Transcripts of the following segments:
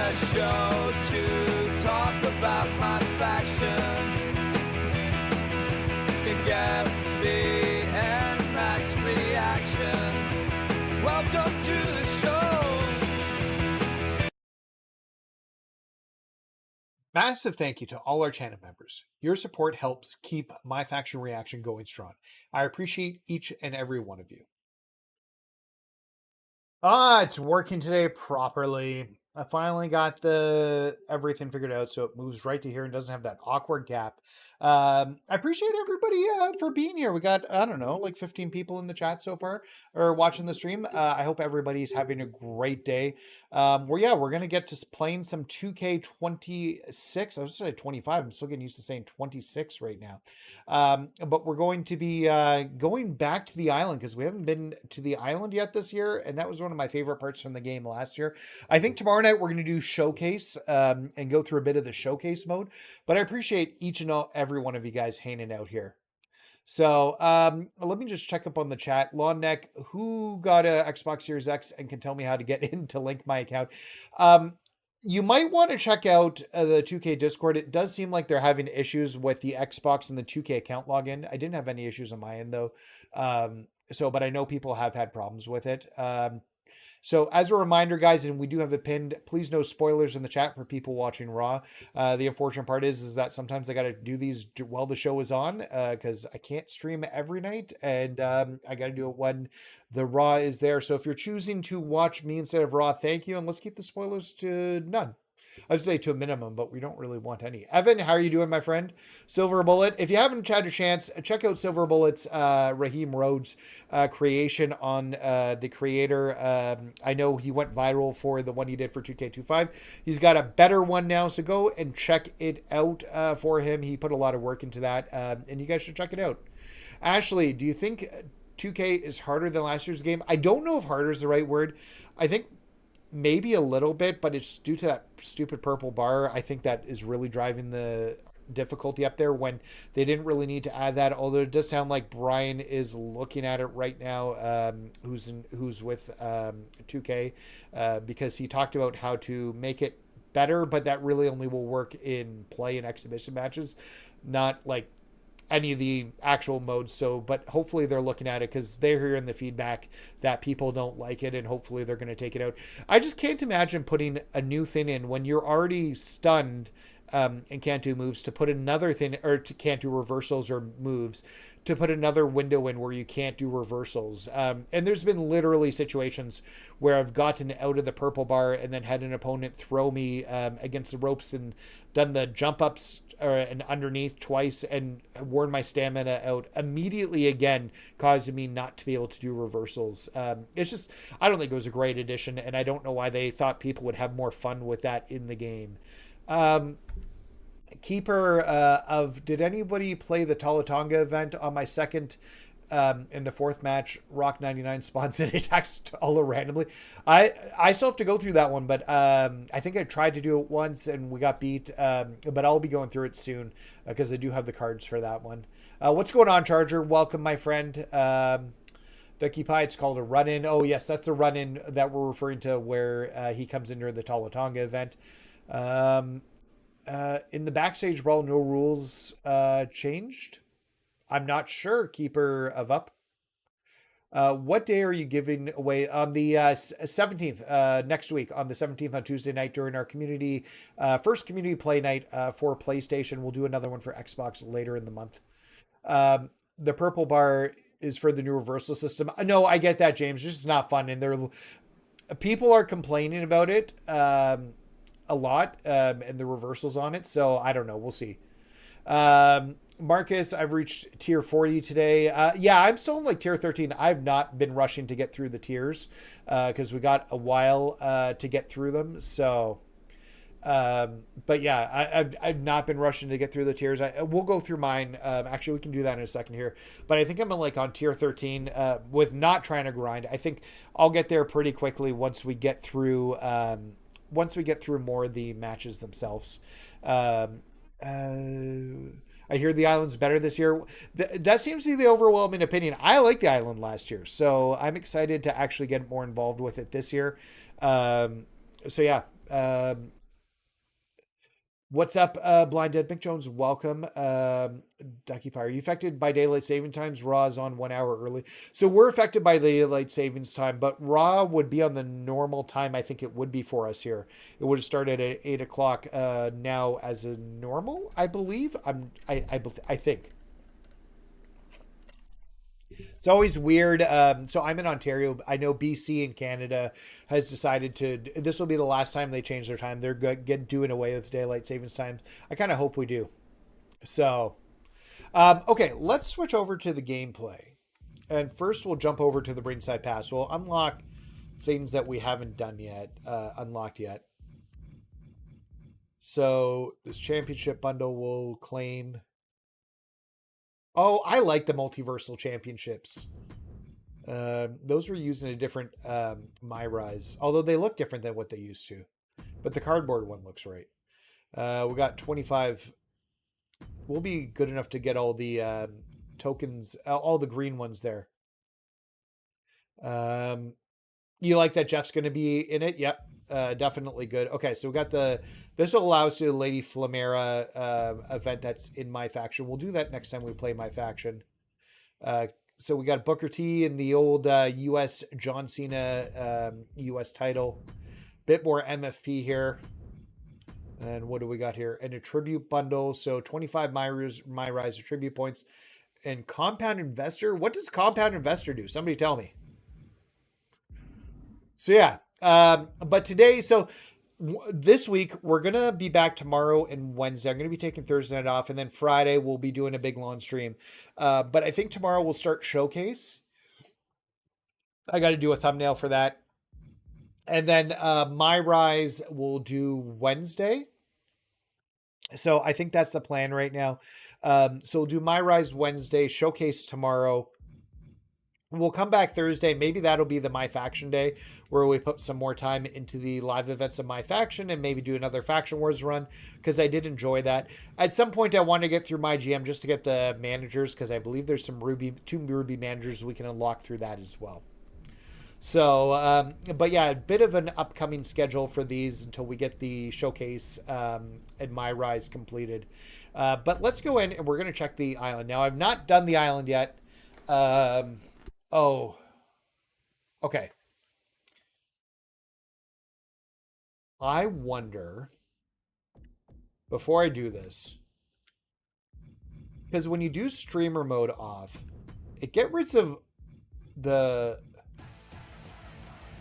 a show to talk about my faction. You can get me and Max reactions. Welcome to the show. Massive thank you to all our channel members. Your support helps keep MyFaction Reaction going strong. I appreciate each and every one of you. It's working today properly. I finally got everything figured out, so it moves right to here and doesn't have that awkward gap. I appreciate everybody for being here. We got, I don't know, like 15 people in the chat so far, or watching the stream. I hope everybody's having a great day. We're going to get to playing some 2K26. I was going to say 25. I'm still getting used to saying 26 right now. But we're going to be going back to the island because we haven't been to the island yet this year, and that was one of my favorite parts from the game last year. I think tomorrow night we're going to do showcase and go through a bit of the showcase mode, but I appreciate each and every one of you guys hanging out here. So let me just check up on the chat. Lawn Neck, who got a Xbox Series X and can tell me how to get in to link my account? You might want to check out the 2K Discord. It does seem like they're having issues with the Xbox and the 2K account login. I didn't have any issues on my end though. But I know people have had problems with it. So as a reminder, guys, and we do have it pinned, please no spoilers in the chat for people watching Raw. The unfortunate part is that sometimes I got to do these while the show is on because I can't stream every night, and I got to do it when the Raw is there. So if you're choosing to watch me instead of Raw, thank you, and let's keep the spoilers to none. I would say to a minimum, but we don't really want any. Evan, how are you doing, my friend? Silver Bullet. If you haven't had a chance, check out Silver Bullet's Raheem Rhodes creation on the creator. I know he went viral for the one he did for 2K25. He's got a better one now, so go and check it out for him. He put a lot of work into that, and you guys should check it out. Ashley, do you think 2K is harder than last year's game? I don't know if harder is the right word. I think maybe a little bit, but it's due to that stupid purple bar. I think that is really driving the difficulty up there when they didn't really need to add that. Although it does sound like Brian is looking at it right now, who's with 2K, because he talked about how to make it better, but that really only will work in play and exhibition matches, not like any of the actual modes. So, but hopefully they're looking at it because they're hearing the feedback that people don't like it, and hopefully they're going to take it out. I just can't imagine putting a new thing in when you're already stunned and can't do moves, to put another thing, or can't do reversals or moves, to put another window in where you can't do reversals. And there's been literally situations where I've gotten out of the purple bar and then had an opponent throw me against the ropes and done the jump ups and underneath twice and worn my stamina out immediately again, causing me not to be able to do reversals. It's just, I don't think it was a great addition, and I don't know why they thought people would have more fun with that in the game. Keeper did anybody play the Talatonga event on my second in the fourth match? Rock 99 spawns in attacks all randomly. I still have to go through that one, but I think I tried to do it once and we got beat. But I'll be going through it soon because I do have the cards for that one. What's going on, Charger? Welcome, my friend. Ducky Pie, it's called a run-in. Oh, yes, that's the run-in that we're referring to where he comes in during the Talatonga event. In the backstage brawl, no rules changed. I'm not sure, Keeper of Up. What day are you giving away? On the 17th, next week, on the 17th, on Tuesday night, during our community first community play night for PlayStation. We'll do another one for Xbox later in the month. The purple bar is for the new reversal system. No, I get that, James. It's just not fun, and people are complaining about it a lot, and the reversals on it. So I don't know. We'll see. Marcus, I've reached tier 40 today. Yeah, I'm still in like tier 13. I've not been rushing to get through the tiers because we got a while to get through them. So, but yeah, I've not been rushing to get through the tiers. We'll go through mine. Actually, we can do that in a second here. But I think I'm on tier 13 with not trying to grind. I think I'll get there pretty quickly once we get through more of the matches themselves. I hear the island's better this year. That seems to be the overwhelming opinion. I like the island last year, so I'm excited to actually get more involved with it this year. So yeah, What's up, Blind Dead Mick Jones? Welcome. Ducky Fire. Are you affected by daylight saving times? Raw is on 1 hour early. So we're affected by daylight savings time, but Raw would be on the normal time. I think it would be for us here. It would have started at 8 o'clock now as a normal, I believe. I think. It's always weird. So I'm in Ontario. I know BC and Canada has decided to. This will be the last time they change their time. They're doing away with daylight savings times. I kind of hope we do. So, okay, let's switch over to the gameplay. And first, we'll jump over to the ringside pass. We'll unlock things that we haven't done yet, unlocked yet. So this championship bundle will claim. Oh, I like the multiversal championships. Those were used in a different MyRise, although they look different than what they used to. But the cardboard one looks right. We got 25. We'll be good enough to get all the tokens, all the green ones there. You like that Jeff's going to be in it? Yep. Definitely good. Okay, so we got this will allow us to do the Lady Flamera event that's in MyFaction. We'll do that next time we play MyFaction. So we got Booker T in the old US John Cena US title. Bit more MFP here. And what do we got here? And a tribute bundle. So 25 MyRise tribute points. And Compound Investor. What does Compound Investor do? Somebody tell me. So yeah. But today, so this week, we're going to be back tomorrow and Wednesday. I'm going to be taking Thursday night off. And then Friday, we'll be doing a big lawn stream. But I think tomorrow we'll start Showcase. I got to do a thumbnail for that. And then MyRise will do Wednesday. So I think that's the plan right now. So we'll do MyRise Wednesday, Showcase tomorrow. We'll come back Thursday. Maybe that'll be the MyFaction day where we put some more time into the live events of MyFaction and maybe do another Faction Wars run because I did enjoy that. At some point, I want to get through my GM just to get the managers because I believe there's some two Ruby managers we can unlock through that as well. So, but yeah, a bit of an upcoming schedule for these until we get the Showcase and MyRise completed. But let's go in and we're going to check the island. Now, I've not done the island yet. Oh, okay. I wonder, before I do this, because when you do streamer mode off, it gets rid of the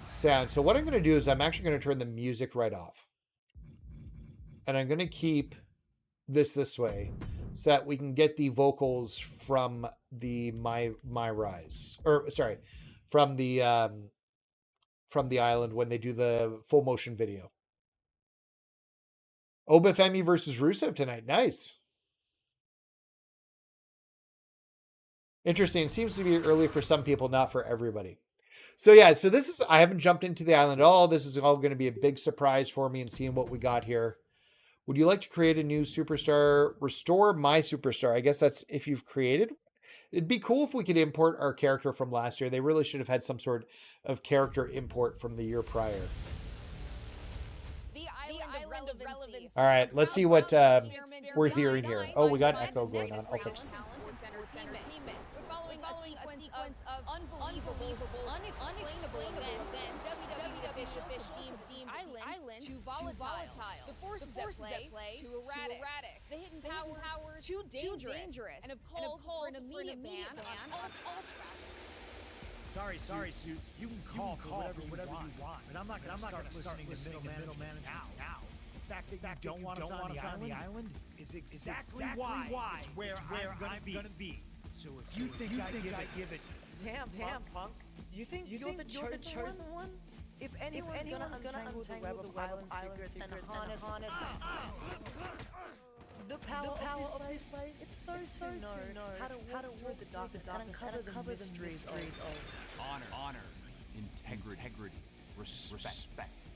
sound. So what I'm going to do is I'm actually going to turn the music right off. And I'm going to keep this way so that we can get the vocals from the MyRise, or sorry, from the island when they do the full motion video. Obafemi versus Rusev tonight. Nice. Interesting. Seems to be early for some people, not for everybody. So yeah, so this is, I haven't jumped into the island at all. This is all going to be a big surprise for me and seeing what we got here. Would you like to create a new superstar? Restore my superstar. I guess that's if you've created. It'd be cool if we could import our character from last year. They really should have had some sort of character import from the year prior. The island of relevancy. All right, let's see what we're hearing here. Oh, we got echo going on. I'll fix it. Following a sequence of unbelievable, unexplainable events, WWE deemed Island too volatile. The forces at play too erratic. The hidden powers too dangerous, and have called for an immediate ban on all traffic. Sorry, Suits. You can call whatever you want. But I'm not going to start listening to middleman now. The fact that you don't want us on the island is exactly why it's where I'm going to be. So if you think I give it... Damn, punk. You think you're the chosen one? If anyone's gonna untangle the web of island secrets and harness the power of this place, it's those who know how to work the darkness and uncover the mysteries of honor, integrity, respect.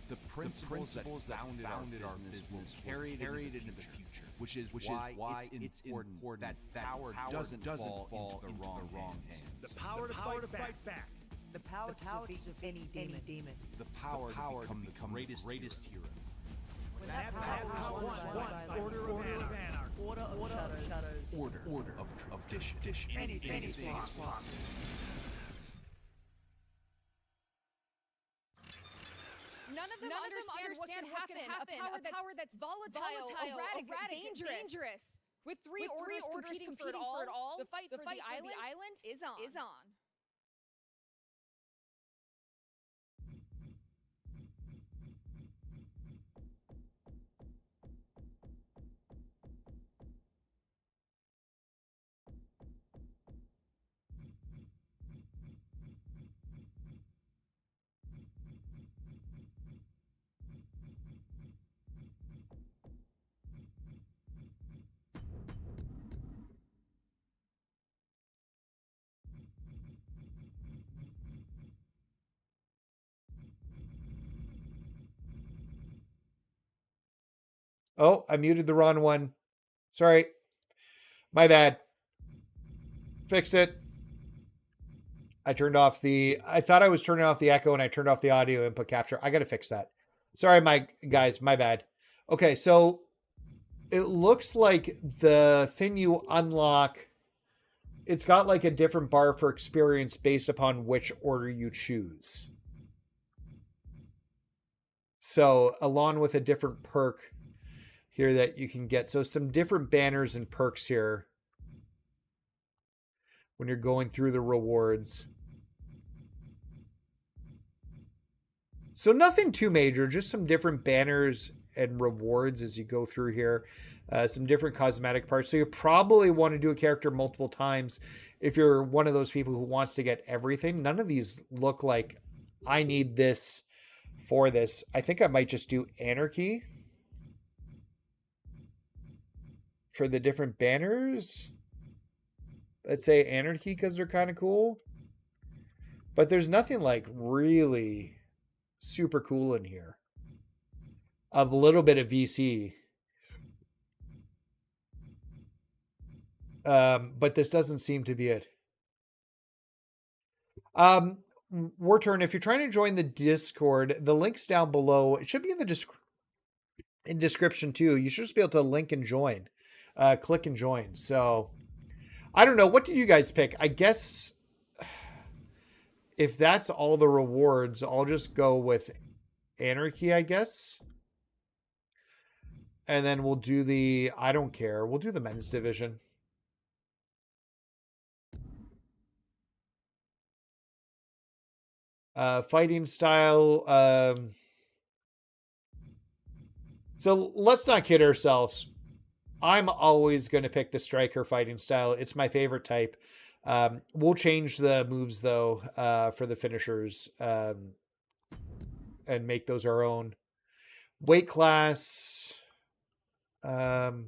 The principles that founded our business will carry it into the future, which is why it's important that power doesn't fall into the wrong hands. The power to fight back. the power to defeat any demon. The power to become the greatest hero. That power is one. Order of Anarchy. Order of shadows. Order of tradition. Anything is possible. None of them understand what can happen. A power that's volatile, erratic, dangerous. With three orders competing for it all, the fight for the island is on. Oh, I muted the wrong one. Sorry. My bad. Fix it. I thought I was turning off the echo and I turned off the audio input capture. I got to fix that. Sorry, my bad. Okay, so it looks like the thing you unlock, it's got like a different bar for experience based upon which order you choose. So along with a different perk here that you can get. So some different banners and perks here when you're going through the rewards. So nothing too major, just some different banners and rewards as you go through here. Some different cosmetic parts. So you probably want to do a character multiple times if you're one of those people who wants to get everything. None of these look like I need this for this. I think I might just do Anarchy for the different banners. Let's say Anarchy because they're kind of cool. But there's nothing like really super cool in here. A little bit of VC. But this doesn't seem to be it. Warturn, if you're trying to join the Discord, the link's down below. It should be in the description too. You should just be able to link and join. Click and join. So I don't know. What did you guys pick? I guess if that's all the rewards, I'll just go with Anarchy, I guess. And then we'll do the, I don't care. We'll do the men's division. Fighting style. So let's not kid ourselves. I'm always going to pick the striker fighting style. It's my favorite type. We'll change the moves though, for the finishers, and make those our own. Weight class. So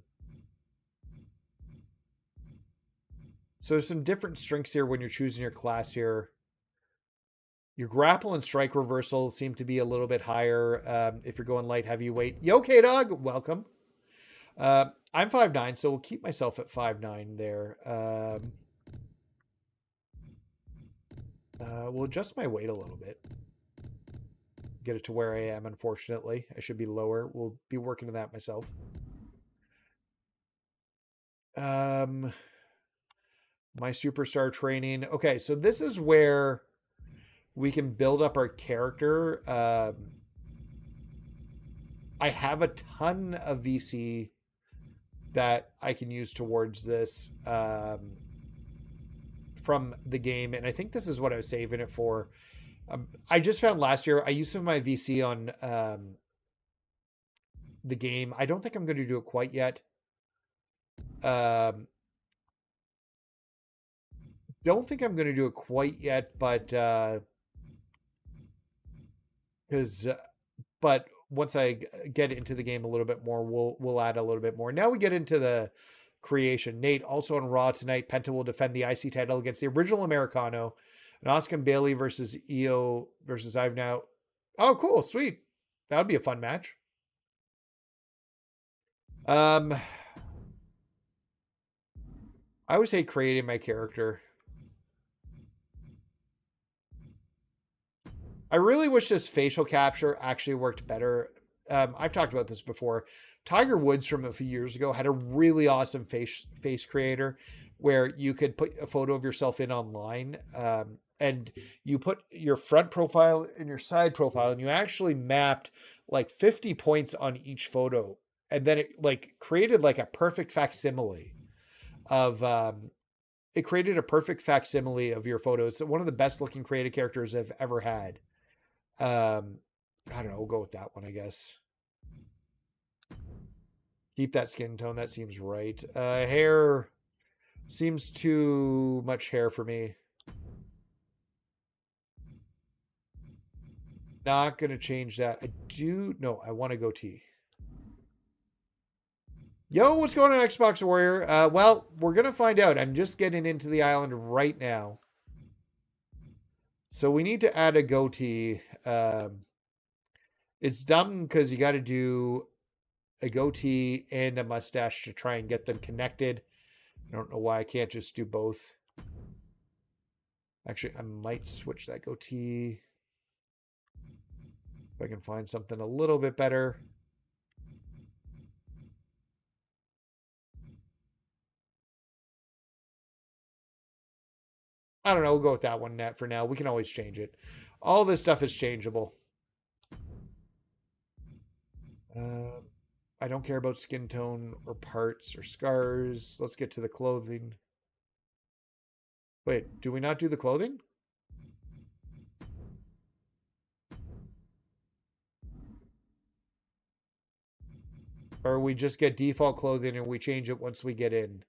there's some different strengths here when you're choosing your class here. Your grapple and strike reversal seem to be a little bit higher if you're going light heavyweight. Yo, K-Dog, welcome. I'm 5'9", so we'll keep myself at 5'9" there. We'll adjust my weight a little bit. Get it to where I am, unfortunately. I should be lower. We'll be working on that myself. My superstar training. Okay, so this is where we can build up our character. I have a ton of VC that I can use towards this from the game. And I think this is what I was saving it for. I just found last year, I used some of my VC on the game. I don't think I'm going to do it quite yet. Don't think I'm going to do it quite yet, but but once I get into the game a little bit more, we'll add a little bit more. Now we get into the creation. Nate, also on Raw tonight, Penta will defend the IC title against the original Americano. And Oscar Bailey versus EO versus I've now. Oh, cool. Sweet. That would be a fun match. I always hate creating my character. I really wish this facial capture actually worked better I've talked about this before. Tiger Woods from a few years ago had a really awesome face creator where you could put a photo of yourself in online, and you put your front profile and your side profile, and you actually mapped like 50 points on each photo, and then it like created like a perfect facsimile of it created a perfect facsimile of your photo. It's one of the best looking creative characters I've ever had. I don't know, we'll go with that one, I guess. Keep that skin tone, that seems right. Hair seems too much hair for me. Not gonna change that. I want a goatee. Yo, what's going on, Xbox Warrior? Well, we're gonna find out. I'm just getting into the island right now. So we need to add a goatee. It's dumb because you got to do a goatee and a mustache to try and get them connected. I don't know why I can't just do both. Actually, I might switch that goatee. If I can find something a little bit better. I don't know. We'll go with that one net for now. We can always change it. All this stuff is changeable. I don't care about skin tone or parts or scars. Let's get to the clothing. Wait, do we not do the clothing? Or we just get default clothing and we change it once we get in?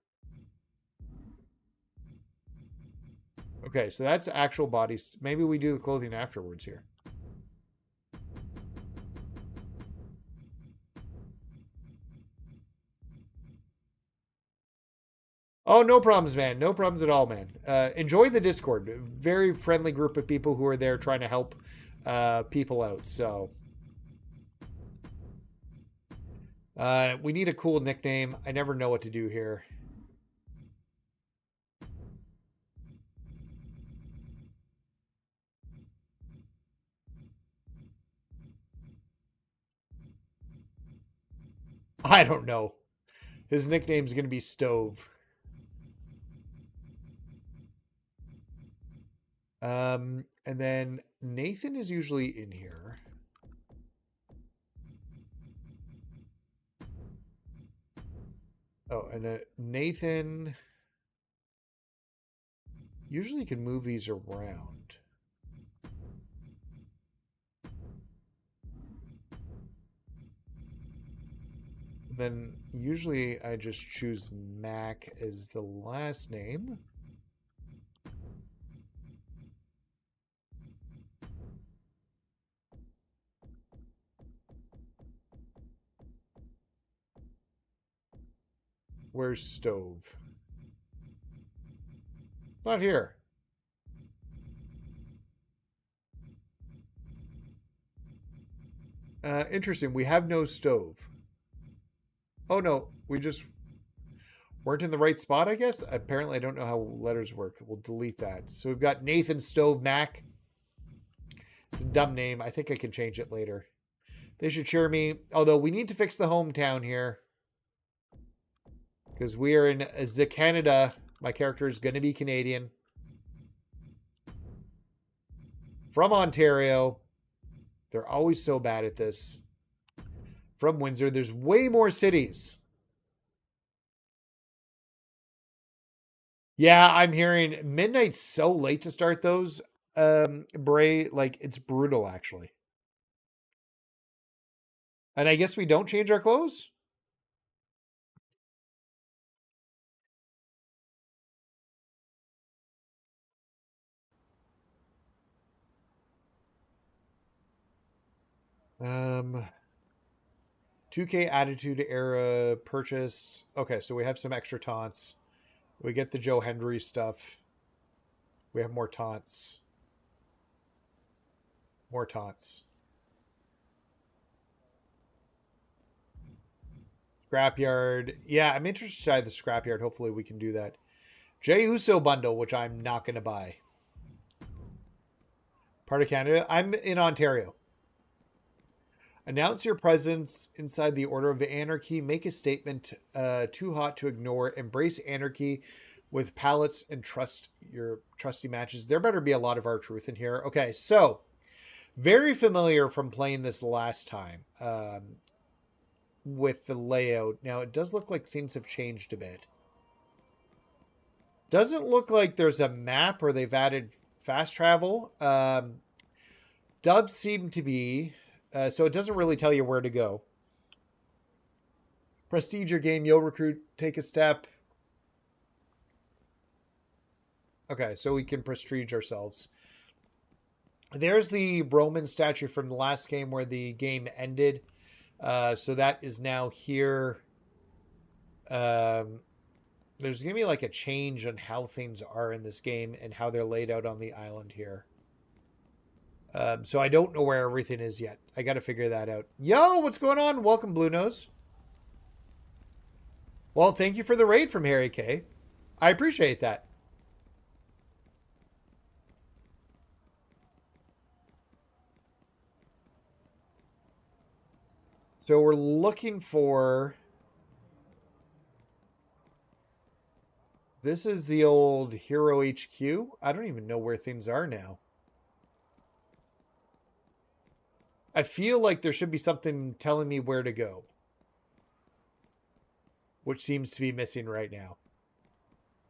Okay, so that's actual bodies. Maybe we do the clothing afterwards here. Oh, no problems, man. No problems at all, man. Enjoy the Discord. Very friendly group of people who are there trying to help people out. So we need a cool nickname. I never know what to do here. I don't know. His nickname's going to be Stove. And then Nathan is usually in here. Oh, and Nathan usually can move these around. And then usually I just choose Mac as the last name. Where's Stove? Not here. Interesting. We have no Stove. Oh, no. We just weren't in the right spot, I guess. Apparently, I don't know how letters work. We'll delete that. So we've got Nathan Stove Mac. It's a dumb name. I think I can change it later. They should cheer me. Although, we need to fix the hometown here. Because we are in Canada. My character is going to be Canadian. From Ontario. They're always so bad at this. From Windsor. There's way more cities. Yeah, I'm hearing midnight's so late to start those. Bray, like, it's brutal, actually. And I guess we don't change our clothes? Um, 2K Attitude Era purchased. Okay, so we have some extra taunts. We get the Joe Hendry stuff. We have more taunts. More taunts. Scrapyard. Yeah, I'm interested to try the Scrapyard. Hopefully we can do that. Jey Uso bundle, which I'm not going to buy. Part of Canada. I'm in Ontario. Announce your presence inside the Order of Anarchy. Make a statement too hot to ignore. Embrace anarchy with pallets and trust your trusty matches. There better be a lot of R-Truth in here. Okay, so very familiar from playing this last time with the layout. Now, it does look like things have changed a bit. Doesn't look like there's a map or they've added fast travel. Dubs seem to be... so it doesn't really tell you where to go. Prestige your game. Yo, recruit. Take a step. Okay, so we can prestige ourselves. There's the Roman statue from the last game where the game ended. So that is now here. There's going to be like a change on how things are in this game and how they're laid out on the island here. So I don't know where everything is yet. I got to figure that out. Yo, what's going on? Welcome, Blue Nose. Well, thank you for the raid from Harry K. I appreciate that. So we're looking for... This is the old Hero HQ. I don't even know where things are now. I feel like there should be something telling me where to go, which seems to be missing right now.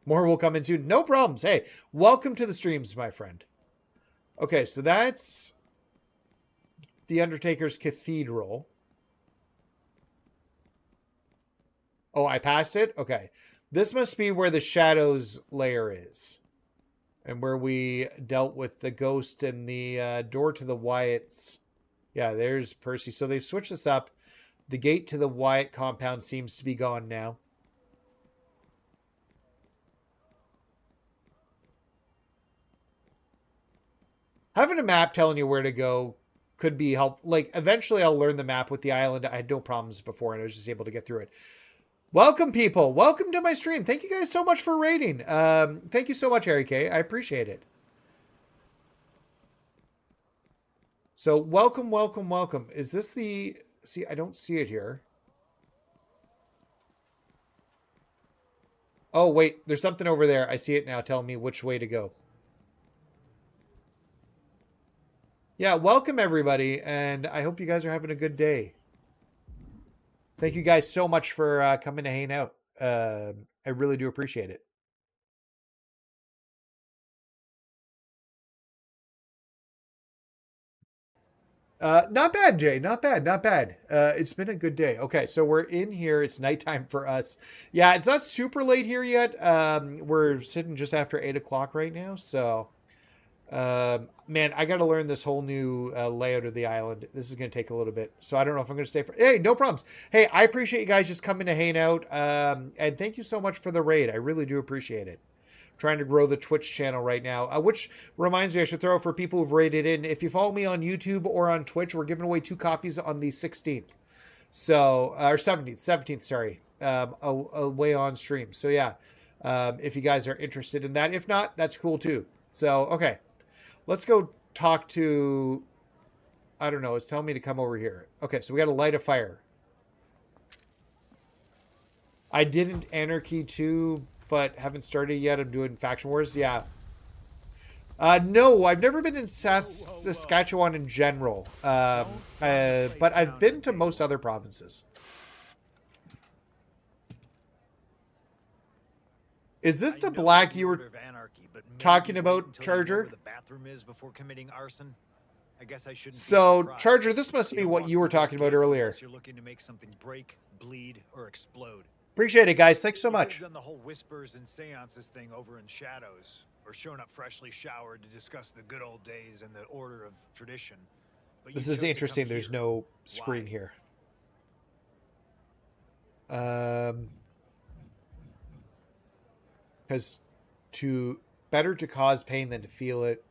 More will come in soon. No problems. Hey, welcome to the streams, my friend. Okay, so that's the Undertaker's Cathedral. Oh, I passed it? Okay. This must be where the Shadows lair is. And where we dealt with the ghost and the door to the Wyatts. Yeah, there's Percy. So they've switched this up. The gate to the Wyatt compound seems to be gone now. Having a map telling you where to go could be help. Like, eventually I'll learn the map with the island. I had no problems before, and I was just able to get through it. Welcome, people. Welcome to my stream. Thank you guys so much for raiding. Thank you so much, Harry K. I appreciate it. So, welcome, welcome, welcome. Is this the... See, I don't see it here. Oh, wait. There's something over there. I see it now telling me which way to go. Yeah, welcome, everybody. And I hope you guys are having a good day. Thank you guys so much for coming to hang out. I really do appreciate it. Not bad, Jay. Not bad. Not bad. It's been a good day. Okay, so we're in here. It's nighttime for us. Yeah, it's not super late here yet. We're sitting just after 8 o'clock right now. So, man, I got to learn this whole new layout of the island. This is going to take a little bit. So I don't know if I'm going to stay for... Hey, no problems. Hey, I appreciate you guys just coming to hang out. And thank you so much for the raid. I really do appreciate it. Trying to grow the Twitch channel right now, which reminds me, I should throw for people who've rated in. If you follow me on YouTube or on Twitch, we're giving away 2 copies on the 16th. So, or 17th, sorry, away on stream. So yeah, if you guys are interested in that, if not, that's cool too. So, okay, let's go talk to, I don't know, it's telling me to come over here. Okay, so we got to light a fire. I didn't Anarchy 2, but haven't started yet. I'm doing Faction Wars. Yeah. No, I've never been in Saskatchewan in general. But I've been to most other provinces. Is this the black you were talking about, Charger? So, Charger, this must be what you were talking about earlier. You're looking to make something break, bleed, or explode. Appreciate it, guys. Thanks so much. Done the whole whispers and seances thing over in Shadows, or shown up freshly showered to discuss the good old days and the order of tradition. But this is interesting. There's no screen here. Because better to cause pain than to feel it.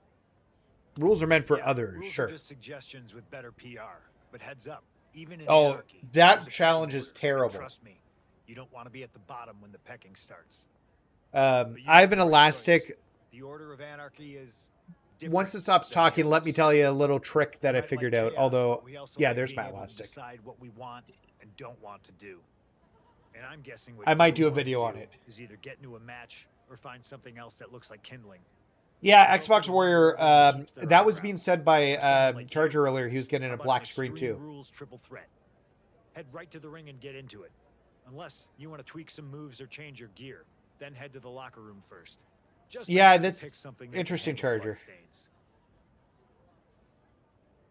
Rules are meant for others, rules sure. Are just suggestions with better PR, but heads up, even in Oh, anarchy, that challenge is terrible. Trust me, you don't want to be at the bottom when the pecking starts. I have an elastic. The order of anarchy is once it stops talking, let me tell you a little trick that I figured out. Although, yeah, there's my elastic. Decide what we want and don't want to do. And I'm guessing what I might you do a want to video on it. Is either get into a match or find something else that looks like kindling. Yeah, Xbox Warrior, that was being said by Charger earlier. He was getting a black screen too. Rules triple threat. Head right to the ring and get into it. Unless you want to tweak some moves or change your gear, then head to the locker room first. Just yeah, pick that's something that interesting, can handle Charger. bloodstains.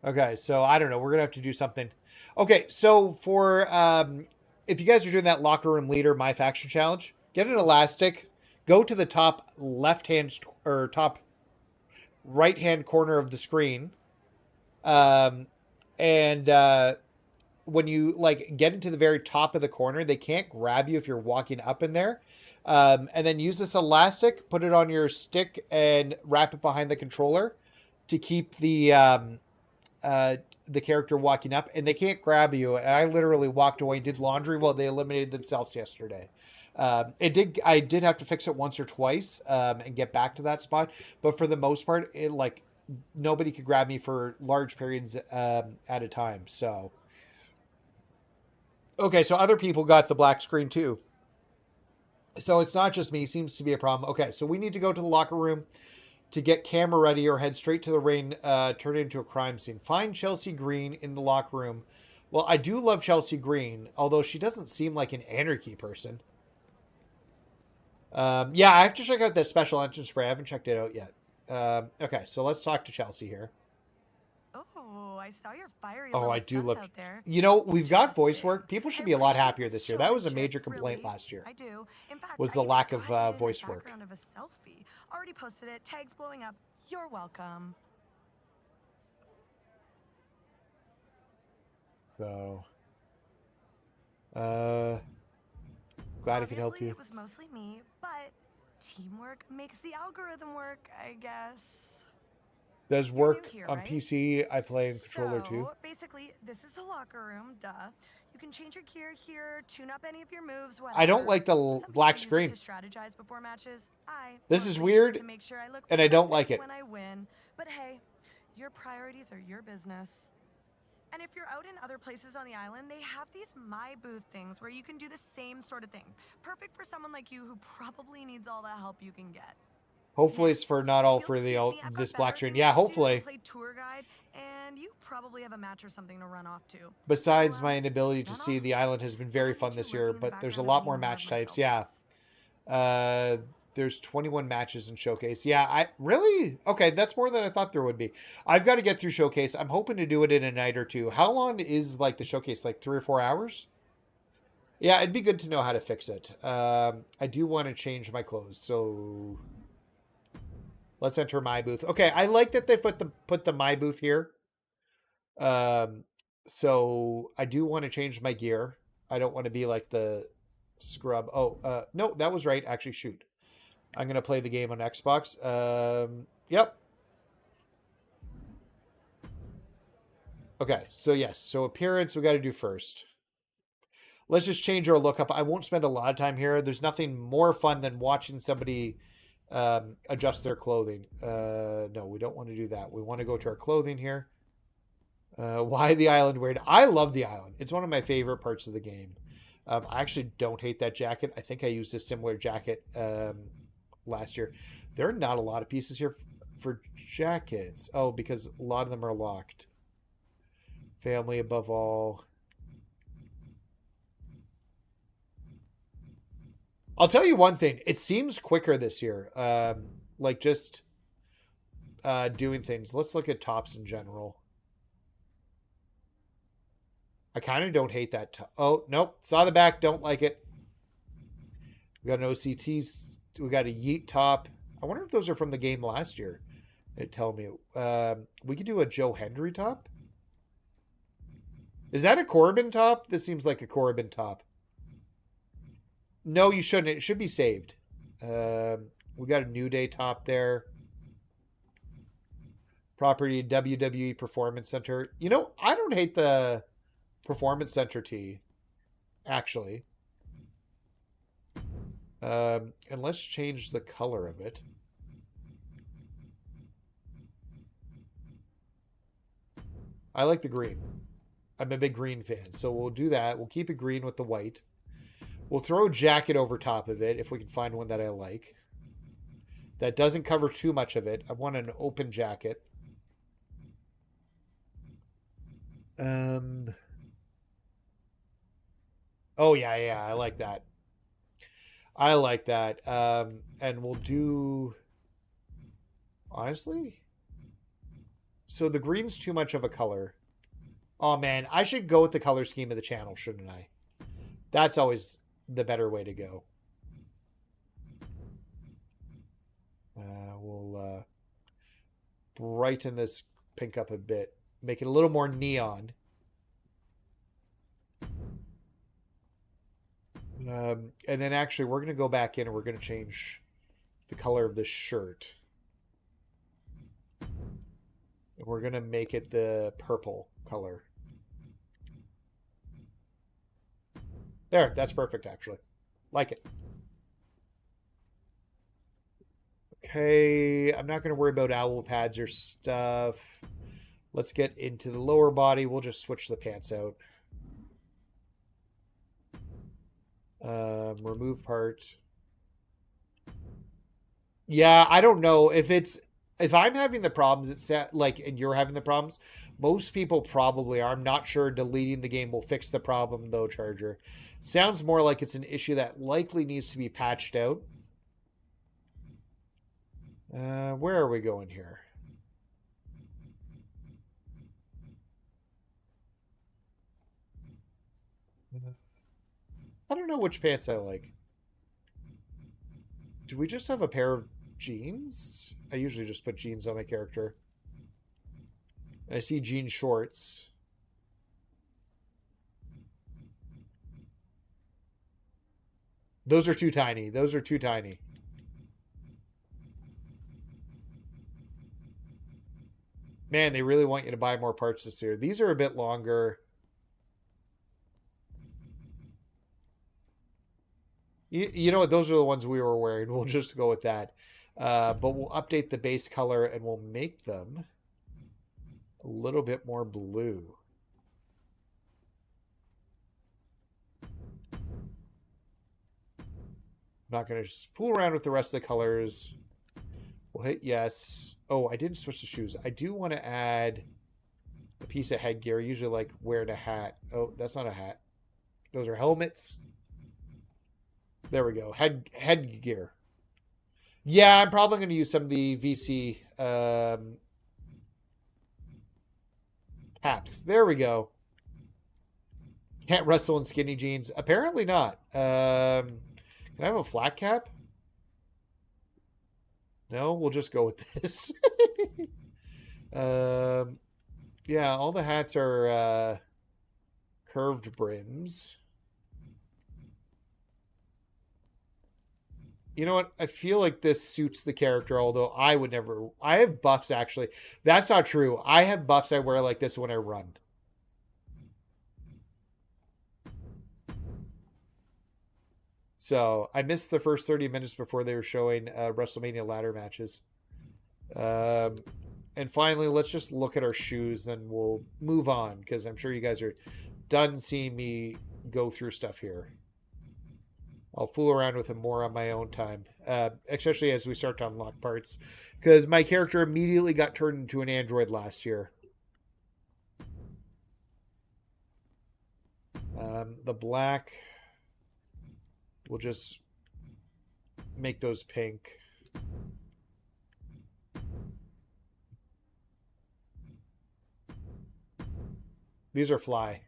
Okay, so I don't know. We're going to have to do something. Okay, so for if you guys are doing that locker room leader MyFaction challenge, get an elastic, go to the top left-hand or top right-hand corner of the screen, and when you like get into the very top of the corner, they can't grab you if you're walking up in there. And then use this elastic, put it on your stick, and wrap it behind the controller to keep the character walking up, and they can't grab you. And I literally walked away and did laundry while they eliminated themselves yesterday. I did have to fix it once or twice and get back to that spot, but for the most part, it like nobody could grab me for large periods at a time. So okay, so other people got the black screen too. So it's not just me, seems to be a problem. Okay, so we need to go to the locker room to get camera ready or head straight to the ring, turn it into a crime scene. Find Chelsea Green in the locker room. Well, I do love Chelsea Green, although she doesn't seem like an anarchy person. Yeah, I have to check out that special entrance spray. I haven't checked it out yet. Okay, so let's talk to Chelsea here. Oh, I saw your fiery Oh, little I do stunt love... out there. You know, we've got voice Fantastic. work. People should I be a lot appreciate happier this year. That was a major showmanship, complaint really. last year. I do. In fact, Was I the even lack of got it in voice the work. background of a selfie. Already posted it. Tags blowing up. You're welcome. So, glad I could help Obviously, you. It was mostly me, but teamwork makes the algorithm work, I guess. Does You're work new here, on right? PC. I play in controller too. So, basically, this is the locker room, duh. You can change your gear here, tune up any of your moves, whatever. I don't like the Some people black use it screen. to strategize before matches. This is mostly use it weird, to make sure I look and I don't like perfect it. when I win. But hey, your priorities are your business. And if you're out in other places on the island, they have these My Booth things where you can do the same sort of thing. Perfect for someone like you who probably needs all the help you can get. Hopefully, it's for not all You'll for see the me, I've this got black better screen. things Yeah, to do, hopefully. play tour guide, and you probably have a match or something to run off to. Besides Well, my inability to run see off. the island has been very I'll fun need this you year, lurking in the but there's a background lot of more any match of my types. Yeah. selfies. There's 21 matches in Showcase. Yeah, I really? Okay, that's more than I thought there would be. I've got to get through Showcase. I'm hoping to do it in a night or two. How long is like the Showcase? Like 3 or 4 hours? Yeah, it'd be good to know how to fix it. I do want to change my clothes, so let's enter My Booth. Okay, I like that they put the My Booth here. So I do want to change my gear. I don't want to be like the scrub. Oh, no, that was right. Actually, shoot. I'm going to play the game on Xbox. Yep. Okay, so yes. So appearance we got to do first. Let's just change our look up. I won't spend a lot of time here. There's nothing more fun than watching somebody adjust their clothing. No, we don't want to do that. We want to go to our clothing here. Why the island weird? I love the island. It's one of my favorite parts of the game. I actually don't hate that jacket. I think I used a similar jacket last year. There are not a lot of pieces here for jackets. Oh, because a lot of them are locked. Family above all. I'll tell you one thing. It seems quicker this year. Like just doing things. Let's look at tops in general. I kind of don't hate that. Oh, nope. Saw the back. Don't like it. We got an OCT. We got a Yeet top. I wonder if those are from the game last year. They tell me. We could do a Joe Hendry top. Is that a Corbin top? This seems like a Corbin top. No, you shouldn't. It should be saved. We got a New Day top there. Property WWE Performance Center. You know, I don't hate the Performance Center tee, actually. And let's change the color of it. I like the green. I'm a big green fan. So we'll do that. We'll keep it green with the white. We'll throw a jacket over top of it if we can find one that I like. That doesn't cover too much of it. I want an open jacket. Oh, yeah, I like that. I like that. And we'll do... Honestly? So the green's too much of a color. Oh, man. I should go with the color scheme of the channel, shouldn't I? That's always the better way to go. We'll brighten this pink up a bit. Make it a little more neon. And then actually, we're going to go back in and we're going to change the color of this shirt. And we're going to make it the purple color. There, that's perfect, actually. Like it. Okay, I'm not going to worry about owl pads or stuff. Let's get into the lower body. We'll just switch the pants out. Remove part. Yeah, I don't know if I'm having the problems. It's like, and you're having the problems. Most people probably are. I'm not sure deleting the game will fix the problem though, Charger. Sounds more like it's an issue that likely needs to be patched out. Where are we going here? I don't know which pants I like. Do we just have a pair of jeans? I usually just put jeans on my character. And I see jean shorts. Those are too tiny. Those are too tiny. Man, they really want you to buy more parts this year. These are a bit longer. You know what? Those are the ones we were wearing. We'll just go with that. But we'll update the base color and we'll make them a little bit more blue. I'm not going to just fool around with the rest of the colors. We'll hit yes. Oh, I didn't switch the shoes. I do want to add a piece of headgear. I usually like wearing a hat. Oh, that's not a hat. Those are helmets. There we go. Headgear. Yeah, I'm probably going to use some of the VC caps. There we go. Can't wrestle in skinny jeans. Apparently not. Can I have a flat cap? No, we'll just go with this. Yeah, all the hats are curved brims. You know what? I feel like this suits the character, although I would never... I have buffs, actually. That's not true. I have buffs I wear like this when I run. So, I missed the first 30 minutes before they were showing WrestleMania ladder matches. And finally, let's just look at our shoes, and we'll move on, because I'm sure you guys are done seeing me go through stuff here. I'll fool around with them more on my own time, especially as we start to unlock parts, because my character immediately got turned into an android last year. The black, we'll just make those pink. These are fly.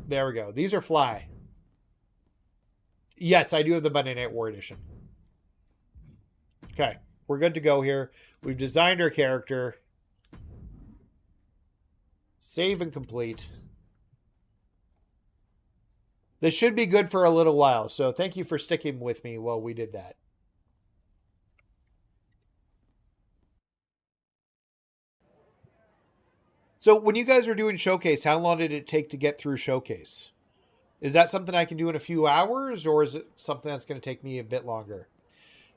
There we go. These are fly. Yes, I do have the Monday Night War edition. Okay, we're good to go here. We've designed our character. Save and complete. This should be good for a little while, so thank you for sticking with me while we did that. So when you guys were doing Showcase, how long did it take to get through Showcase? Is that something I can do in a few hours, or is it something that's going to take me a bit longer?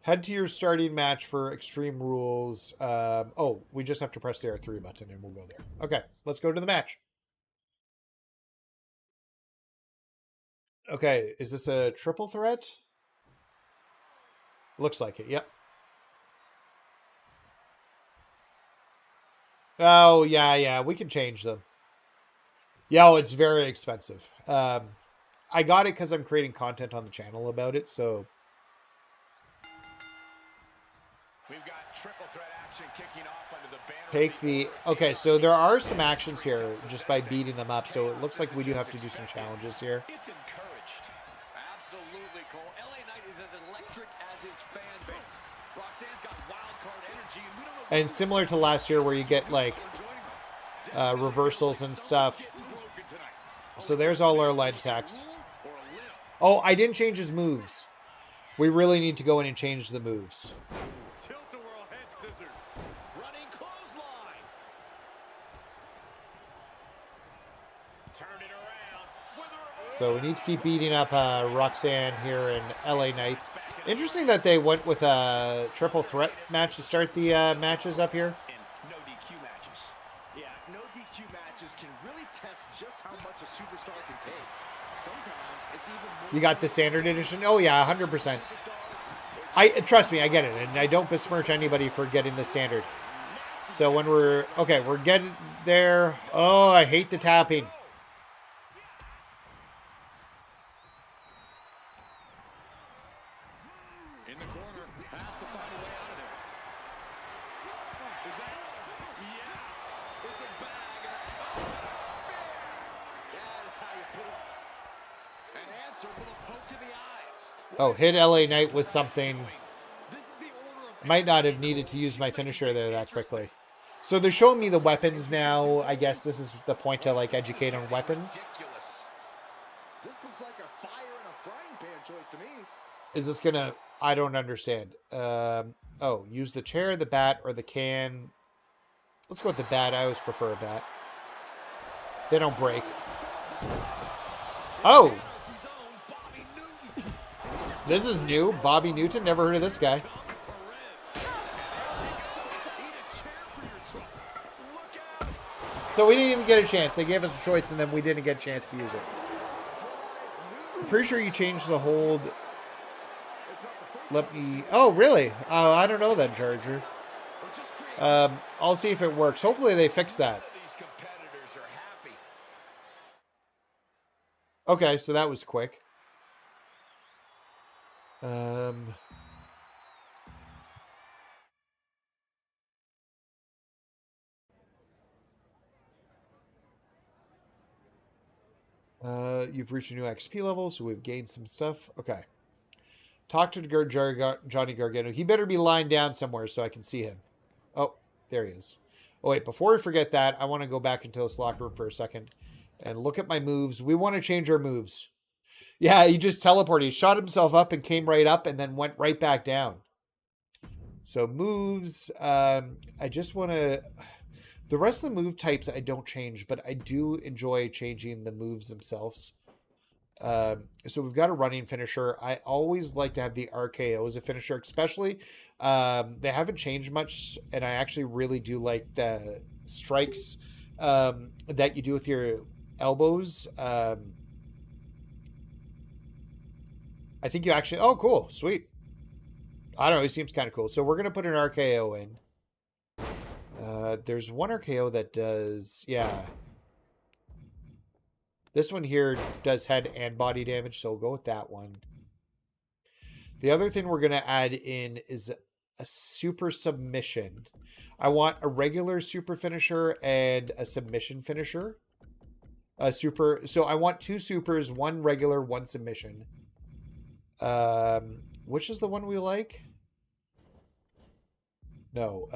Head to your starting match for Extreme Rules. Oh, we just have to press the R3 button and we'll go there. Okay, let's go to the match. Okay, is this a triple threat? Looks like it, yep. Oh, yeah, we can change them. Yo, it's very expensive. I got it because I'm creating content on the channel about it, so... We've got triple threat action kicking off under the banner. Take the... Okay, so there are some actions here just by beating them up, so it looks like we do have to do some challenges here. It's encouraged. Absolutely, Cole. LA Knight is as electric as his fan base. Roxanne's got wild card energy, and we don't know. And similar to last year where you get, like, reversals and stuff. So there's all our light attacks. Oh, I didn't change his moves. We really need to go in and change the moves. Tilt-a-whirl head scissors. Running clothesline. Turn it around. With a reverse. So we need to keep beating up Roxanne here in LA Knight. Interesting that they went with a triple threat match to start the matches up here. And no DQ matches. Yeah, no DQ matches can really test just how much a superstar can take. Sometimes it's even more. You got the standard edition? Oh yeah, 100%. Trust me, I get it, and I don't besmirch anybody for getting the standard. So when we're getting there. Oh, I hate the tapping. In the corner, has to find a way out of there. Is that? Yeah, it's a bag. Oh, and a spear. That is how you put it. An answer with a poke to the eyes. Oh, hit LA Knight with something. This is the order of Might not have needed to use my finisher there that quickly. So they're showing me the weapons now. I guess this is the point to like educate on weapons. ridiculous. This looks like a fire in a frying pan choice to me. Is this gonna... I don't understand. Oh, use the chair, the bat, or the can. Let's go with the bat. I always prefer a bat. They don't break. Oh! His own Bobby Newton. This is new. Bobby Newton. Never heard of this guy. Perez. And there she goes. Eat a chair for your trouble. Look out. So we didn't even get a chance. They gave us a choice, and then we didn't get a chance to use it. I'm pretty sure you changed the hold. Let me... Oh, really? I don't know then, Charger. I'll see if it works. Hopefully they fix that. These competitors are happy. Okay, so that was quick. You've reached a new XP level, so we've gained some stuff. Okay. Talk to Johnny Gargano. He better be lying down somewhere so I can see him. Oh, there he is. Oh, wait, before we forget that, I want to go back into this locker room for a second and look at my moves. We want to change our moves. Yeah, he just teleported. He shot himself up and came right up and then went right back down. So moves, I just want to... The rest of the move types I don't change, but I do enjoy changing the moves themselves. So we've got a running finisher. I always like to have the RKO as a finisher, especially. They haven't changed much, and I actually really do like the strikes that you do with your elbows. I think you actually... Oh, cool. Sweet. I don't know. It seems kind of cool. So we're going to put an RKO in. There's one RKO that does... Yeah. This one here does head and body damage, so we'll go with that one. The other thing we're going to add in is a super submission. I want a regular super finisher and a submission finisher. So I want two supers, one regular, one submission. Which is the one we like? No.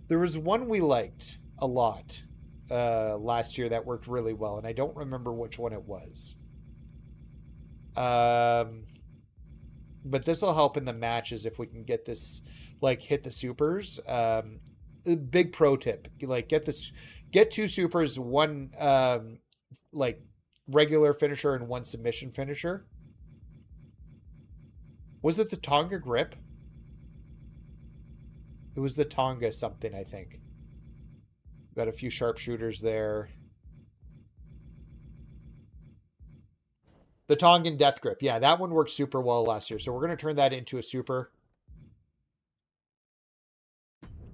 There was one we liked a lot last year that worked really well, and I don't remember which one it was. But this will help in the matches if we can get this, like, hit the supers. Big pro tip, like, get two supers, one like regular finisher and one submission finisher. Was it the Tonga grip? It was the Tonga something, I think. Got a few sharpshooters there. The Tongan Death Grip. Yeah, that one worked super well last year. So we're going to turn that into a super.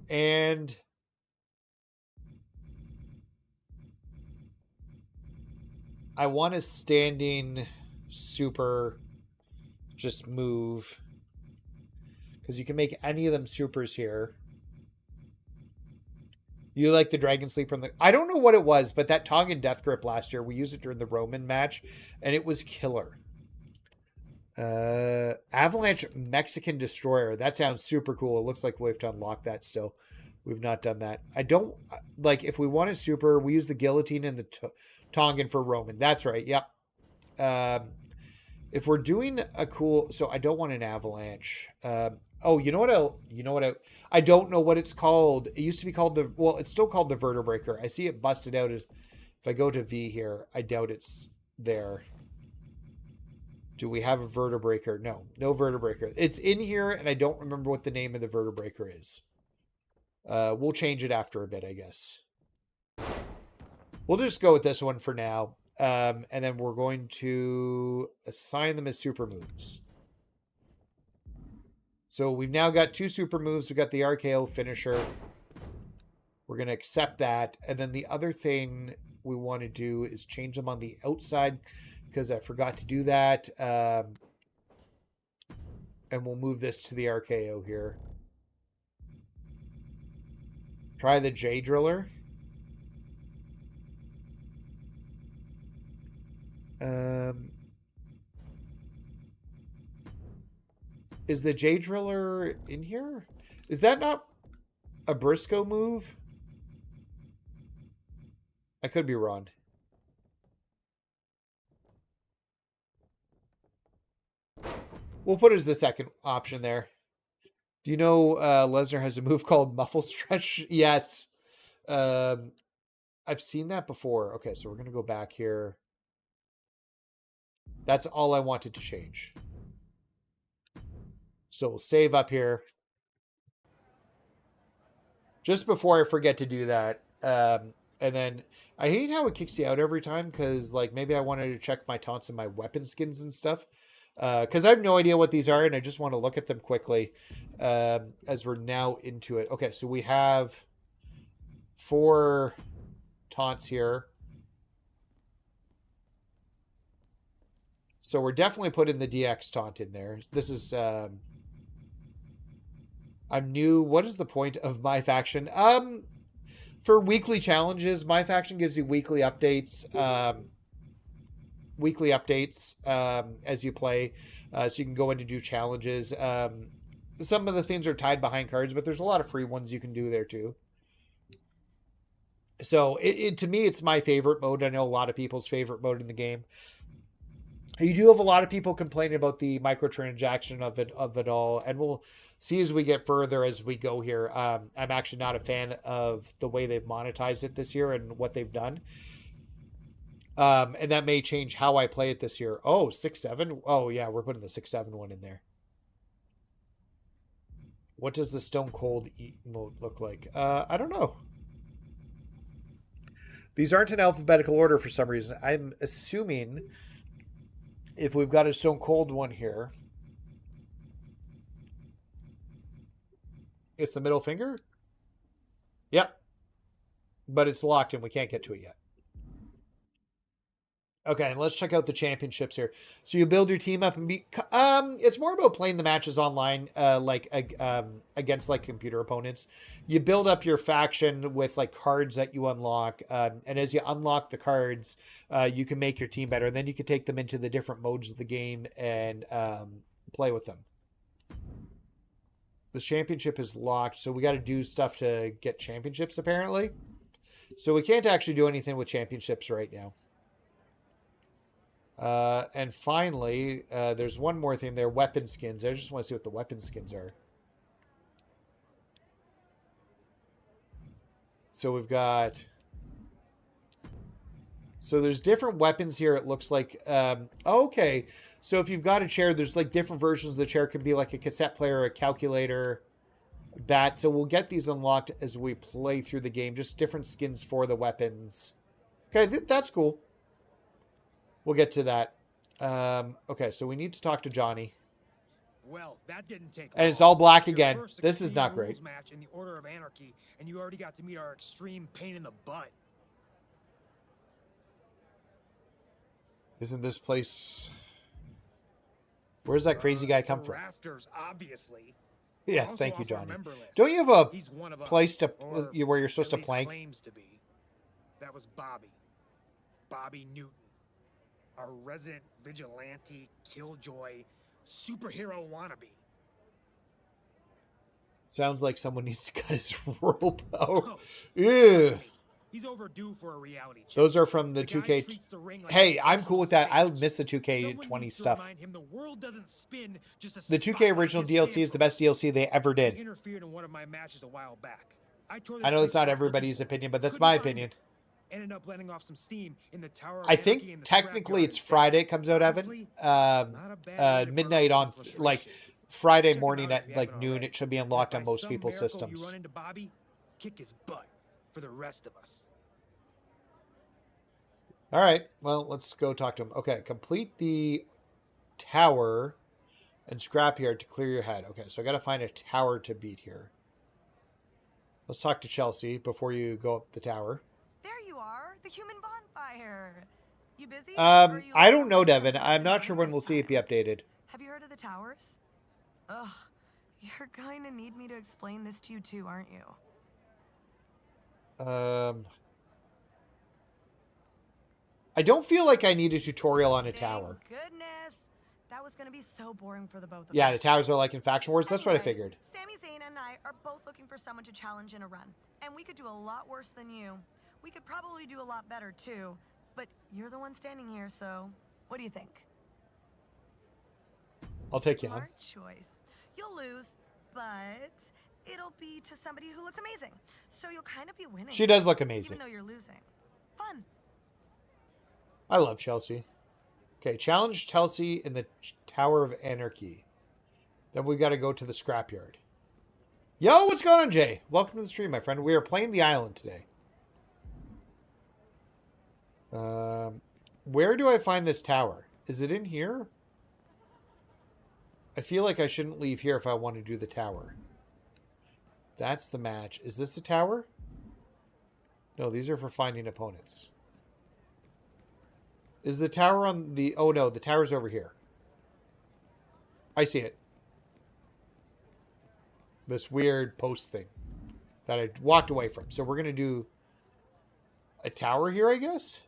And I want a standing super just move. Because you can make any of them supers here. You like the Dragon Sleeper? I don't know what it was, but that Tongan Death Grip last year, we used it during the Roman match, and it was killer. Avalanche Mexican Destroyer. That sounds super cool. It looks like we have to unlock that still. We've not done that. I don't, like, if we want a super, we use the Guillotine and the Tongan for Roman. That's right, yep. If we're doing a cool, so I don't want an Avalanche. Oh, you know what? I don't know what it's called. It used to be called it's still called the Vertebreaker. I see it busted out. If I go to V here, I doubt it's there. Do we have a Vertebreaker? No Vertebreaker. It's in here, and I don't remember what the name of the Vertebreaker is. We'll change it after a bit, I guess. We'll just go with this one for now. And then we're going to assign them as super moves. So we've now got 2 super moves. We've got the RKO finisher. We're going to accept that. And then the other thing we want to do is change them on the outside because I forgot to do that. And we'll move this to the RKO here. Try the J Driller. Is the J Driller in here? Is that not a Briscoe move? I could be wrong. We'll put it as the second option there. Do you know Lesnar has a move called Muffle Stretch? Yes. I've seen that before. Okay, so we're going to go back here. That's all I wanted to change. So we'll save up here. Just before I forget to do that. And then I hate how it kicks you out every time because like maybe I wanted to check my taunts and my weapon skins and stuff. Because I have no idea what these are and I just want to look at them quickly as we're now into it. Okay, so we have 4 taunts here. So we're definitely putting the DX taunt in there. This is... I'm new. What is the point of MyFaction? For weekly challenges, MyFaction gives you weekly updates. As you play. So you can go in and do challenges. Some of the things are tied behind cards, but there's a lot of free ones you can do there too. So to me, it's my favorite mode. I know a lot of people's favorite mode in the game. You do have a lot of people complaining about the microtransaction of it all, and we'll see as we get further as we go here. I'm actually not a fan of the way they've monetized it this year and what they've done. And that may change how I play it this year. Oh, 6-7. Oh yeah, we're putting the 6-7 one in there. What does the Stone Cold mode look like? I don't know. These aren't in alphabetical order for some reason. I'm assuming if we've got a Stone Cold one here, it's the middle finger. Yep. But it's locked and we can't get to it yet. Okay, and let's check out the championships here. So you build your team up and it's more about playing the matches online, against like computer opponents. You build up your faction with like cards that you unlock, and as you unlock the cards, you can make your team better. And then you can take them into the different modes of the game and play with them. This championship is locked, so we got to do stuff to get championships apparently. So we can't actually do anything with championships right now. And finally, there's one more thing there, weapon skins. I just want to see what the weapon skins are. So we've got So there's different weapons here. It looks like, okay. So if you've got a chair, there's like different versions of the chair. It could be like a cassette player, a calculator, bat. So we'll get these unlocked as we play through the game. Just different skins for the weapons. Okay, that's cool. We'll get to that. Okay, so we need to talk to Johnny. Well, that didn't take And long. it's all black Your again. first This is Extreme not Rules great. match in the Order of Anarchy, and you already got to meet our extreme pain in the butt. Isn't this place... Where's that crazy guy come The from? Rafters, obviously. Yes, Also thank you, off our Johnny. member list. Don't you have a He's one of us, place to or where you're supposed at to least plank? claims to be. That was Bobby. Bobby Newton. Our resident vigilante, killjoy, superhero wannabe. Sounds like someone needs to cut his rope out. Oh, Ew. trust me, he's overdue for a reality check. Those are from the The guy 2K. treats the ring like Hey, a I'm social cool with that. I stage. miss the Someone 2K20 needs to stuff. remind him the world doesn't spin just a The spot 2K like original his DLC is the best pants. DLC they ever He did. interfered in one of my matches a while back. I tore this I know that's place not apart everybody's looking for it. opinion, but that's Couldn't my find opinion. it. Ended up letting off some steam in the Tower of I Anarchy think and the technically scrapyard it's instead. Friday it comes out, Evan. Honestly, not a bad way to burn Midnight off on, some like, frustration. Friday Check it morning out if you at like haven't noon. already. It should be And if unlocked by on most some people's miracle systems. You run into Bobby, kick his butt for the rest of us. All right, well, let's go talk to him. Okay, complete the tower and scrapyard to clear your head. Okay, so I got to find a tower to beat here. Let's talk to Chelsea before you go up the tower. There you are, the human bonfire. You busy? Or are you I looking don't know, for Devin. something I'm to not do sure this when we'll see it be time? updated. Have you heard of the towers? Ugh, you're going to need me to explain this to you too, aren't you? I don't feel like I need a tutorial on a Thank tower. goodness. That was going to be so boring for the both of Yeah, us. the towers are like in Faction Wars. That's what I Anyway, figured. Sami Zayn and I are both looking for someone to challenge in a run. And we could do a lot worse than you. We could probably do a lot better too. But you're the one standing here, so what do you think? I'll take you on. Smart choice. You'll lose, but it'll be to somebody who looks amazing. So you'll kind of be winning. She does look amazing. Even though you're losing. Fun. I love Chelsea. Okay, challenge Chelsea in the Tower of Anarchy. Then we got to go to the scrapyard. Yo, what's going on, Jay? Welcome to the stream, my friend. We are playing the island today. Where do I find this tower? Is it in here? I feel like I shouldn't leave here if I want to do the tower. That's the match. Is this the tower? No, these are for finding opponents. Is the tower on the... Oh, no, the tower's over here. I see it. This weird post thing that I walked away from. So we're going to do a tower here, I guess?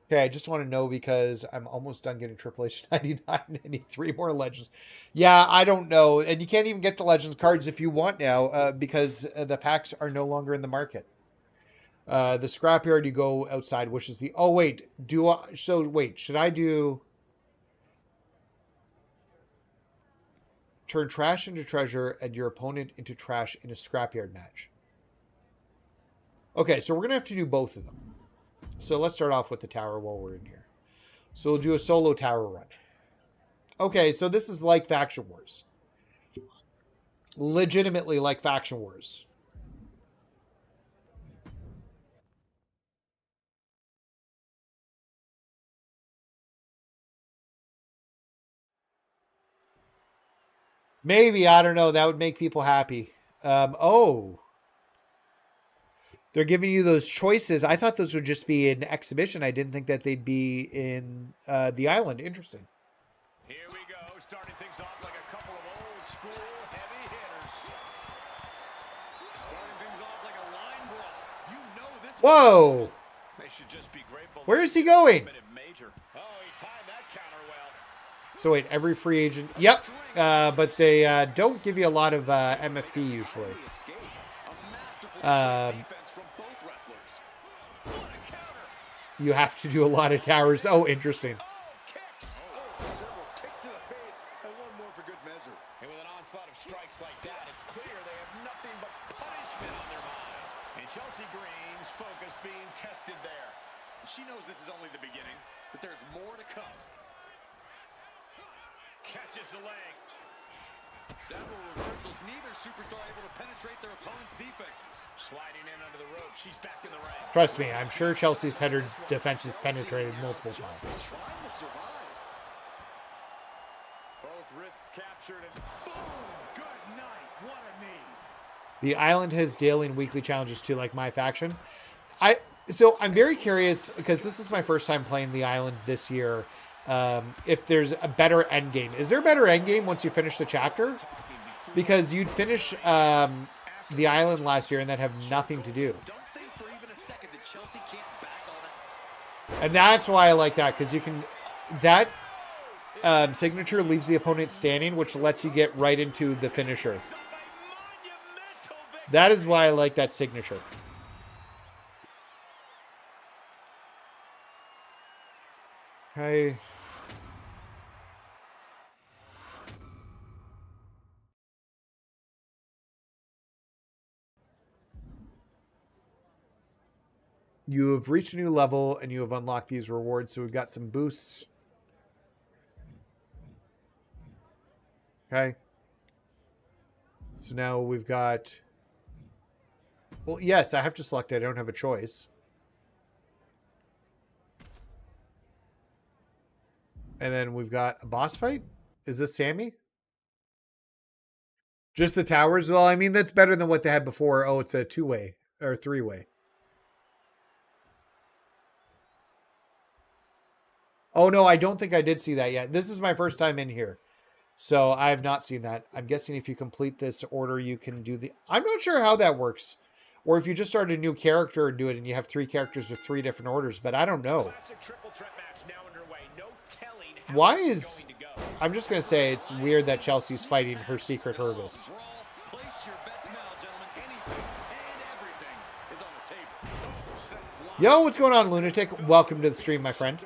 Okay, I just want to know because I'm almost done getting Triple H 99. I need 3 more Legends. Yeah, I don't know. And you can't even get the Legends cards if you want now because the packs are no longer in the market. The scrapyard, you go outside, which is the... Oh, wait. Wait, should I do... Turn trash into treasure and your opponent into trash in a scrapyard match. Okay, so we're going to have to do both of them. So let's start off with the tower while we're in here. So we'll do a solo tower run. Okay, so this is like Faction Wars. Legitimately like Faction Wars. Maybe, I don't know. That would make people happy. Oh. They're giving you those choices. I thought those would just be an exhibition. I didn't think that they'd be in the island. Interesting. Here we go, starting things off like a couple of old school heavy hitters. Starting things off like a line brawl. You know this. Whoa. They should just be grateful. Where is he going? Major. Oh, he timed that counter well. So wait, every free agent. Yep. But they don't give you a lot of MFP usually. You have to do a lot of towers. Oh, interesting. Several kicks to the face and one more for good measure. And with an onslaught of strikes like that, it's clear they have nothing but punishment on their mind. And Chelsea Green's focus being tested there. She knows this is only the beginning, that there's more to come. Catches the leg. Several reversals, neither superstar able to penetrate their opponent's defenses. Sliding in under the rope, she's back in the ring. Trust me, I'm sure Chelsea's had her defenses penetrated multiple times. Trying to survive. Both wrists captured and boom! Good night. What a knee. The island has daily and weekly challenges too, like MyFaction. So I'm very curious, because this is my first time playing the island this year, if there's a better end game. Is there a better end game once you finish the chapter? Because you'd finish the island last year and then have nothing to do. Don't think for even a second that Chelsea can't back on it. And that's why I like that, because you can... That signature leaves the opponent standing, which lets you get right into the finisher. That is why I like that signature. Okay. You have reached a new level and you have unlocked these rewards. So we've got some boosts. Okay. So now we've got... Well, yes, I have to select it. I don't have a choice. And then we've got a boss fight. Is this Sammy? Just the towers? Well, I mean, that's better than what they had before. Oh, it's a 2-way or 3-way. Oh, no, I don't think I did see that yet. This is my first time in here. So I have not seen that. I'm guessing if you complete this order, you can do the... I'm not sure how that works. Or if you just start a new character and do it and you have 3 characters with 3 different orders. But I don't know. Why is... I'm just going to say it's weird that Chelsea's fighting her secret Hervis. Yo, what's going on, Lunatic? Welcome to the stream, my friend.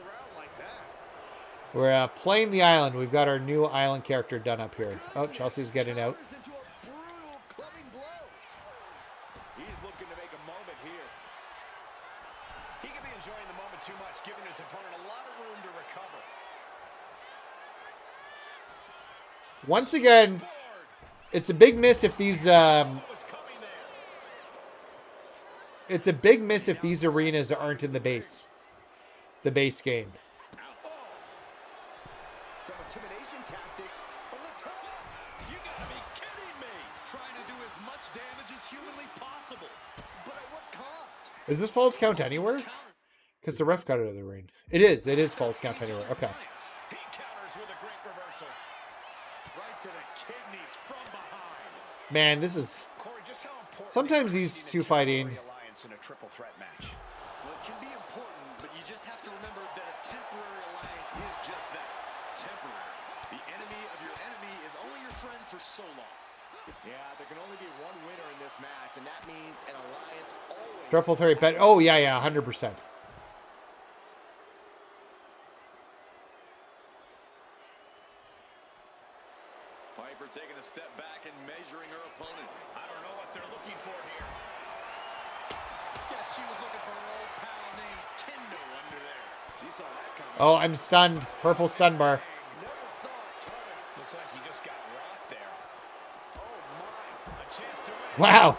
We're playing the island. We've got our new island character done up here. Oh, Chelsea's getting out. He's looking to make a moment here. He could be enjoying the moment too much, giving his opponent a lot of room to recover. Once again, it's a big miss if these... it's a big miss if these arenas aren't in the base game. Some intimidation tactics from the top. You gotta be kidding me! Trying to do as much damage as humanly possible. But at what cost? Is this false count anywhere? Because the ref got it out of the ring. It is false count anywhere. Okay. He counters with a great reversal. Right to the kidneys from behind. Man, this is... Corey, just how important Sometimes these two fighting... in a triple threat match. Well, it can be important, but you just have to remember that a temporary alliance is just that. Temporary. The enemy of your enemy is only your friend for so long. Yeah, there can only be one winner in this match, and that means an alliance always... Triple threat bet. Oh, yeah, 100%. Piper taking a step back and measuring her opponent. I don't know what they're looking for here. Guess she was looking for her old pal named Kendo under there. She saw that coming. Oh, I'm stunned. Purple stun bar. Never saw it coming. Looks like he just got rocked there. Oh my. A chance to win. Wow.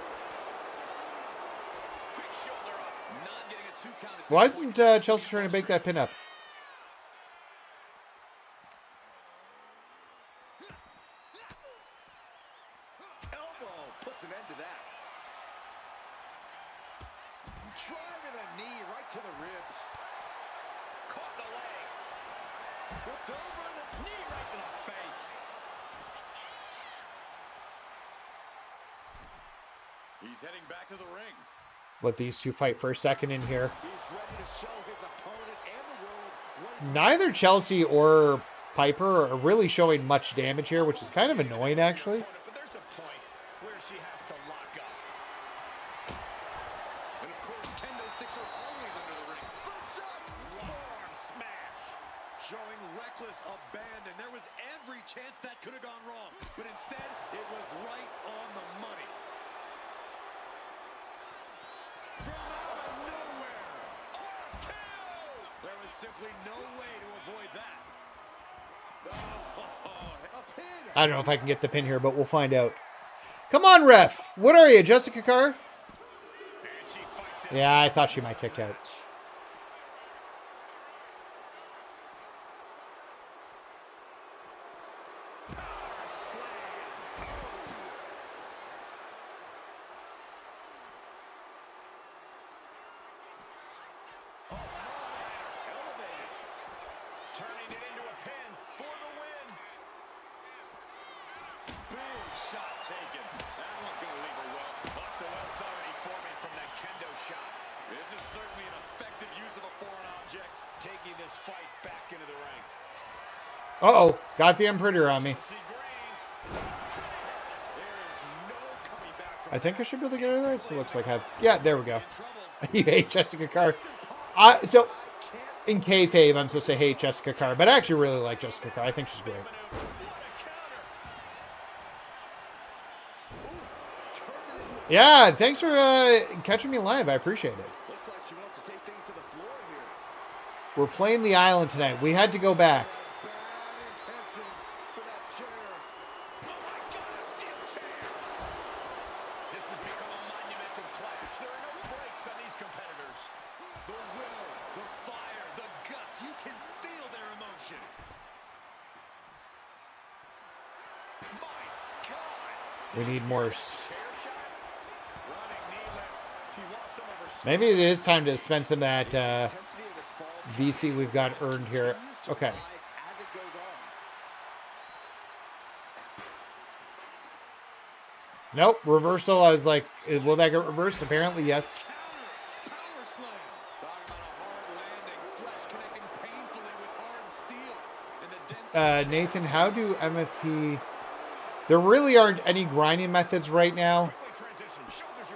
Quick shoulder up. Not getting a 2 count. Why isn't Chelsea trying to make that pin up? Elbow puts an end to that. Driving a knee right to the ribs. Caught the leg. Flipped over the knee right to the face. He's heading back to the ring. Let these two fight for a second in here. He's ready to show his opponent and the world what Neither Chelsea or Piper are really showing much damage here, which is kind of annoying, actually. But there's a point where she has to lock up. And of course, kendo sticks are always under the ring. Front shot, forearm smash. Showing reckless abandon. There was every chance that could have gone wrong. But instead, it was right on the money. From out of nowhere. RKO! There was simply no way to avoid that. Oh, a pin. I don't know if I can get the pin here, but we'll find out. Come on, ref. What are you, Jessica Carr? And she fights it. Yeah, I thought she might kick out. Turning it into a pin for the win. Big shot taken. That one's going to leave her well. Off the web's already forming from that kendo shot. This is certainly an effective use of a foreign object. Taking this fight back into the ring. Uh-oh. Got the Imprinter on me. There is no coming back from I think I should be able to get her there. It looks like I have. Yeah, there we go. trouble. You hate Jessica Carr. So, in kayfabe, I'm supposed to hate Jessica Carr, but I actually really like Jessica Carr. I think she's great. Yeah, thanks for catching me live. I appreciate it. Looks like she wants to take things to the floor here. We're playing the island tonight. We had to go back. Bad intentions for that chair. Oh my God, a steel chair! This has become a monumental clash. There are no breaks on these competitors. The will, the fire, the guts. You can feel their emotion. My God! We need more. Chair shot. Running knee lift. She lost some of her Maybe it is time to spend some of that intensity of this fall. VC we've got earned here. Okay. As it goes on. Nope, reversal. I was like, will that get reversed? Apparently, yes. Power slam. Talking about a hard landing. Flesh connecting painfully with hard steel. And the density Nathan, how do MFP... There really aren't any grinding methods right now. quickly transition. Shoulders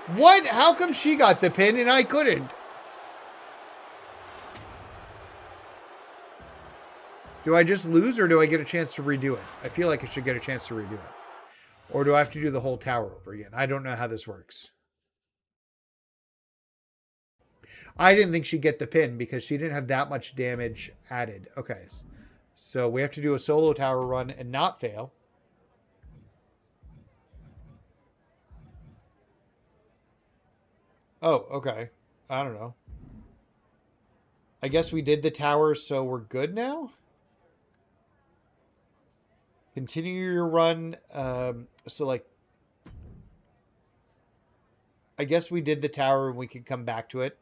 are down. What? How come she got the pin and I couldn't? Do I just lose or do I get a chance to redo it? I feel like I should get a chance to redo it. Or do I have to do the whole tower over again? I don't know how this works. I didn't think she'd get the pin because she didn't have that much damage added. Okay. So we have to do a solo tower run and not fail. Oh, okay. I don't know. I guess we did the tower, so we're good now? Continue your run. So, like... I guess we did the tower and we can come back to it.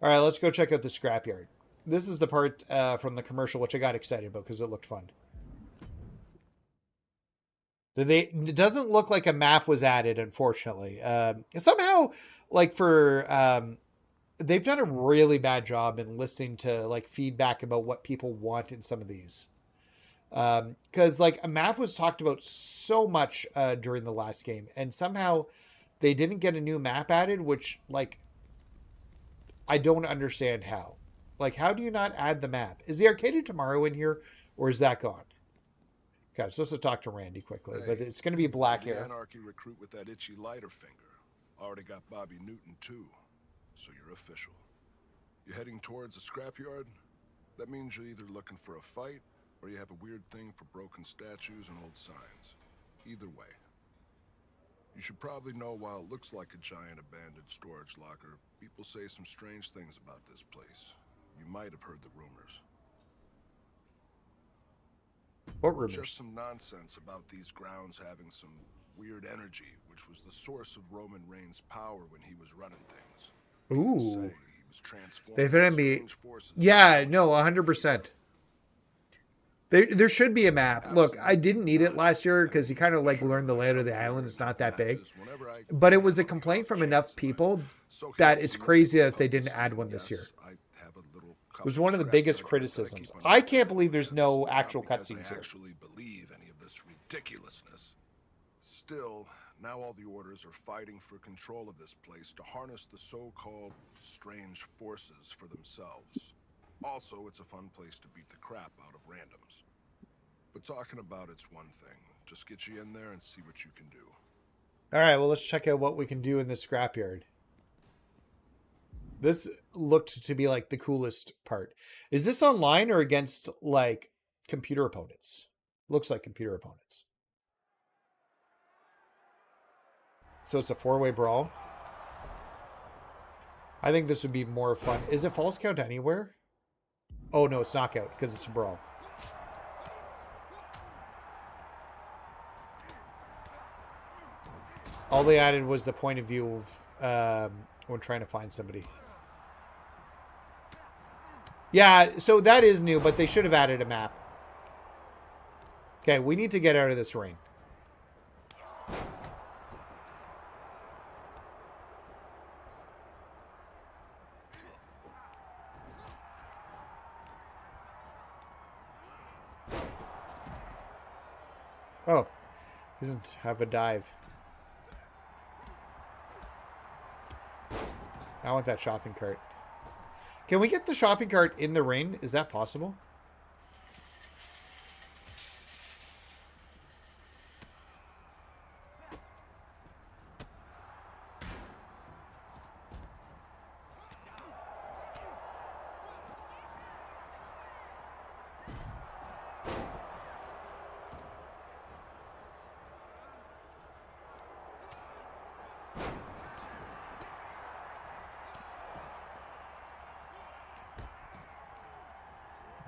All right, let's go check out the scrapyard. This is the part from the commercial, which I got excited about because it looked fun. It doesn't look like a map was added, unfortunately. Somehow, like for... they've done a really bad job in listening to like feedback about what people want in some of these. Because like a map was talked about so much during the last game, and somehow they didn't get a new map added, which like I don't understand how. Like, how do you not add the map? Is the Arcade of Tomorrow in here, or is that gone? Okay, I'm supposed to talk to Randy quickly, but it's going to be black The here. Anarchy recruit with that itchy lighter finger. Already got Bobby Newton too, so you're official. You heading towards a scrapyard? That means you're either looking for a fight, or you have a weird thing for broken statues and old signs. Either way. You should probably know while it looks like a giant abandoned storage locker, people say some strange things about this place. You might have heard the rumors. What rumors? Just some nonsense about these grounds having some weird energy, which was the source of Roman Reigns' power when he was running things. People say Ooh. he was transformed They've by been be... strange forces. Yeah, no, 100%. There should be a map. Look, I didn't need it last year because you kind of like learned the layout of the island. It's not that big. But it was a complaint from enough people that it's crazy that they didn't add one this year. It was one of the biggest criticisms. I can't believe there's no actual cutscenes here. Actually believe any of this ridiculousness. Still, now all the orders are fighting for control of this place to harness the so-called strange forces for themselves. Also, it's a fun place to beat the crap out of randoms. But talking about it's one thing. Just get you in there and see what you can do. All right, well, let's check out what we can do in this scrapyard. This looked to be like the coolest part. Is this online or against like computer opponents? Looks like computer opponents. So it's a 4-way brawl. I think this would be more fun. Is it false count anywhere? Oh, no, it's knockout because it's a brawl. All they added was the point of view of when trying to find somebody. Yeah, so that is new, but they should have added a map. Okay, we need to get out of this ring. Oh, doesn't have a dive. I want that shopping cart. Can we get the shopping cart in the ring? Is that possible?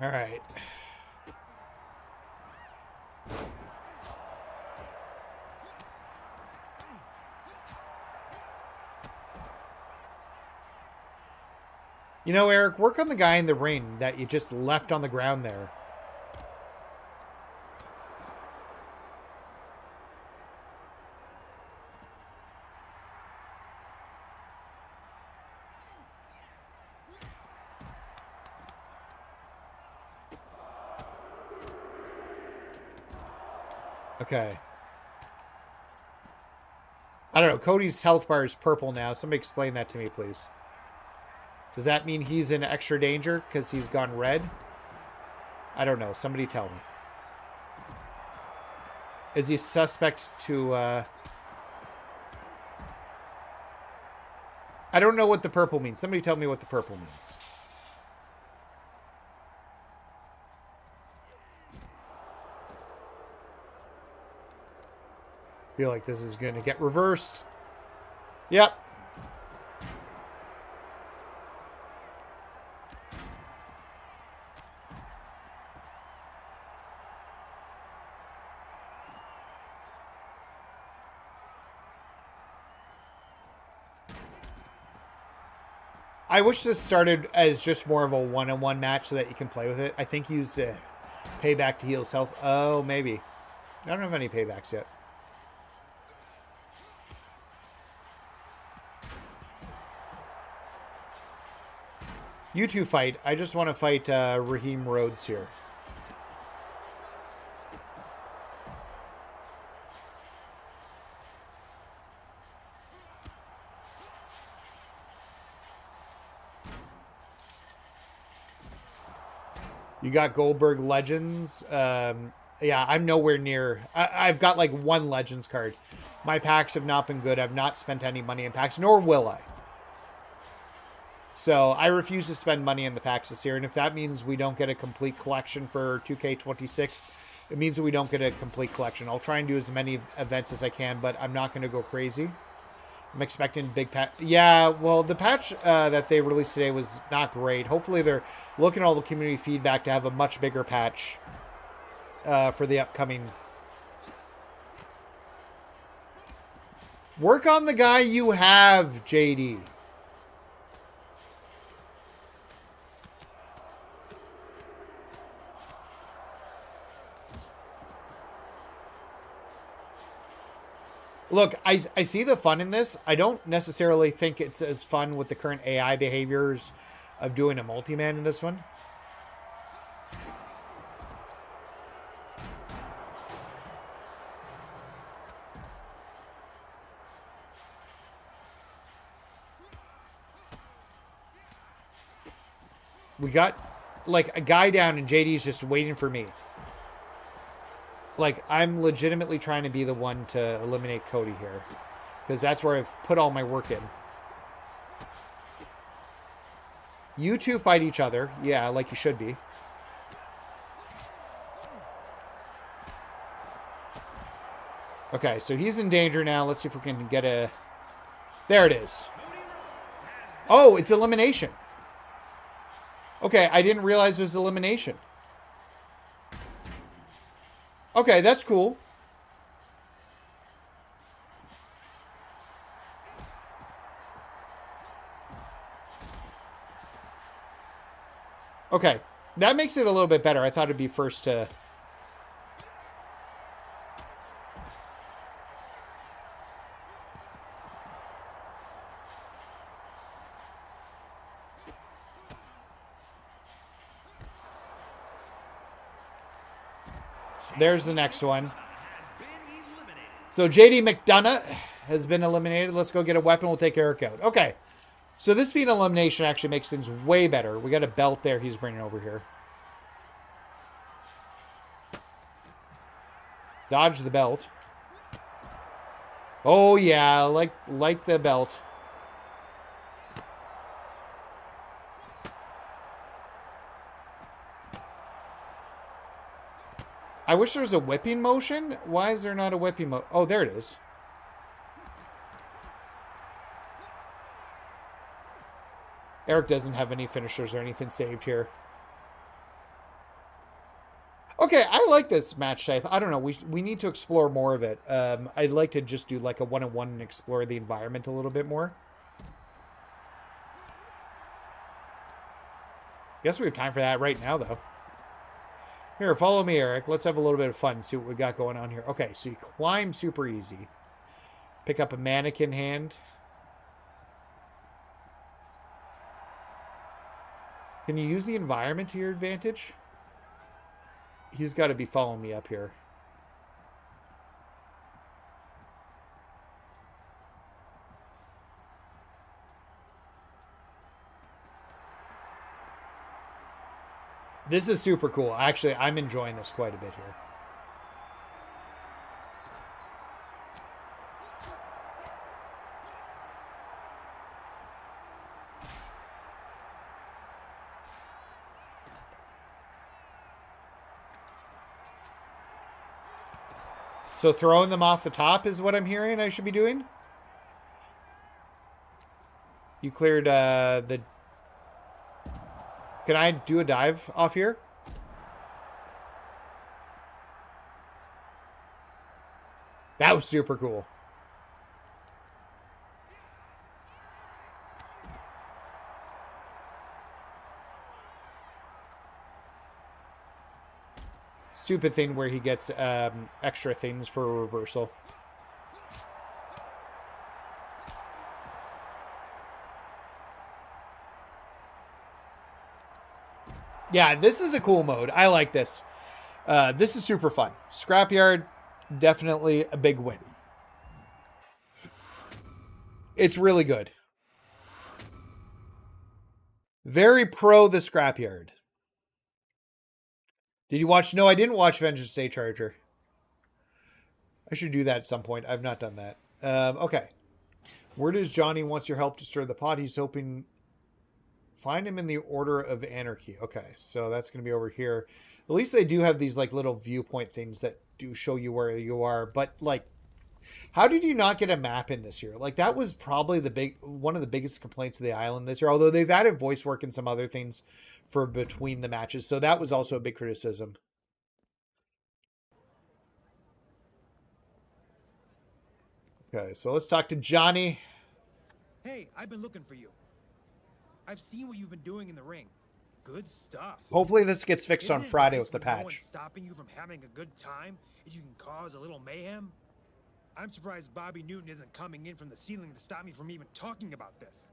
All right. You know, Eric, work on the guy in the ring that you just left on the ground there. Okay. I don't know. Cody's health bar is purple now. Somebody explain that to me, please. Does that mean he's in extra danger because he's gone red? I don't know. Somebody tell me. Is he suspect to... I don't know what the purple means. Somebody tell me what the purple means. Feel like this is going to get reversed. Yep. I wish this started as just more of a one-on-one match so that you can play with it. I think use payback to heal health. Oh, maybe. I don't have any paybacks yet. You two fight. I just want to fight Raheem Rhodes here. You got Goldberg Legends. Yeah, I'm nowhere near. I've got like one Legends card. My packs have not been good. I've not spent any money in packs, nor will I. So I refuse to spend money in the packs this year. And if that means we don't get a complete collection for 2K26, it means that we don't get a complete collection. I'll try and do as many events as I can, but I'm not going to go crazy. I'm expecting big patch. Yeah, well, the patch that they released today was not great. Hopefully they're looking at all the community feedback to have a much bigger patch for the upcoming. Work on the guy you have, JD. Look, I see the fun in this. I don't necessarily think it's as fun with the current AI behaviors of doing a multi-man in this one. We got, like, a guy down and JD's just waiting for me. Like, I'm legitimately trying to be the one to eliminate Cody here. Because that's where I've put all my work in. You two fight each other. Yeah, like you should be. Okay, so he's in danger now. Let's see if we can get a... There it is. Oh, it's elimination. Okay, I didn't realize it was elimination. Okay, that's cool. Okay, that makes it a little bit better. I thought it'd be first to... There's the next one. So JD McDonough has been eliminated. Let's go get a weapon. We'll take Eric out. Okay. So this being elimination actually makes things way better. We got a belt there he's bringing over here. Dodge the belt. Oh, yeah. Like the belt. I wish there was a whipping motion. Why is there not a whipping motion? Oh, there it is. Eric doesn't have any finishers or anything saved here. Okay, I like this match type. I don't know. We need to explore more of it. I'd like to just do like a one-on-one and explore the environment a little bit more. Guess we have time for that right now, though. Here, follow me, Eric. Let's have a little bit of fun. See what we got going on here. Okay, so you climb super easy. Pick up a mannequin hand. Can you use the environment to your advantage? He's got to be following me up here. This is super cool. Actually, I'm enjoying this quite a bit here. So throwing them off the top is what I'm hearing I should be doing? You cleared the... Can I do a dive off here? That was super cool. Stupid thing where he gets extra things for a reversal. Yeah, this is a cool mode. I like this. This is super fun. Scrapyard, definitely a big win. It's really good. Very pro the Scrapyard. Did you watch? No, I didn't watch Vengeance Day Charger. I should do that at some point. I've not done that. Okay. Where does Johnny wants your help to stir the pot? He's hoping... Find him in the Order of Anarchy. Okay, so that's going to be over here. At least they do have these like little viewpoint things that do show you where you are. But like, how did you not get a map in this year? Like that was probably one of the biggest complaints of the island this year. Although they've added voice work and some other things for between the matches, so that was also a big criticism. Okay, so let's talk to Johnny. Hey, I've been looking for you. I've seen what you've been doing in the ring. Good stuff. Hopefully this gets fixed on Friday with the patch. No one's stopping you from having a good time if you can cause a little mayhem? I'm surprised Bobby Newton isn't coming in from the ceiling to stop me from even talking about this.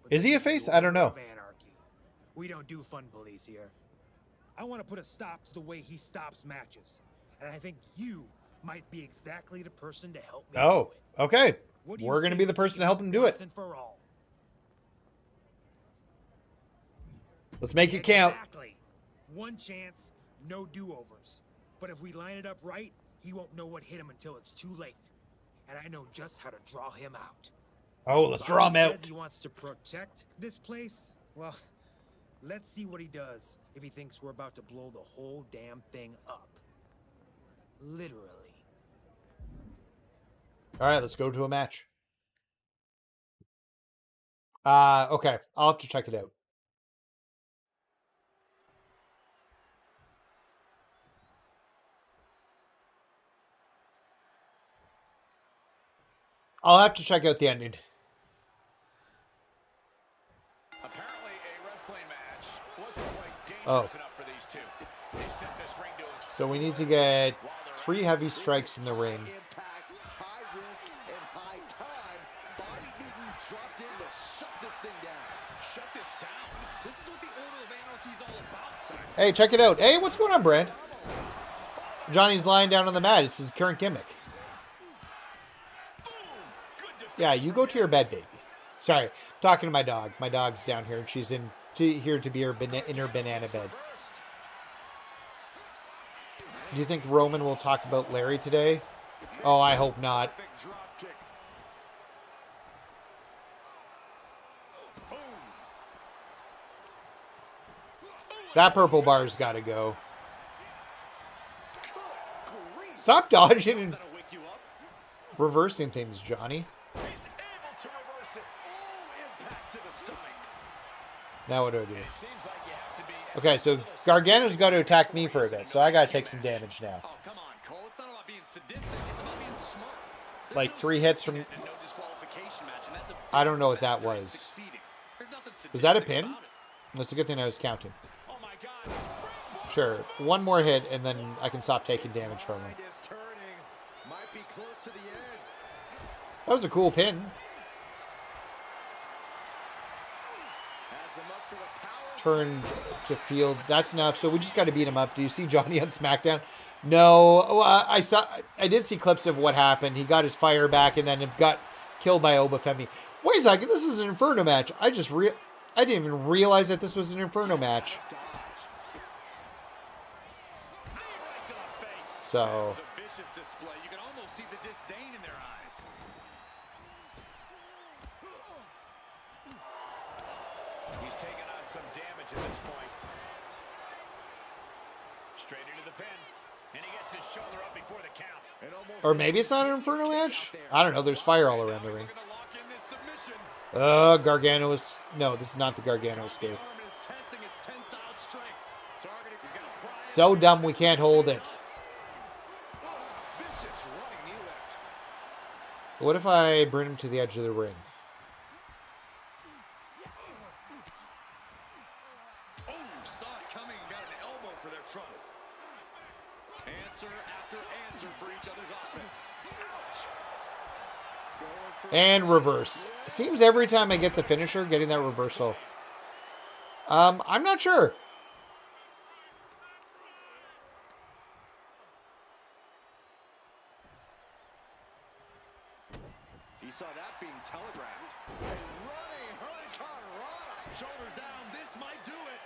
But is he a face? I don't know. Anarchy. We don't do fun police here. I want to put a stop to the way he stops matches. And I think you might be exactly the person to help me do it. Okay. We're going to be the person to help him do it. For all? Let's make it count. Exactly. One chance, no do-overs. But if we line it up right, he won't know what hit him until it's too late. And I know just how to draw him out. Oh, let's draw him out. Says he wants to protect this place. Well, let's see what he does if he thinks we're about to blow the whole damn thing up. Literally. All right, let's go to a match. Okay, I'll have to check it out. I'll have to check out the ending. Apparently, a wrestling match wasn't quite dangerous enough for these two. They sent this ring to So we need to get 3 heavy strikes in the ring. impact, high risk, and high time. Bobby Newton dropped in to shut this thing down. Shut this down? This is what the Order of Anarchy is all about, son. Hey, check it out. Hey, what's going on, Brand? Johnny's lying down on the mat. It's his current gimmick. Yeah, you go to your bed, baby. Sorry, talking to my dog. My dog's down here, and she's here to be in her banana bed. Do you think Roman will talk about Larry today? Oh, I hope not. That purple bar's got to go. Stop dodging and reversing things, Johnny. Now what do I do? Okay, so Gargano's got to attack me for a bit, so I got to take some damage now. Oh, come on, Cole. It's not about being sadistic. It's about being smart. Like 3 hits from... I don't know what that was. Was that a pin? That's a good thing I was counting. Sure, 1 more hit, and then I can stop taking damage from him. That was a cool pin. Turned to field. That's enough. So we just got to beat him up. Do you see Johnny on SmackDown? No. I did see clips of what happened. He got his fire back and then got killed by Obafemi. Wait a second. This is an Inferno match. I didn't even realize that this was an Inferno match. So. You can almost see the disdain in their eyes. He's taking on some damage at this point. Straight into the pin. And he gets his shoulder up before the count. Or maybe it's not an Inferno match? I don't know. There's fire all around the ring. Gargano is... No, this is not the Gargano escape. So dumb we can't hold it. What if I bring him to the edge of the ring? Oh, saw it coming and got an elbow for their trouble. Answer after answer for each other's offense. And reversed. It seems every time I get the finisher, getting that reversal. I'm not sure. He saw that being telegraphed. Running Hurricane Rana. Shoulders down. This might do it.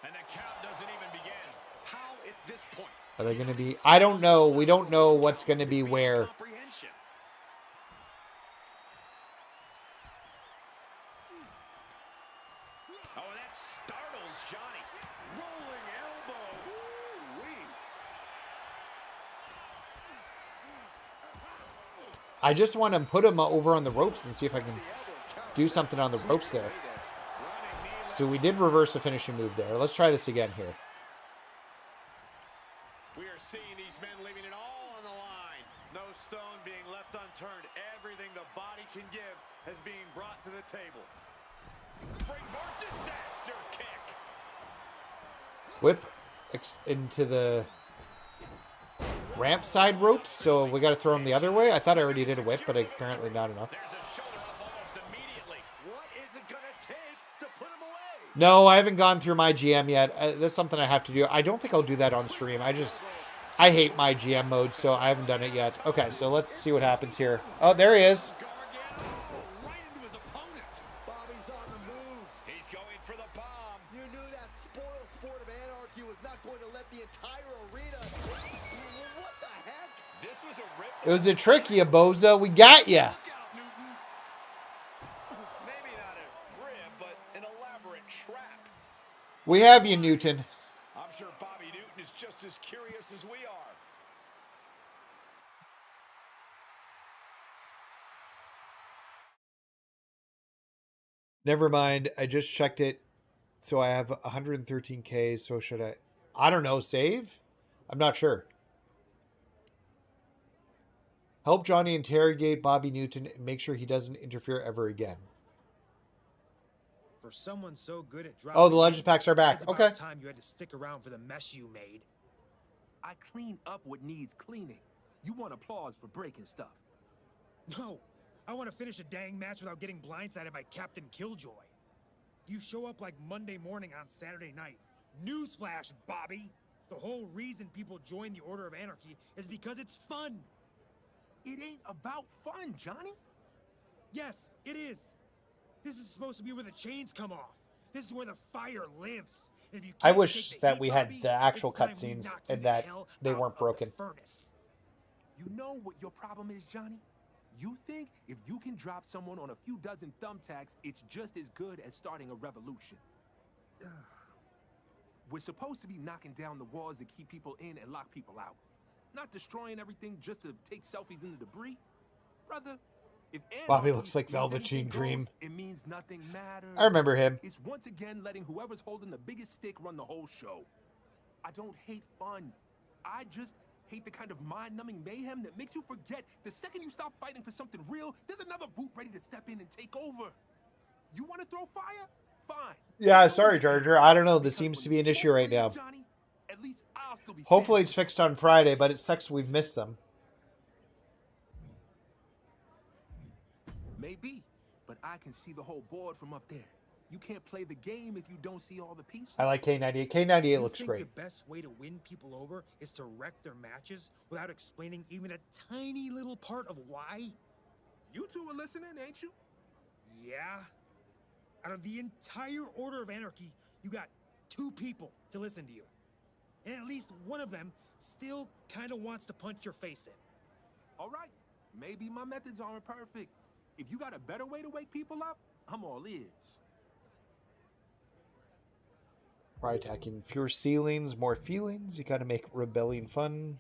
And the count doesn't even begin. How at this point? Are they going to be... I don't know. We don't know what's going to be where. Oh, that startles Johnny. Rolling elbow. Woo-wee. I just want to put him over on the ropes and see if I can do something on the ropes there. So we did reverse the finishing move there. Let's try this again here. We are seeing these men leaving it all on the line. No stone being left unturned. Everything the body can give is being brought to the table. Springboard disaster kick. Whip into the ramp side ropes, so we got to throw him the other way. I thought I already did a whip, but apparently not enough. There's a shoulder up almost immediately. What is it going to take to put him away? No, I haven't gone through my GM yet. That's something I have to do. I don't think I'll do that on stream. I hate my GM mode, so I haven't done it yet. Okay, so let's see what happens here. Oh, there he is. Right into his opponent. Bobby's on the move. He's going for the bomb. You knew that spoil sport of anarchy Anarchy was not going to let the entire arena. What the heck? This was a rip. It was a trick, you bozo. We got ya. Look out, Newton. Maybe not a rib, but an elaborate trap. We have you, Newton. I'm sure Bobby Newton is just as curious as we are. Never mind. I just checked it. So I have 113K. So should I? I don't know. Save? I'm not sure. Help Johnny interrogate Bobby Newton and make sure he doesn't interfere ever again. For someone so good at dropping. Oh, the Legends packs are back. It's about Okay. time you had to stick around for the mess you made. I clean up what needs cleaning. You want applause for breaking stuff. No, I want to finish a dang match without getting blindsided by Captain Killjoy. You show up like Monday morning on Saturday night. Newsflash, Bobby! The whole reason people join the Order of Anarchy is because it's fun. It ain't about fun, Johnny. Yes, it is. This is supposed to be where the chains come off. This is where the fire lives. And if you I can't wish take the that heat, we had Bobby, the actual it's time we cutscenes knock you and the that hell they out weren't of the broken. furnace. You know what your problem is, Johnny? You think if you can drop someone on a few dozen thumbtacks, it's just as good as starting a revolution. We're supposed to be knocking down the walls that keep people in and lock people out. Not destroying everything just to take selfies in the debris. Brother, if Bobby anarchy looks like means Velveteen anything Dream. goes, it means nothing matters. I remember him. It's once again letting whoever's holding the biggest stick run the whole show. I don't hate fun. I just hate the kind of mind-numbing mayhem that makes you forget the second you stop fighting for something real, there's another brute ready to step in and take over. You want to throw fire? Fine. Yeah, sorry, Jar Jar. I don't know. This Because seems when to be an the issue smoke right clears, now. Johnny, at least I'll still be Hopefully standing. it's fixed on Friday, but it sucks we've missed them. Maybe, but I can see the whole board from up there. You can't play the game if you don't see all the pieces. I like K98. K98 You looks think great. the best way to win people over is to wreck their matches without explaining even a tiny little part of why? You two are listening, ain't you? Yeah. Out of the entire Order of Anarchy, you got 2 people to listen to you. And at least one of them still kind of wants to punch your face in. All right, maybe my methods aren't perfect. If you got a better way to wake people up, I'm all ears. Right, attacking fewer ceilings, more feelings. You gotta make rebellion fun.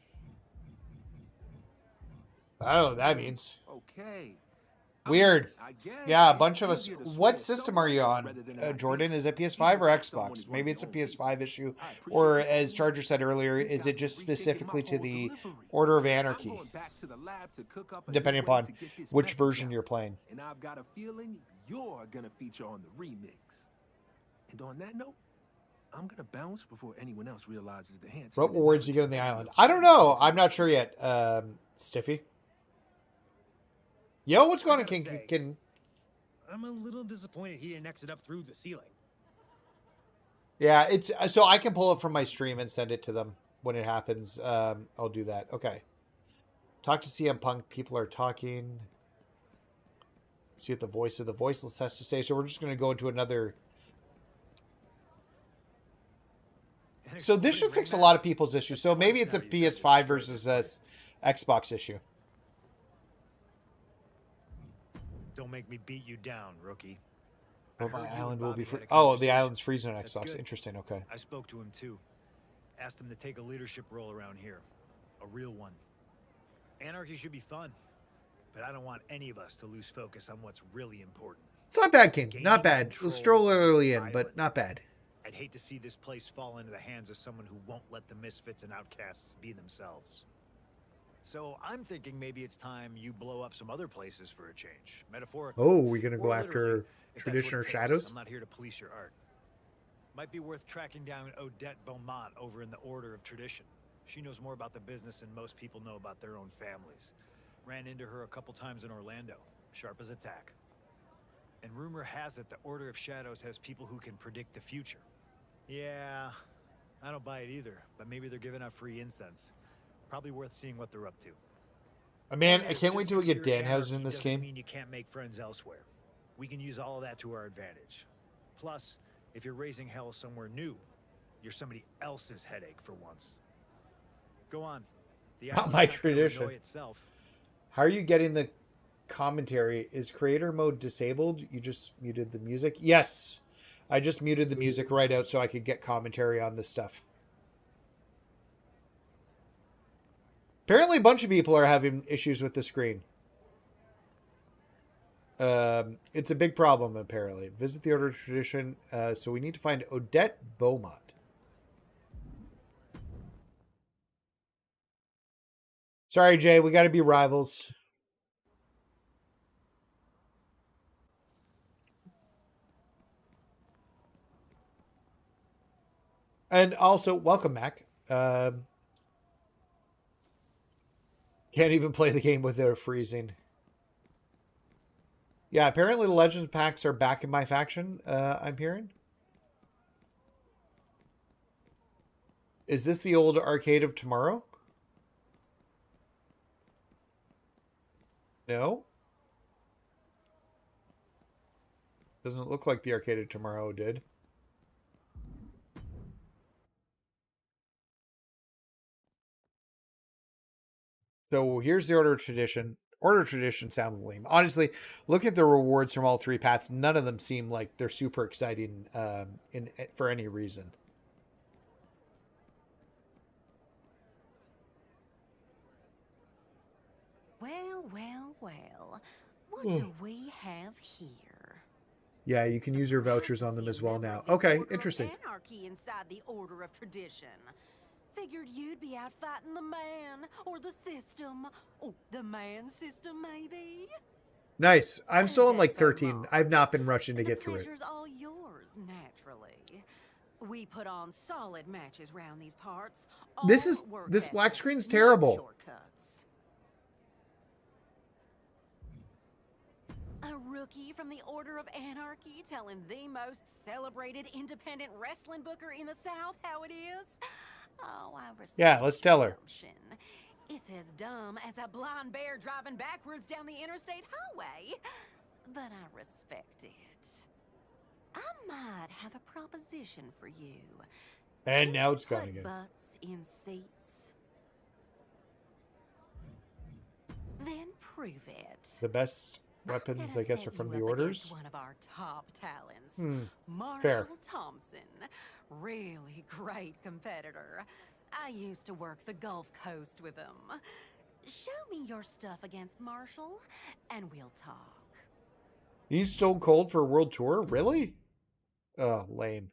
I don't know what that means. Okay. Weird. I guess Yeah, a it's bunch of us. easier to swing What a system are you solo on, rather than an Jordan? idea. Is it Even PS5 or if someone Xbox? is Maybe running it's a their own PS5 issue. I appreciate Or, you as calling Charger me. said earlier, You is got it just me rethinking specifically my to whole the delivery. Order of I'm Anarchy? going back to the lab to cook up a new Depending way upon to get this which message version out. you're playing. And I've got a feeling you're gonna feature on the remix. And on that note, I'm gonna bounce before anyone else realizes the handsome. What and rewards you get on the intelligent island? I don't know. sitting I'm not sure behind yet. Stiffy. Yo, what's going on, gotta King? say- King? I'm a little disappointed he didn't exit up through the ceiling. Yeah, it's so I can pull it from my stream and send it to them when it happens. I'll do that. Okay. Talk to CM Punk. People are talking. See what the voice of the voiceless has to say. So we're just going to go into another. So this should fix a lot of people's issues. So maybe it's a PS5 versus a Xbox issue. Don't make me beat you down, rookie. But my heard you and island will Bobby be had free. a Oh, the conversation. island's freezing on That's Xbox. good. Interesting. Okay. I spoke to him too. Asked him to take a leadership role around here. A real one. Anarchy should be fun. But I don't want any of us to lose focus on what's really important. It's not bad, King. Gaining Not bad. control We'll stroll of this early in, but island. not bad. I'd hate to see this place fall into the hands of someone who won't let the misfits and outcasts be themselves. So I'm thinking maybe it's time you blow up some other places for a change. Metaphorically. Oh, we're going to go or after literally, if that's Tradition what or it takes. Shadows? I'm not here to police your art. Might be worth tracking down Odette Beaumont over in the Order of Tradition. She knows more about the business than most people know about their own families. Ran into her a couple times in Orlando. Sharp as a tack. And rumor has it the Order of Shadows has people who can predict the future. Yeah, I don't buy it either, but maybe they're giving out free incense. Probably worth seeing what they're up to. Man, Point I is, can't wait just till we 'cause get you're Danhausen anarchy in this doesn't game. mean you can't make friends elsewhere. We can use all of that to our advantage. Plus, if you're raising hell somewhere new, You're somebody else's headache for once. Go on. The Not island's my not gonna tradition. annoy itself. How are you getting the commentary? Is creator mode disabled? You just muted the music? Yes. I just muted the music right out so I could get commentary on this stuff. Apparently a bunch of people are having issues with the screen. It's a big problem, apparently. Visit the Order of Tradition. So we need to find Odette Beaumont. Sorry, Jay. We got to be rivals. And also, welcome, Mac. Can't even play the game without freezing. Yeah, apparently the Legends packs are back in MyFaction, I'm hearing. Is this the old Arcade of Tomorrow? No. Doesn't look like the Arcade of Tomorrow did. So here's the Order of Tradition. Order of Tradition sounds lame. Honestly, look at the rewards from all three paths. None of them seem like they're super exciting for any reason. Well, well, well. What do we have here? Yeah, you can use your vouchers on them as well now. Okay, interesting. Anarchy inside the Order of Tradition. Figured you'd be out fighting the man or the system. Oh, the man system, maybe? Nice. I'm still on like 13. I've not been rushing to get through it. The pleasure's all yours, naturally. We put on solid matches round these parts. This black screen's terrible. Shortcuts. A rookie from the Order of Anarchy telling the most celebrated independent wrestling booker in the South how it is? Oh, I respect. Yeah, let's tell her. It's as dumb as a blind bear driving backwards down the interstate highway, but I respect it. I might have a proposition for you. And now it's Can gone you again. put butts in seats? Then prove it. The best weapons, I guess, are from the orders. One of our top talents, Marshall Fair. Thompson. Really great competitor. I used to work the Gulf Coast with him. Show me your stuff against Marshall, and we'll talk. He's Stone Cold for a world tour? Really? Oh, lame.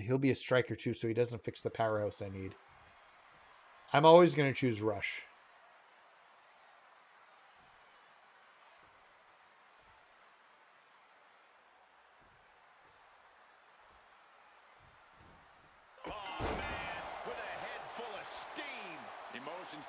He'll be a striker too, so he doesn't fix the powerhouse I need. I'm always going to choose Rush.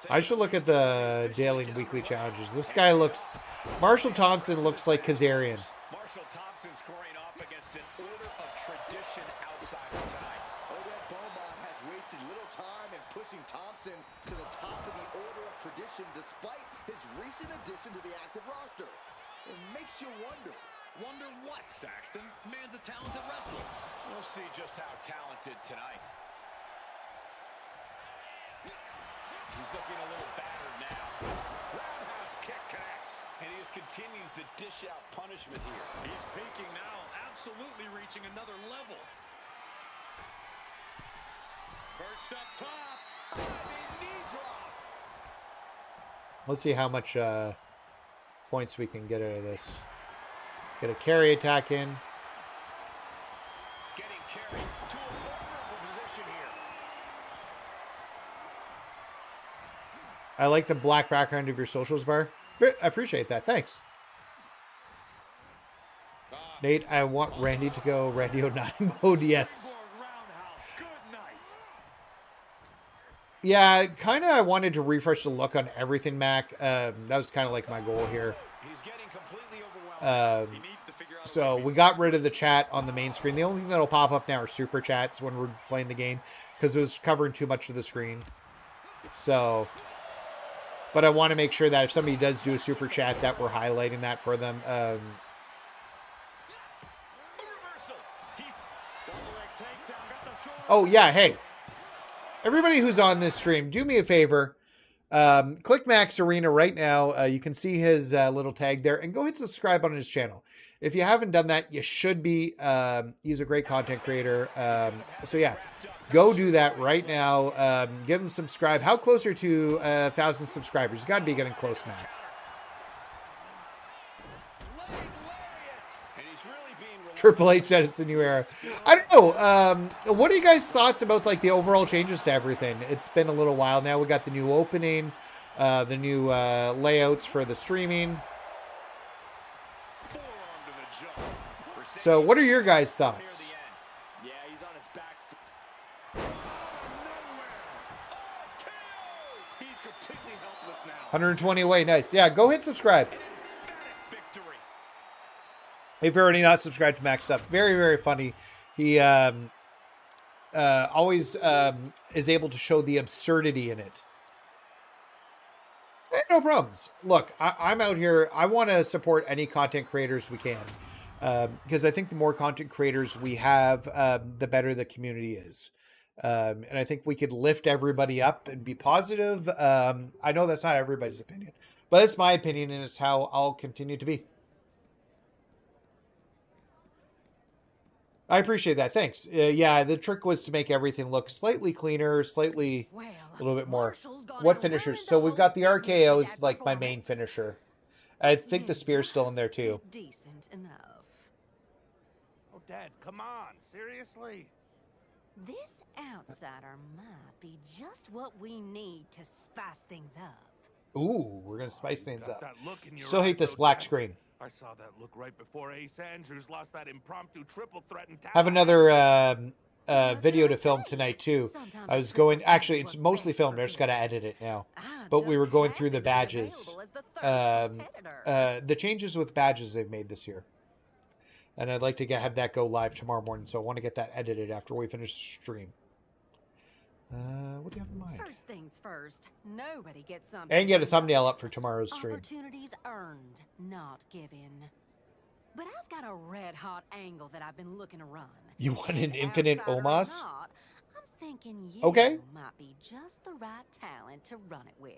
I should look at the daily and weekly challenges. This guy looks... Marshall Thompson looks like Kazarian. Marshall Thompson scoring off against an Order of Tradition outsider tonight. Odette Beaumont has wasted little time in pushing Thompson to the top of the Order of Tradition despite his recent addition to the active roster. It makes you wonder. Wonder what, Saxton? Man's a talented wrestler. We'll see just how talented tonight. He's looking a little battered now. Roundhouse kick connects. And he just continues to dish out punishment here. He's peaking now, absolutely reaching another level. Perched up top. Knee drop. Let's see how much points we can get out of this. Get a carry attack in. Getting carried to a vulnerable position here. I like the black background of your socials bar. I appreciate that. Thanks. Nate, I want Randy to go Randy 09 mode. Yes. Yeah, kind of I wanted to refresh the look on everything, Mac. That was kind of like my goal here. He's getting completely overwhelmed. He needs to figure out So we got rid of the chat on the main screen. The only thing that'll pop up now are super chats when we're playing the game because it was covering too much of the screen. So... But I want to make sure that if somebody does do a super chat that we're highlighting that for them. Oh, yeah, hey. Everybody who's on this stream, do me a favor. Click Max Arena right now. You can see his little tag there. And go hit subscribe on his channel. If you haven't done that, you should be. He's a great content creator. So, yeah. Go do that right now. Give him subscribe. How close are to 1,000 subscribers? You got to be getting close, Mac. Triple H said it's the new era. I don't know. What are you guys' thoughts about like the overall changes to everything? It's been a little while now. We got the new opening, the new layouts for the streaming. So, what are your guys' thoughts? 120 away, nice. Yeah, go hit subscribe. If you're already not subscribed to Max Stuff, very, very funny. He always is able to show the absurdity in it. No problems. Look, I'm out here. I want to support any content creators we can. Because I think the more content creators we have, the better the community is. And I think we could lift everybody up and be positive. I know that's not everybody's opinion, but it's my opinion, and it's how I'll continue to be. I appreciate that. Thanks. Yeah, the trick was to make everything look slightly cleaner, slightly a little bit more. What finishers? So we've got the RKO is like my main finisher. I think the spear's still in there too. Decent enough. Oh, Dad, come on. Seriously? This outsider might be just what we need to spice things up. Ooh, we're going to spice things up. That look in your Still hate eyes, this though, black Dad. screen. I saw that look right before Ace Andrews lost that impromptu triple threat in town. Have another video to film tonight too. I was going, actually it's mostly filmed, I just got to edit it now. But we were going through the badges. The changes with badges they've made this year. And I'd like to have that go live tomorrow morning, so I want to get that edited after we finish the stream. What do you have in mind? First things first, nobody gets something. And get a thumbnail up for tomorrow's stream. Opportunities earned, not given. But I've got a red-hot angle that I've been looking to run. You want an infinite Outsider or Omas? not, I'm thinking you Okay. might be just the right talent to run it with.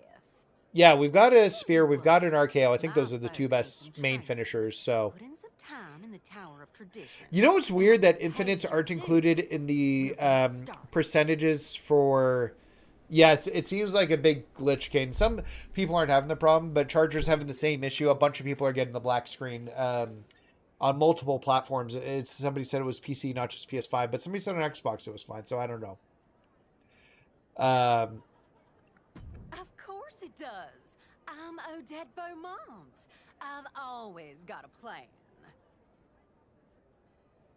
Yeah, we've got a spear, we've got an RKO. I think those are the two best main finishers, so. Put in some time in the Tower of Tradition. You know what's weird? That infinites aren't included in the percentages for... Yes, it seems like a big glitch, Kane. Some people aren't having the problem, but Charger's having the same issue. A bunch of people are getting the black screen on multiple platforms. Somebody said it was PC, not just PS5, but somebody said on Xbox it was fine, so I don't know. Of course it does. I'm Odette Beaumont. I've always got a plan.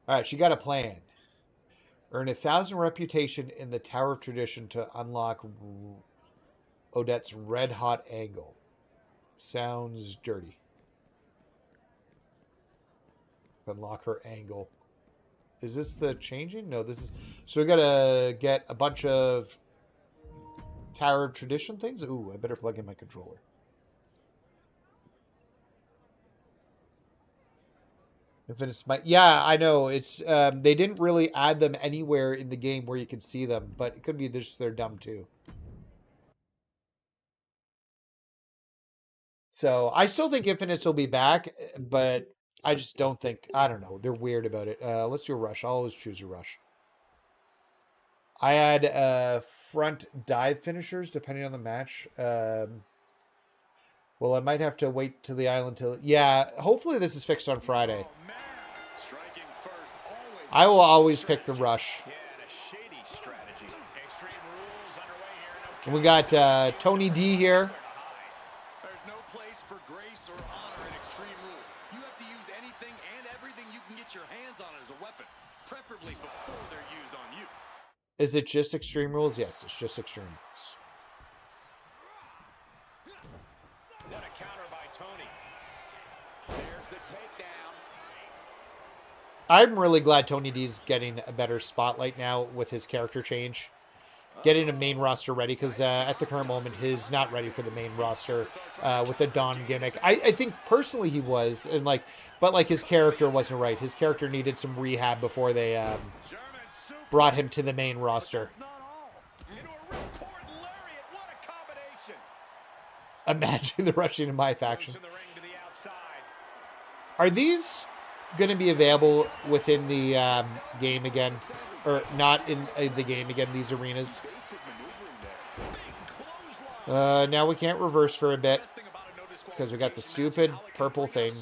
All right, she got a plan. Earn 1,000 reputation in the Tower of Tradition to unlock Odette's red hot angle. Sounds dirty. Unlock her angle. Is this the changing? No, this is... So we gotta get a bunch of Tower of Tradition things? Ooh, I better plug in my controller. Yeah, I know. It's they didn't really add them anywhere in the game where you could see them, but it could be just they're dumb too. So I still think Infinites will be back, but I just don't think, I don't know. They're weird about it. Let's do a rush. I'll always choose a rush. I add front dive finishers depending on the match. Well, I might have to wait till the island till... Yeah, hopefully this is fixed on Friday. I will always pick the rush. And we got Tony D here. There's no place for grace or honor in Extreme Rules. You have to use anything and everything you can get your hands on as a weapon, preferably before they're used on you. Is it just Extreme Rules? Yes, it's just Extreme Rules. What a counter by Tony. There's the takedown. I'm really glad Tony D's getting a better spotlight now with his character change. getting a main roster ready, because at the current moment, he's not ready for the main roster with the Don gimmick. I think personally he was, and but his character wasn't right. His character needed some rehab before they brought him to the main roster. Imagine the rushing to MyFaction. Are these going to be available within the game again? Or not in the game again, these arenas? Now we can't reverse for a bit, because we got the stupid purple thing.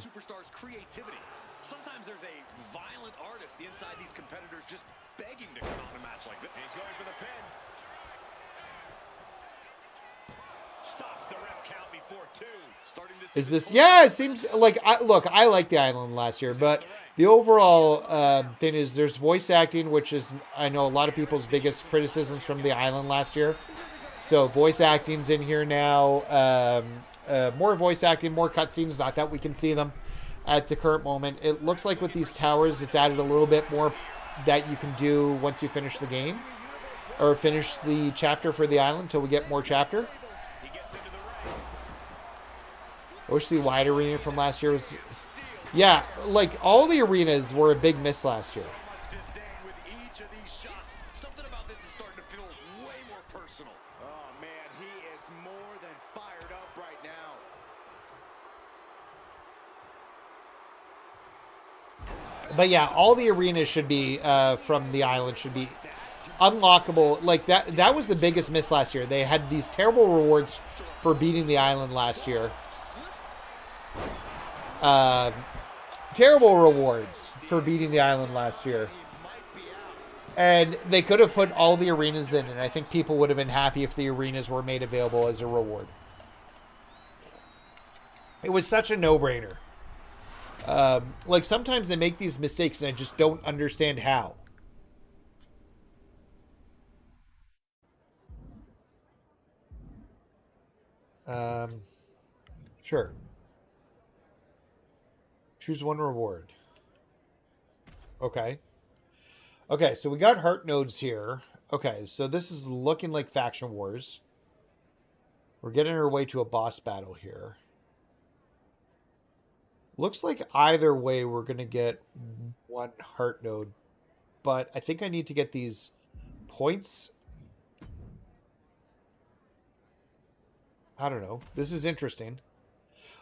Sometimes there's a violent artist inside these competitors just begging to come on a match like this. He's going for the pin. Stop the ref count before 2. Is this? Yeah, it seems like I like the island last year, but the overall thing is there's voice acting, which is, I know, a lot of people's biggest criticisms from the island last year. So voice acting's in here now. More voice acting, more cutscenes. Not that we can see them at the current moment. It looks like with these towers, it's added a little bit more that you can do once you finish the game, or finish the chapter for the island until we get more chapter. I wish the wide arena from last year was... Yeah, all the arenas were a big miss last year. Something about this is starting to feel way more personal. Oh man, he is more than fired up right now. But yeah, all the arenas should be from the island should be unlockable. That was the biggest miss last year. They had these terrible rewards for beating the island last year. Terrible rewards for beating the island last year. And they could have put all the arenas in, and I think people would have been happy if the arenas were made available as a reward. It was such a no-brainer. Sometimes they make these mistakes, and I just don't understand how. Sure. Choose one reward. Okay. Okay, so we got heart nodes here. Okay, so this is looking like Faction Wars. We're getting our way to a boss battle here. Looks like either way we're going to get one heart node. But I think I need to get these points. I don't know. This is interesting.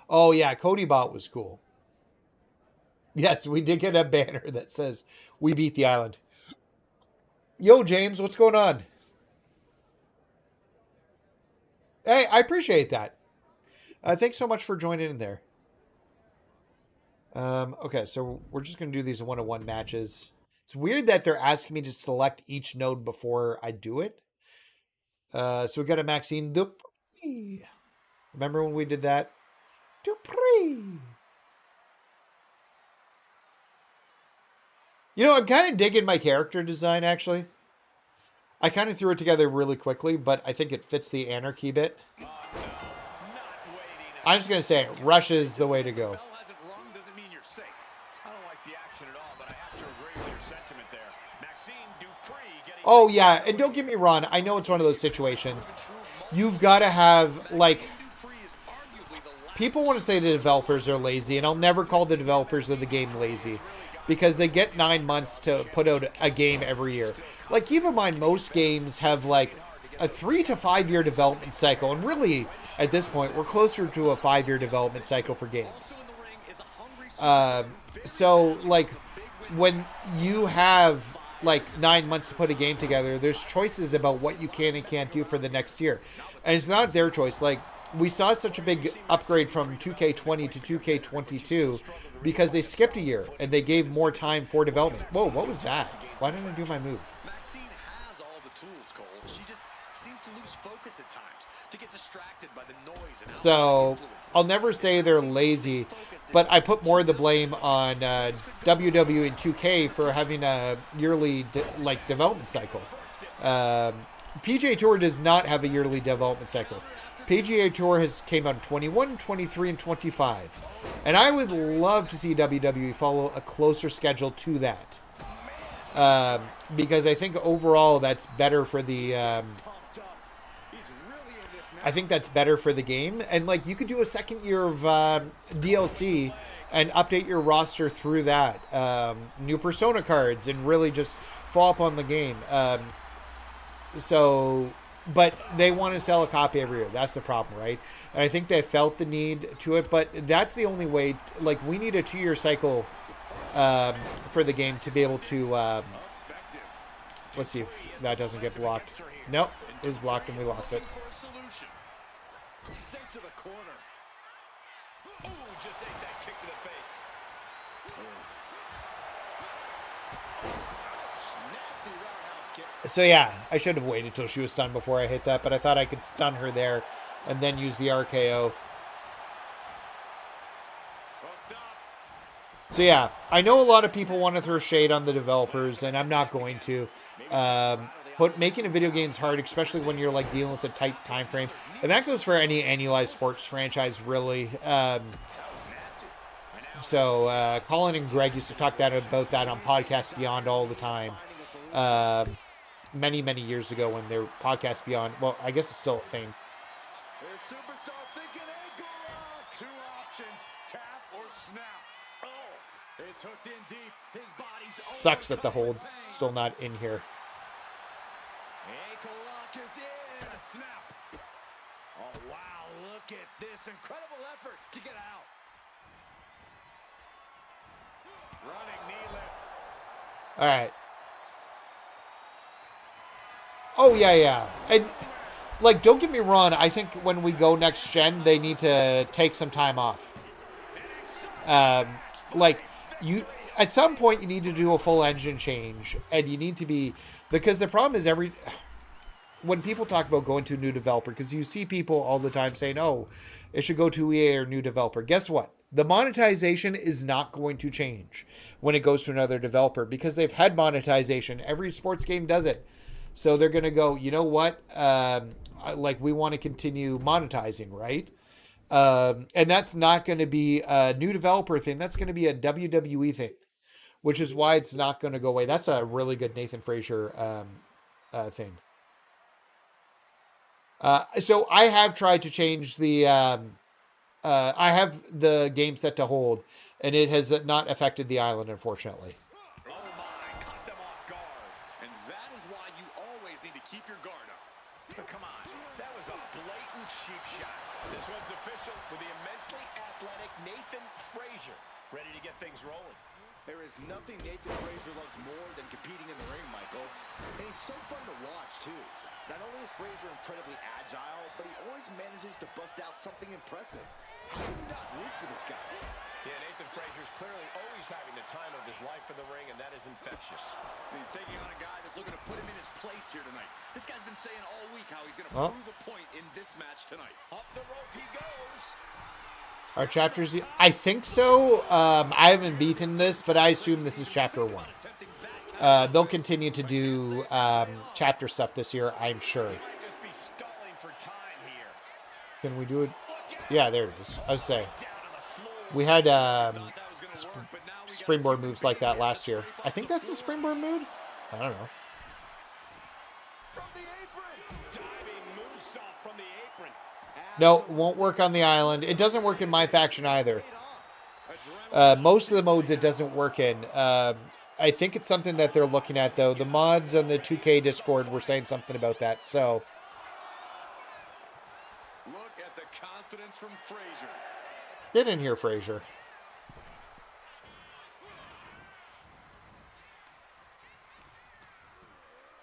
Oh, yeah, Cody Bot was cool. Yes, we did get a banner that says, "We beat the island." Yo, James, what's going on? Hey, I appreciate that. Thanks so much for joining in there. Okay, so we're just going to do these one-on-one matches. It's weird that they're asking me to select each node before I do it. So we got a Maxine Dupree. Remember when we did that? Dupree. You know, I'm kind of digging my character design, actually. I kind of threw it together really quickly, but I think it fits the anarchy bit. I'm just going to say, Rush is the way to go. Oh, yeah, and don't get me wrong. I know it's one of those situations. You've got to have, people want to say the developers are lazy, and I'll never call the developers of the game lazy, because they get 9 months to put out a game every year. Keep in mind, most games have, a 3 to 5 year development cycle. And really, at this point, we're closer to a 5 year development cycle for games. So, when you have, 9 months to put a game together, there's choices about what you can and can't do for the next year. And it's not their choice. We saw such a big upgrade from 2K20 to 2K22 because they skipped a year and they gave more time for development. Whoa, what was that? Why didn't I do my move? Maxine has all the tools, Cole. She just seems to lose focus at times, to get distracted by the noise and so I'll never say they're lazy, but I put more of the blame on WWE and 2K for having a yearly development cycle. PGA Tour does not have a yearly development cycle. PGA Tour came out in 21, 23, and 25. And I would love to see WWE follow a closer schedule to that. because I think overall that's better for the. I think that's better for the game, and like you could do a second year of DLC and update your roster through that, new Persona cards, and really just fall up on the game. But they want to sell a copy every year. That's the problem, right? And I think they felt the need to it, but that's the only way. Like, we need a 2-year cycle for the game to be able to. Let's see if that doesn't get blocked. Nope, it was blocked and we lost it. Sent to the corner. Ooh, just ate that kick to the face. Nasty roundhouse kick. So yeah, I should have waited till she was stunned before I hit that, but I thought I could stun her there and then use the RKO. So yeah, I know a lot of people want to throw shade on the developers, and I'm not going to. But making a video game is hard, especially when you're like dealing with a tight time frame, and that goes for any annualized sports franchise, really. So Colin and Greg used to talk about that on Podcast Beyond all the time. Many years ago when their Podcast Beyond, well, I guess it's still a thing. There's superstar thinking ankle lock. 2 options, tap or snap. Oh, it's hooked in deep. His body's Sucks that the hold's still not in here. ankle lock is in. A snap. Oh, wow, look at this incredible effort to get out. Running knee lift. All right. Oh, yeah. And, like, don't get me wrong. I think when we go next gen, they need to take some time off. Like, at some point, you need to do a full engine change. And you need to be... Because the problem is when people talk about going to a new developer, because you see people all the time saying, oh, it should go to EA or new developer. Guess what? The monetization is not going to change when it goes to another developer because they've had monetization. Every sports game does it. So they're going to go, you know what? Like, we want to continue monetizing, right? And that's not going to be a new developer thing. That's going to be a WWE thing, which is why it's not going to go away. That's a really good Nathan Frazier thing. So I have tried to change the... I have the game set to hold, and it has not affected the island, unfortunately. Oh my, caught them off guard. And that is why you always need to keep your guard up. But come on, that was a blatant cheap shot. This one's official with the immensely athletic Nathan Frazier ready to get things rolling. There is nothing Nathan Frazier loves more than competing in the ring, Michael. And he's so fun to watch, too. Not only is Frazier incredibly agile, but he always manages to bust out something impressive. How can you not root for this guy? Yeah, Nathan Frazier's clearly always having the time of his life in the ring, and that is infectious. And he's taking on a guy that's looking to put him in his place here tonight. This guy's been saying all week how he's going to prove a point in this match tonight. Up the rope he goes. Our chapters, I think so. I haven't beaten this, but I assume this is chapter 1. They'll continue to do chapter stuff this year, I'm sure. Can we do it? Yeah, there it is. I was saying. We had springboard moves like that last year. I think that's the springboard move? I don't know. No, won't work on the island. It doesn't work in MyFaction either. Most of the modes it doesn't work in. I think it's something that they're looking at, though. The mods on the 2K Discord were saying something about that, so... Look at the confidence from Frazier. Get in here, Frazier.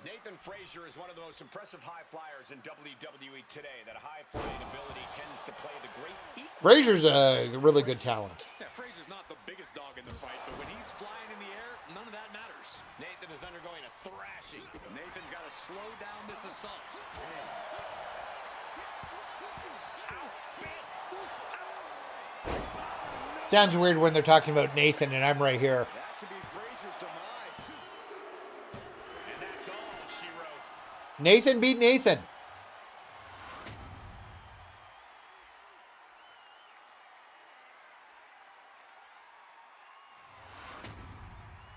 Nathan Frazier is one of the most impressive high flyers in WWE today. That high flying ability tends to play the great equal. Frazier's a really good talent. Yeah, Frazier's not the biggest dog in the fight, but when he's flying in the air, none of that matters. Nathan is undergoing a thrashing. Nathan's got to slow down this assault. Sounds weird when they're talking about Nathan and I'm right here. That could be Frazier's demise. And that's all she wrote. Nathan beat Nathan.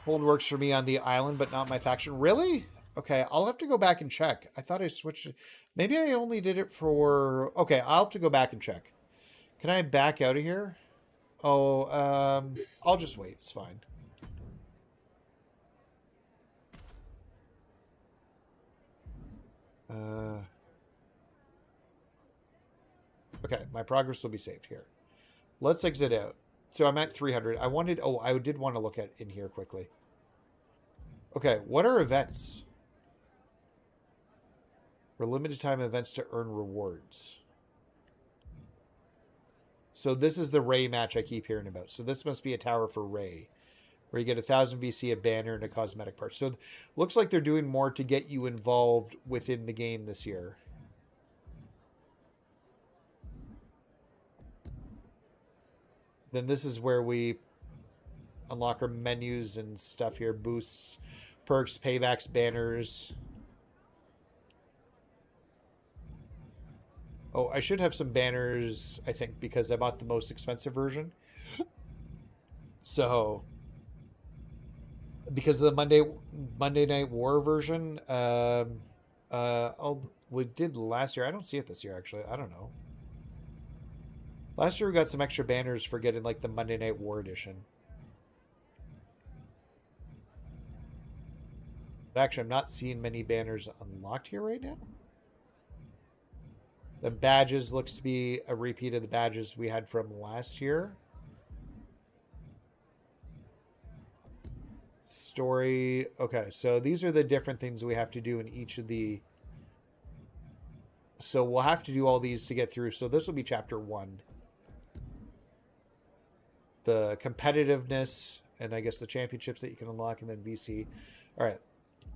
Hold works for me on the island, but not my faction. Really? Okay, I'll have to go back and check. I thought I switched it. Maybe I only did it for... Okay, I'll have to go back and check. Can I back out of here? Oh, I'll just wait. It's fine. Okay, my progress will be saved here. Let's exit out. So I'm at 300. I wanted... Oh, I did want to look at in here quickly. Okay, what are events? For limited time events to earn rewards. So this is the Ray match I keep hearing about. So this must be a tower for Ray, where you get 1,000 VC, a banner, and a cosmetic part. So looks like they're doing more to get you involved within the game this year. Then this is where we unlock our menus and stuff here. Boosts, perks, paybacks, banners. Oh, I should have some banners, I think, because I bought the most expensive version. So, because of the Monday Night War version, we did last year. I don't see it this year, actually. I don't know. Last year we got some extra banners for getting, like, the Monday Night War edition. But actually, I'm not seeing many banners unlocked here right now. The badges looks to be a repeat of the badges we had from last year. Story. Okay, so these are the different things we have to do in each of the... So we'll have to do all these to get through. So this will be chapter 1. The competitiveness, and I guess the championships that you can unlock, and then VC. All right,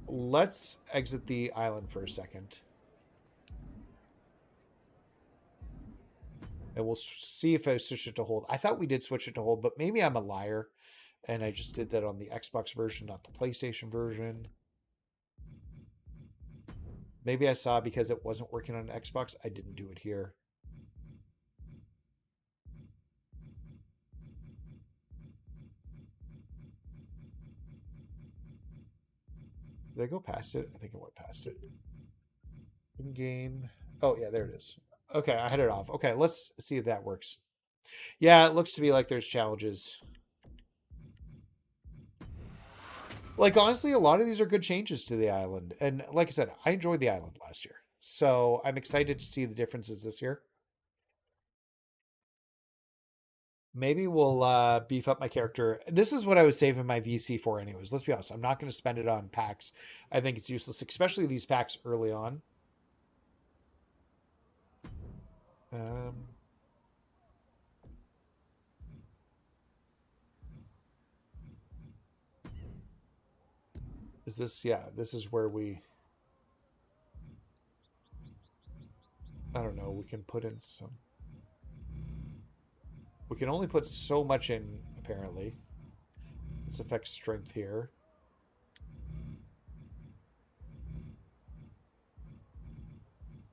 let's exit the island for a second. And we'll see if I switch it to hold. I thought we did switch it to hold, but maybe I'm a liar. And I just did that on the Xbox version, not the PlayStation version. Maybe I saw because it wasn't working on Xbox, I didn't do it here. Did I go past it? I think I went past it. In-game. Oh, yeah, there it is. Okay, I had it off. Okay, let's see if that works. Yeah, it looks to be like there's challenges. Like, honestly, a lot of these are good changes to the island. And like I said, I enjoyed the island last year. So I'm excited to see the differences this year. Maybe we'll beef up my character. This is what I was saving my VC for anyways. Let's be honest. I'm not going to spend it on packs. I think it's useless, especially these packs early on. Is this, yeah, this is where we, I don't know, we can put in some, we can only put so much in, apparently. This affects strength here.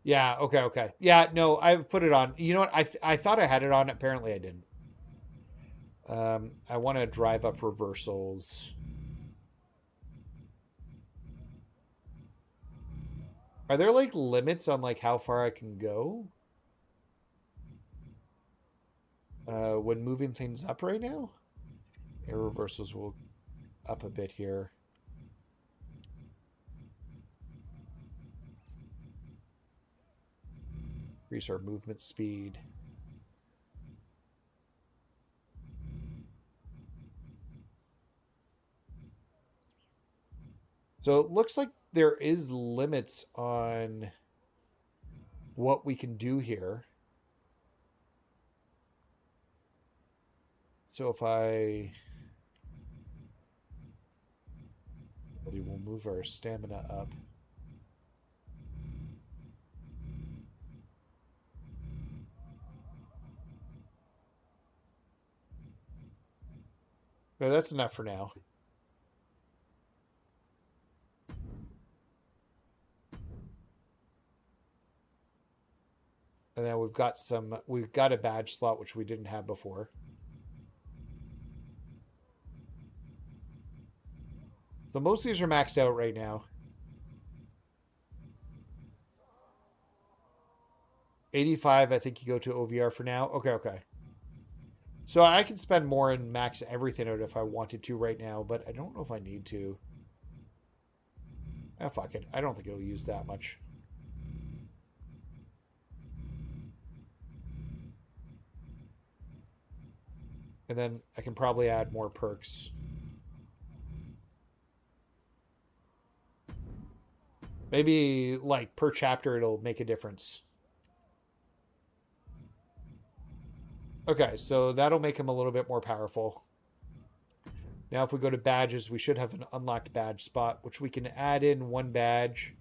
Yeah, okay. Yeah, no, I put it on. You know what? I thought I had it on. Apparently I didn't. I want to drive up reversals. Are there, like, limits on, like, how far I can go? When moving things up right now? Air reversals will up a bit here. Increase our movement speed. So it looks like there is limits on what we can do here. So if we will move our stamina up. Okay, that's enough for now. And then we've got a badge slot, which we didn't have before. So most of these are maxed out right now. 85, I think you go to OVR for now. Okay, okay. So I can spend more and max everything out if I wanted to right now, but I don't know if I need to. Ah, fuck it. I don't think it'll use that much. And then I can probably add more perks. Maybe, like, per chapter it'll make a difference. Okay, so that'll make him a little bit more powerful. Now if we go to badges, we should have an unlocked badge spot, which we can add in one badge.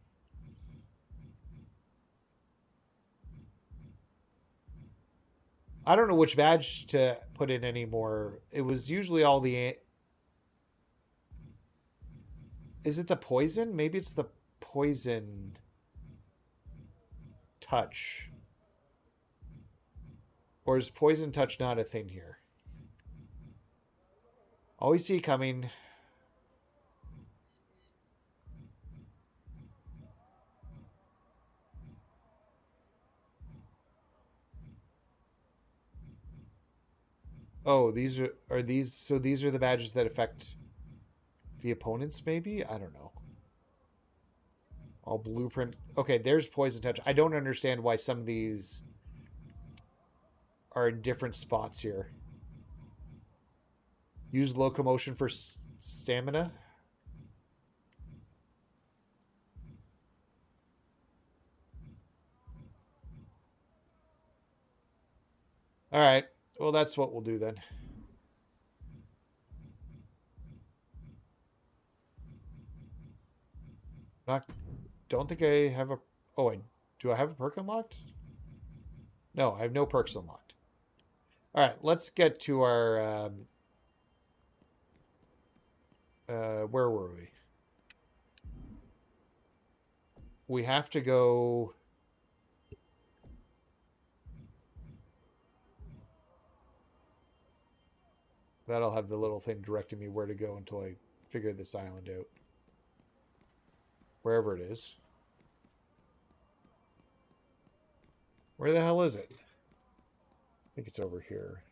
I don't know which badge to put in anymore. It was usually all the... Is it the poison? Maybe it's the poison touch. Or is poison touch not a thing here? Always see coming. Oh, these are these, so these are the badges that affect the opponents, maybe? I don't know. All blueprint. Okay, there's poison touch. I don't understand why some of these are in different spots here. Use locomotion for stamina. All right. Well, that's what we'll do then. Don't think I have a... Oh, do I have a perk unlocked? No, I have no perks unlocked. All right, let's get to our... where were we? We have to go... That'll have the little thing directing me where to go until I figure this island out. Wherever it is. Where the hell is it? I think it's over here.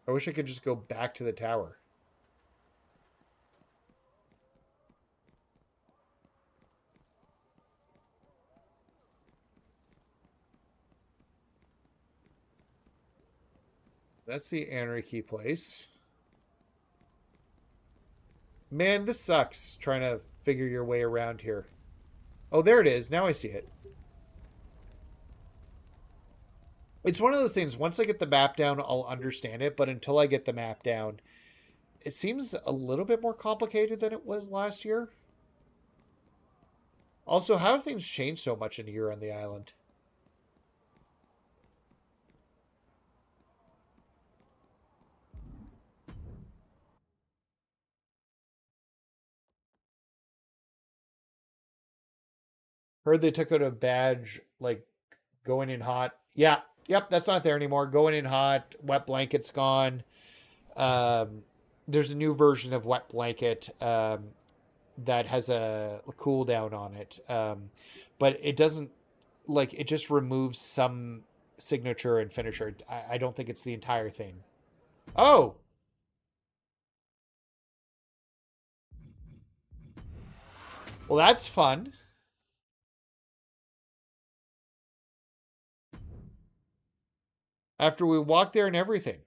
I wish I could just go back to the tower. That's the anarchy place. Man, this sucks, trying to figure your way around here. Oh, there it is. Now I see it. It's one of those things, once I get the map down, I'll understand it. But until I get the map down, it seems a little bit more complicated than it was last year. Also, how have things changed so much in a year on the island? Heard they took out a badge, like, going in hot. Yeah, yep, that's not there anymore. Going in hot, wet blanket's gone. There's a new version of wet blanket that has a cooldown on it. But it doesn't, like, it just removes some signature and finisher. I don't think it's the entire thing. Oh! Well, that's fun. After we walked there and everything.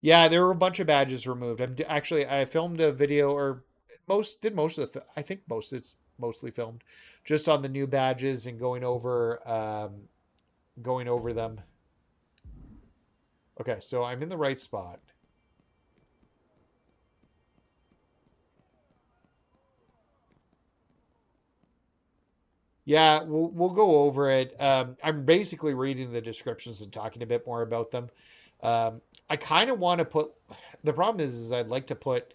Yeah, there were a bunch of badges removed. I filmed a video, or most of the, I think it's mostly filmed, just on the new badges and going over them. Okay, so I'm in the right spot. Yeah, we'll go over it. I'm basically reading the descriptions and talking a bit more about them. I kind of want to put... The problem is I'd like to put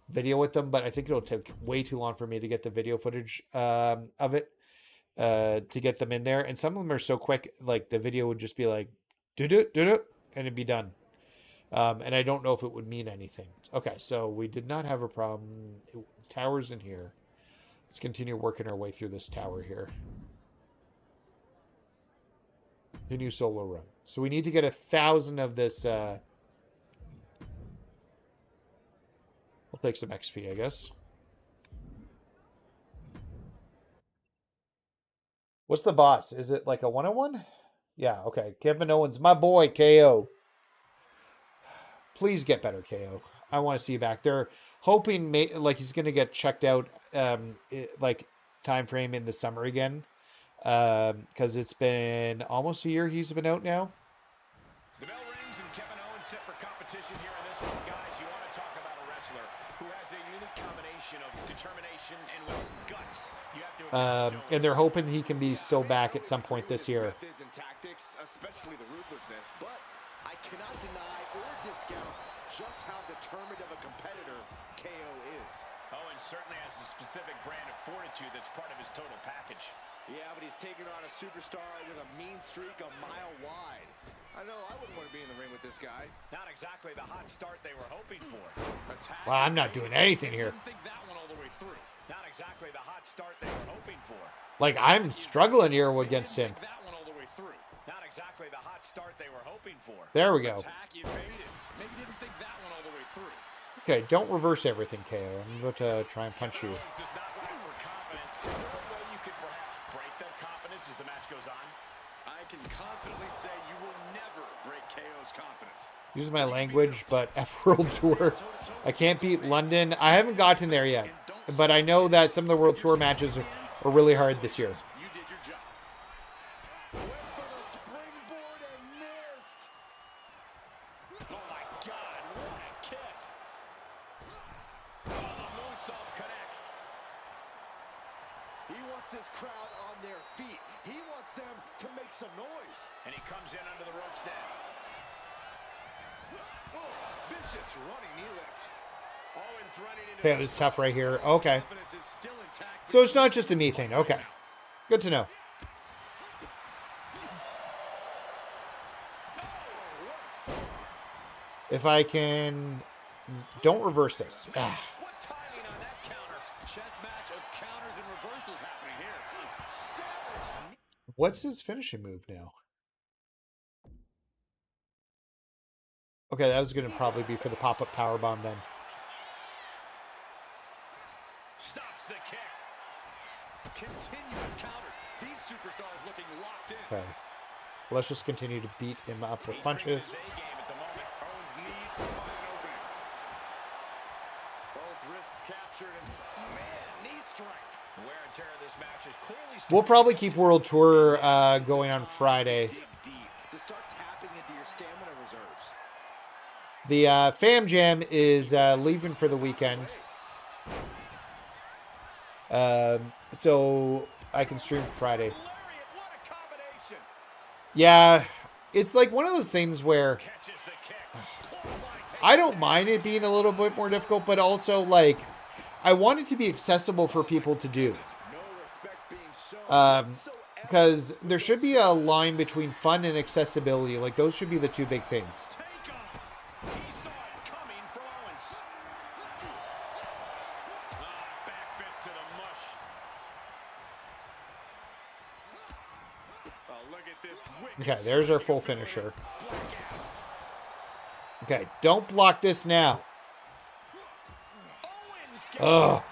video with them, but I think it'll take way too long for me to get the video footage of it to get them in there. And some of them are so quick, like the video would just be like, do-do, do-do, and it'd be done. And I don't know if it would mean anything. Okay, so we did not have a problem. Tower's in here. Let's continue working our way through this tower here. Continue solo run. So we need to get 1,000 of this. We'll take some XP, I guess. What's the boss? Is it like a 101? Yeah, okay. Kevin Owens, my boy, KO. Please get better, KO. I want to see you back. They're hoping like he's going to get checked out like time frame in the summer again. Because it's been almost a year he's been out now. The bell rings and Kevin Owens set for competition here in this one. Guys, you want to talk about a wrestler who has a unique combination of determination and guts. You have to and they're hoping he can be still back at some point this year. Methods and tactics, especially the ruthlessness, but I cannot deny or discount just how determined of a competitor KO is. Owens certainly has a specific brand of fortitude that's part of his total package. Yeah, but he's taking on a superstar with a mean streak a mile wide. I know I wouldn't want to be in the ring with this guy. Not exactly the hot start they were hoping for. Attack. Well, I'm not doing anything here. Didn't think that one all the way through. Not exactly the hot start they were hoping for. Like, I'm struggling here against him. That one all the way through. Not exactly the hot start they were hoping for. There we go. Attack evaded. Maybe didn't think that one all the way through. Okay, don't reverse everything, KO. I'm going to try and punch you. Does not ride for confidence. Is there a way you could perhaps break that confidence as the match goes on? I can confidently say you will never break KO's confidence. Use my language, but F World Tour. I can't beat London. I haven't gotten there yet. But I know that some of the World Tour matches are really hard this year. You did your job. Went for the springboard and miss. Oh my God, what a kick. Oh, the moonsault connects. He wants his crowd on their feet. He wants them to make some noise. And he comes in under the ropes now. Oh, vicious running knee lift. Owens running into Yeah, this is tough right here. Okay. So it's not just a me thing. Okay. Good to know. If I can... Don't reverse this. Ah. What timing on that counter? Chess match of counters and reversals happening here. Savage. What's his finishing move now? Okay, that was going to probably be for the pop-up powerbomb then. Stops the kick. Continuous counters. These superstars looking locked in. Okay. Let's just continue to beat him up with punches. His A game at the moment. Owens needs to find an opening. Both wrists captured and man, knee strike. The wear and tear of this match is clearly. We'll probably keep World Tour going on Friday. Dig deep to start tapping into your stamina reserves. The Fam Jam is leaving for the weekend. So I can stream Friday. Lariat, what a combination. Yeah, it's like one of those things where Catches the kick. I don't mind it being a little bit more difficult, but also like I want it to be accessible for people to do. No respect being shown. Because there should be a line between fun and accessibility. Like those should be the two big things. Take off. He saw it coming from Owens. Back fist to the mush. Oh, look at this wicked Okay, there's our full finisher. blackout. Okay, don't block this now. Owens gets Ugh.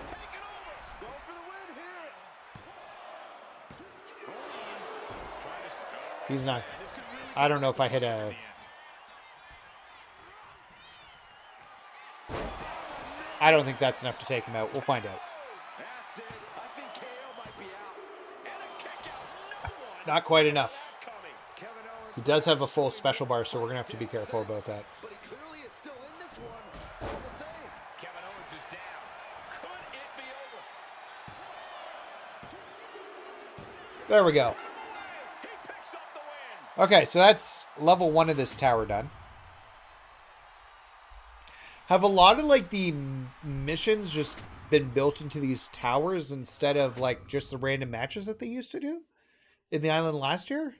taken over. Go for the win here. Owens trying to He's not. This could really I don't know if I hit a. I don't think that's enough to take him out. We'll find out. That's it. I think KO might be out. And a kick out. No one Not quite enough. coming. Kevin Owens. He does have a full special bar, so we're going to have to be careful about that. But he clearly is still in this one. All the same. Kevin Owens is down. Could it be over? There we go. He picks up the win. Okay, so that's level 1 of this tower done. Have a lot of like the missions just been built into these towers instead of like just the random matches that they used to do in the island last year?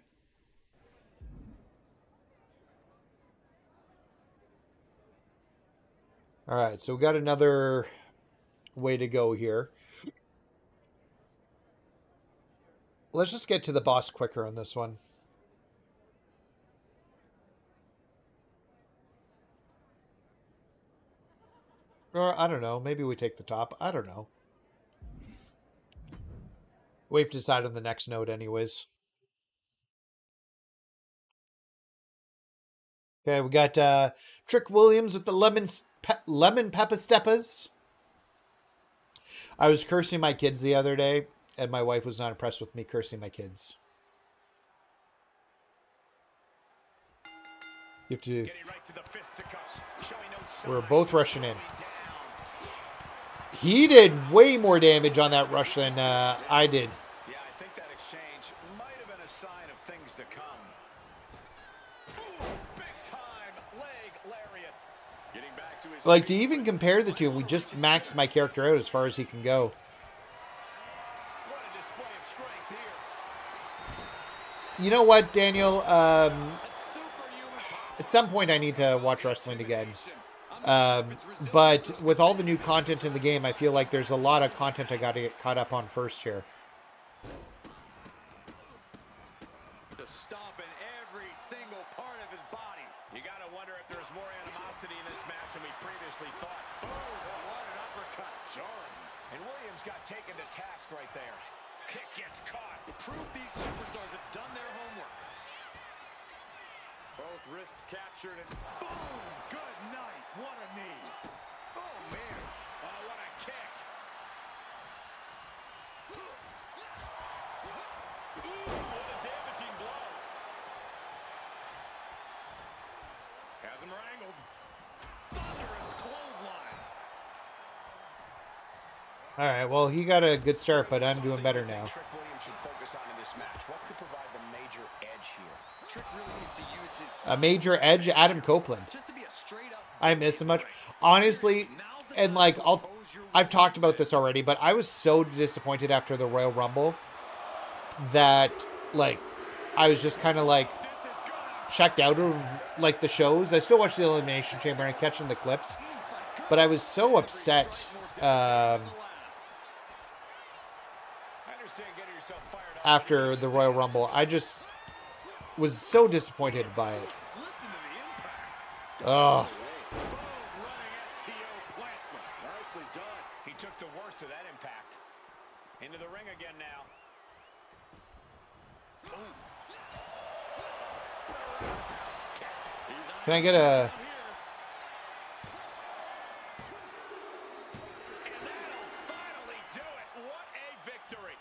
All right, so we got another way to go here. Let's just get to the boss quicker on this one. Or, I don't know, maybe we take the top. I don't know. We have to decide on the next node anyways. Okay, we got Trick Williams with the lemon pepper steppers. I was cursing my kids the other day, and my wife was not impressed with me cursing my kids. You have to... We're both rushing in. He did way more damage on that rush than I did. Yeah, I think that exchange might have been a sign of things to come. Ooh, big time leg lariat. Getting back to his Like, to even compare the two, we just maxed my character out as far as he can go. What a display of strength here. You know what, Daniel? At some point I need to watch wrestling again. But with all the new content in the game, I feel like there's a lot of content I got to get caught up on first here. To stomp in every single part of his body. You got to wonder if there's more animosity in this match than we previously thought. Oh, what an uppercut. Jarring. And Williams got taken to task right there. Kick gets caught. Proof these superstars have done their homework. Both wrists captured and boom! Good night. What a knee. Oh, man. Oh, what a kick. Ooh, what a damaging blow. Has him wrangled. Thunderous clothesline. All right, well, he got a good start, but I'm doing better now. Trick Williams should focus on in this match. What could provide the major edge here? Trick really needs to use his A major edge, Adam Copeland. just to be a straight up. I miss him much. Honestly, and like, I've talked about this already, but I was so disappointed after the Royal Rumble that, like, I was just kind of like checked out of like the shows. I still watch the Elimination Chamber and catching the clips, but I was so upset after the Royal Rumble. I just was so disappointed by it. Oh. Nicely done. He took the worst of that impact. Into the ring again now. Can I get a... And that'll finally do it. What a victory.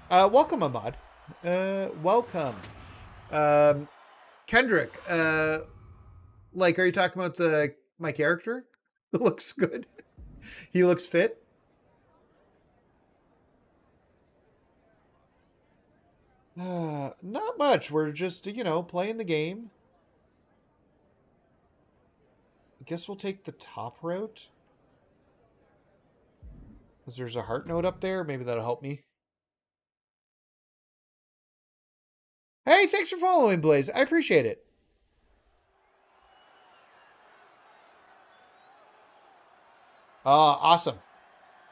Welcome, Ahmad. Welcome. Kendrick, like, are you talking about my character? It looks good. He looks fit. Not much. We're just, playing the game. I guess we'll take the top route. Because there's a heart note up there. Maybe that'll help me. Hey, thanks for following, Blaze. I appreciate it. Awesome.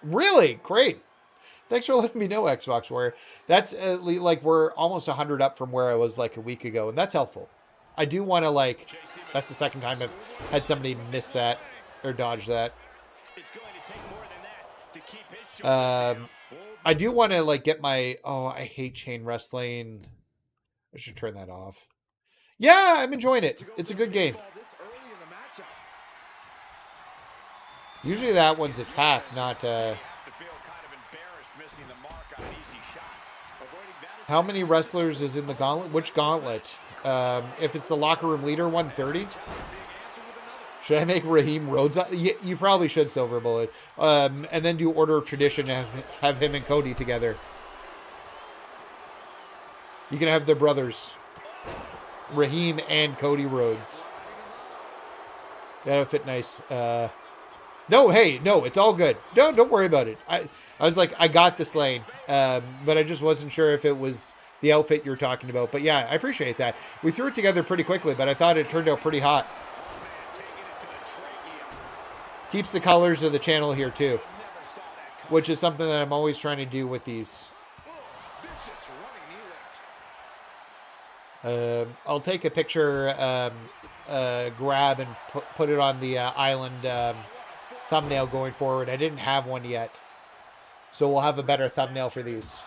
Really? Great. Thanks for letting me know, Xbox Warrior. That's like we're almost 100 up from where I was like a week ago, and that's helpful. I do want to like, that's the second time I've had somebody miss that or dodge that. I do want to like get my, I hate chain wrestling. I should turn that off. Yeah, I'm enjoying it. It's a good game. Usually that one's attack, not... How many wrestlers is in the gauntlet? Which gauntlet? If it's the locker room leader, 130? Should I make Raheem Rhodes? You probably should, Silver Bullet. And then do Order of Tradition and have him and Cody together. You can have the brothers, Raheem and Cody Rhodes. That'll fit nice. No, hey, no, it's all good. Don't worry about it. I was like, I got this lane, but I just wasn't sure if it was the outfit you were talking about. But yeah, I appreciate that. We threw it together pretty quickly, but I thought it turned out pretty hot. Keeps the colors of the channel here too, which is something that I'm always trying to do with these. I'll take a picture, grab, and put it on the island thumbnail going forward. I didn't have one yet, so we'll have a better thumbnail for these.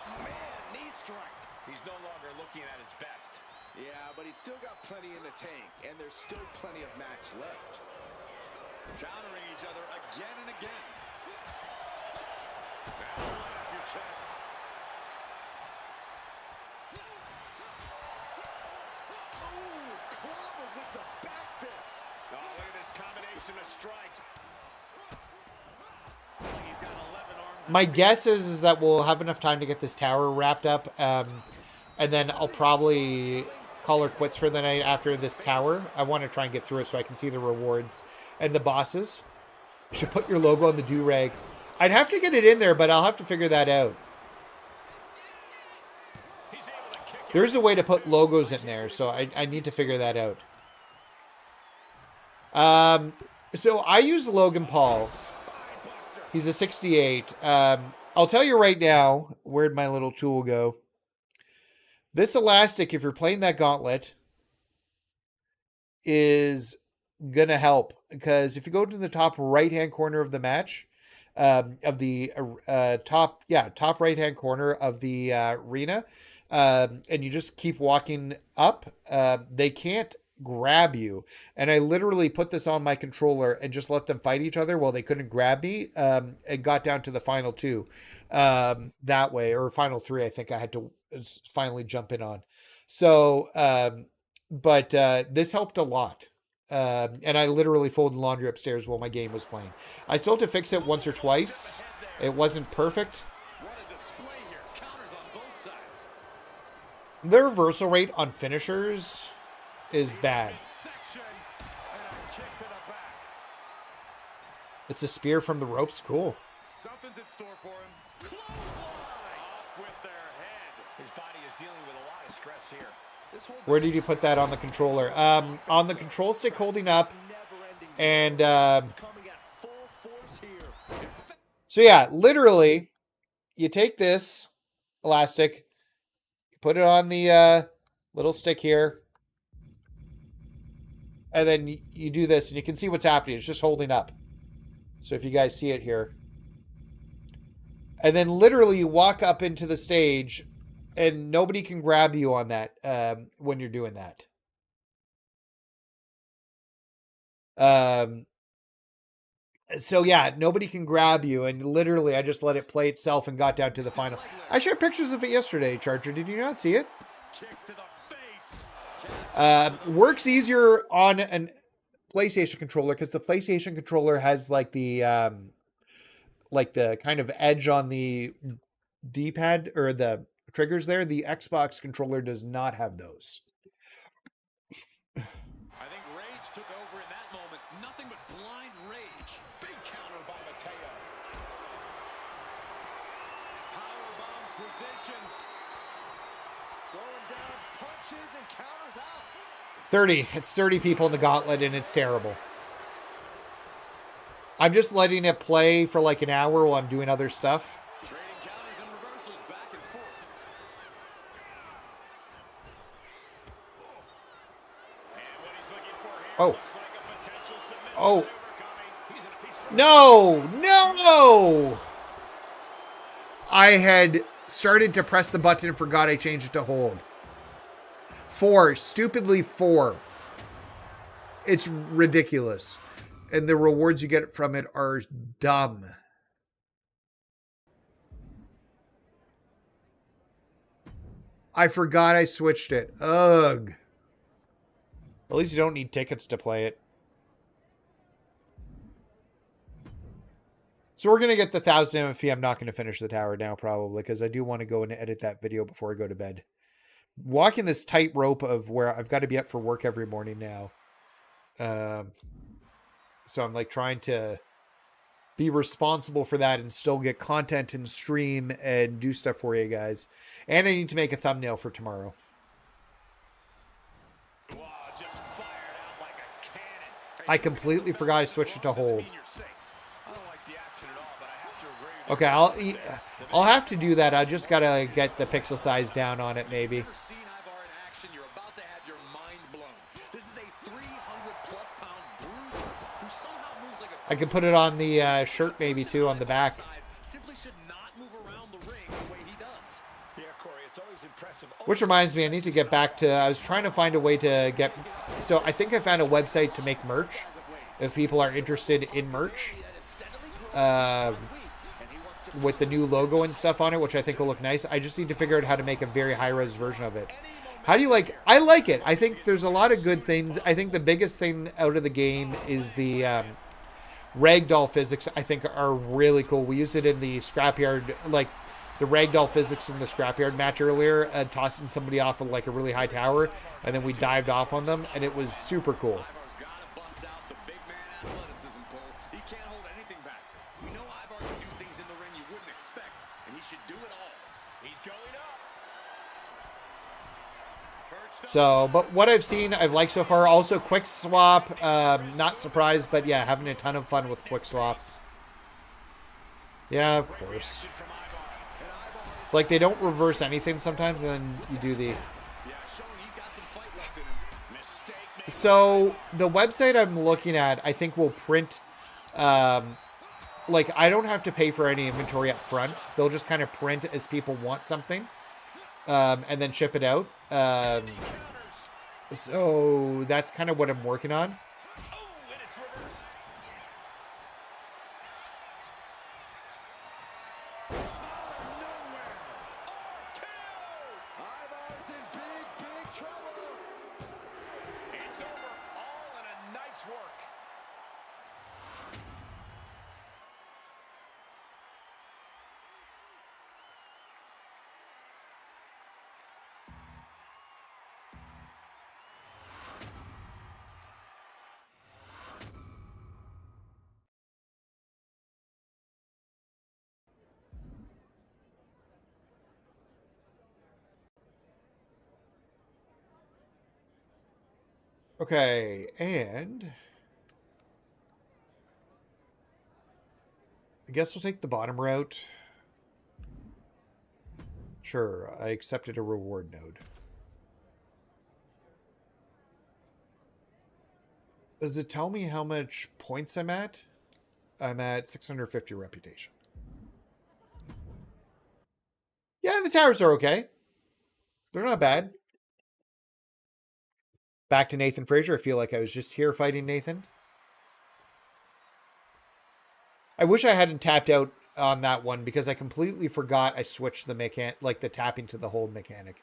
Knee strike. He's no longer looking at his best. Yeah, but he's still got plenty in the tank, and there's still plenty of match left. Countering each other again and again. Now right up your chest. Clobbered with the back fist. Oh, look at this combination of strikes. He's got 11 arms. My guess is that we'll have enough time to get this tower wrapped up, and then I'll probably call her quits for the night after this tower. I want to try and get through it so I can see the rewards and the bosses. You should put your logo on the do-rag. I'd have to get it in there, but I'll have to figure that out. There's a way to put logos in there, so I need to figure that out. So I use Logan Paul. He's a 68. I'll tell you right now, where'd my little tool go? This elastic, if you're playing that gauntlet, is going to help. Because if you go to the top right-hand corner of the match, of the top right-hand corner of the arena, and you just keep walking up, they can't grab you. And I literally put this on my controller and just let them fight each other while they couldn't grab me, and got down to the final 2 that way, or final 3 I think I had to finally jump in on. So but this helped a lot. And I literally folded laundry upstairs while my game was playing. I still had to fix it once or twice. It wasn't perfect. The reversal rate on finishers is bad. It's a spear from the ropes. Cool. Something's in store for him. Off with their head. His body is dealing with a lot of stress here. Where did you put that on the controller? On the control stick holding up. And so yeah, literally, you take this elastic, put it on the little stick here, and then you do this, and you can see what's happening. It's just holding up. So if you guys see it here. And then literally you walk up into the stage, and nobody can grab you on that when you're doing that. So yeah, nobody can grab you, and literally I just let it play itself and got down to the final. I shared pictures of it yesterday, Charger. Did you not see it? Works easier on an PlayStation controller because the PlayStation controller has like the kind of edge on the D-pad or the triggers there. The Xbox controller does not have those. I think rage took over in that moment. Nothing but blind rage. Big counter by Mateo. Powerbomb position. Throwing down punches and counters out. 30. It's 30 people in the gauntlet, and it's terrible. I'm just letting it play for like an hour while I'm doing other stuff. Trading counters and reversals back and forth. And what he's looking for here looks like a potential submission. Oh. No. I had started to press the button and forgot I changed it to hold. 4. Stupidly 4. It's ridiculous. And the rewards you get from it are dumb. I forgot I switched it. Ugh. At least you don't need tickets to play it. So we're going to get the 1000 MFP. I'm not going to finish the tower now probably because I do want to go and edit that video before I go to bed. Walking this tightrope of where I've got to be up for work every morning now. So I'm like trying to be responsible for that and still get content and stream and do stuff for you guys. And I need to make a thumbnail for tomorrow. Wow, just fired out like a cannon. I completely forgot I switched it to hold. Okay, I'll have to do that. I just gotta get the pixel size down on it, maybe. You've never seen Ivar in action, you're about to have your mind blown. This is a 300-plus pound bruiser who somehow moves like a I could put it on the shirt, maybe too, on the back. simply should not move around the ring the way he does. Yeah, Corey, it's always impressive. Which reminds me, I need to get back to. I was trying to find a way to get. So I think I found a website to make merch. If people are interested in merch. With the new logo and stuff on it, which I think will look nice. I just need to figure out how to make a very high-res version of it. How do you like? I like it. I think there's a lot of good things. I think the biggest thing out of the game is the ragdoll physics. I think are really cool. We used it in the scrapyard, like the ragdoll physics in the scrapyard match earlier, tossing somebody off of like a really high tower, and then we dived off on them, and it was super cool. So, but what I've seen, I've liked so far. Also, quick swap. Not surprised, but yeah, having a ton of fun with quick swap. Yeah, of course. It's like they don't reverse anything sometimes, and then you do the. So the website I'm looking at, I think will print. Like I don't have to pay for any inventory up front. They'll just kind of print as people want something. And then ship it out. So that's kind of what I'm working on. Ivar's in big trouble. It's over all in a night's work. Okay, and I guess we'll take the bottom route. Sure, I accepted a reward node. Does it tell me how much points I'm at? I'm at 650 reputation. Yeah, the towers are okay. They're not bad. Back to Nathan Frazier. I feel like I was just here fighting Nathan. I wish I hadn't tapped out on that one because I completely forgot I switched the the tapping to the hold mechanic.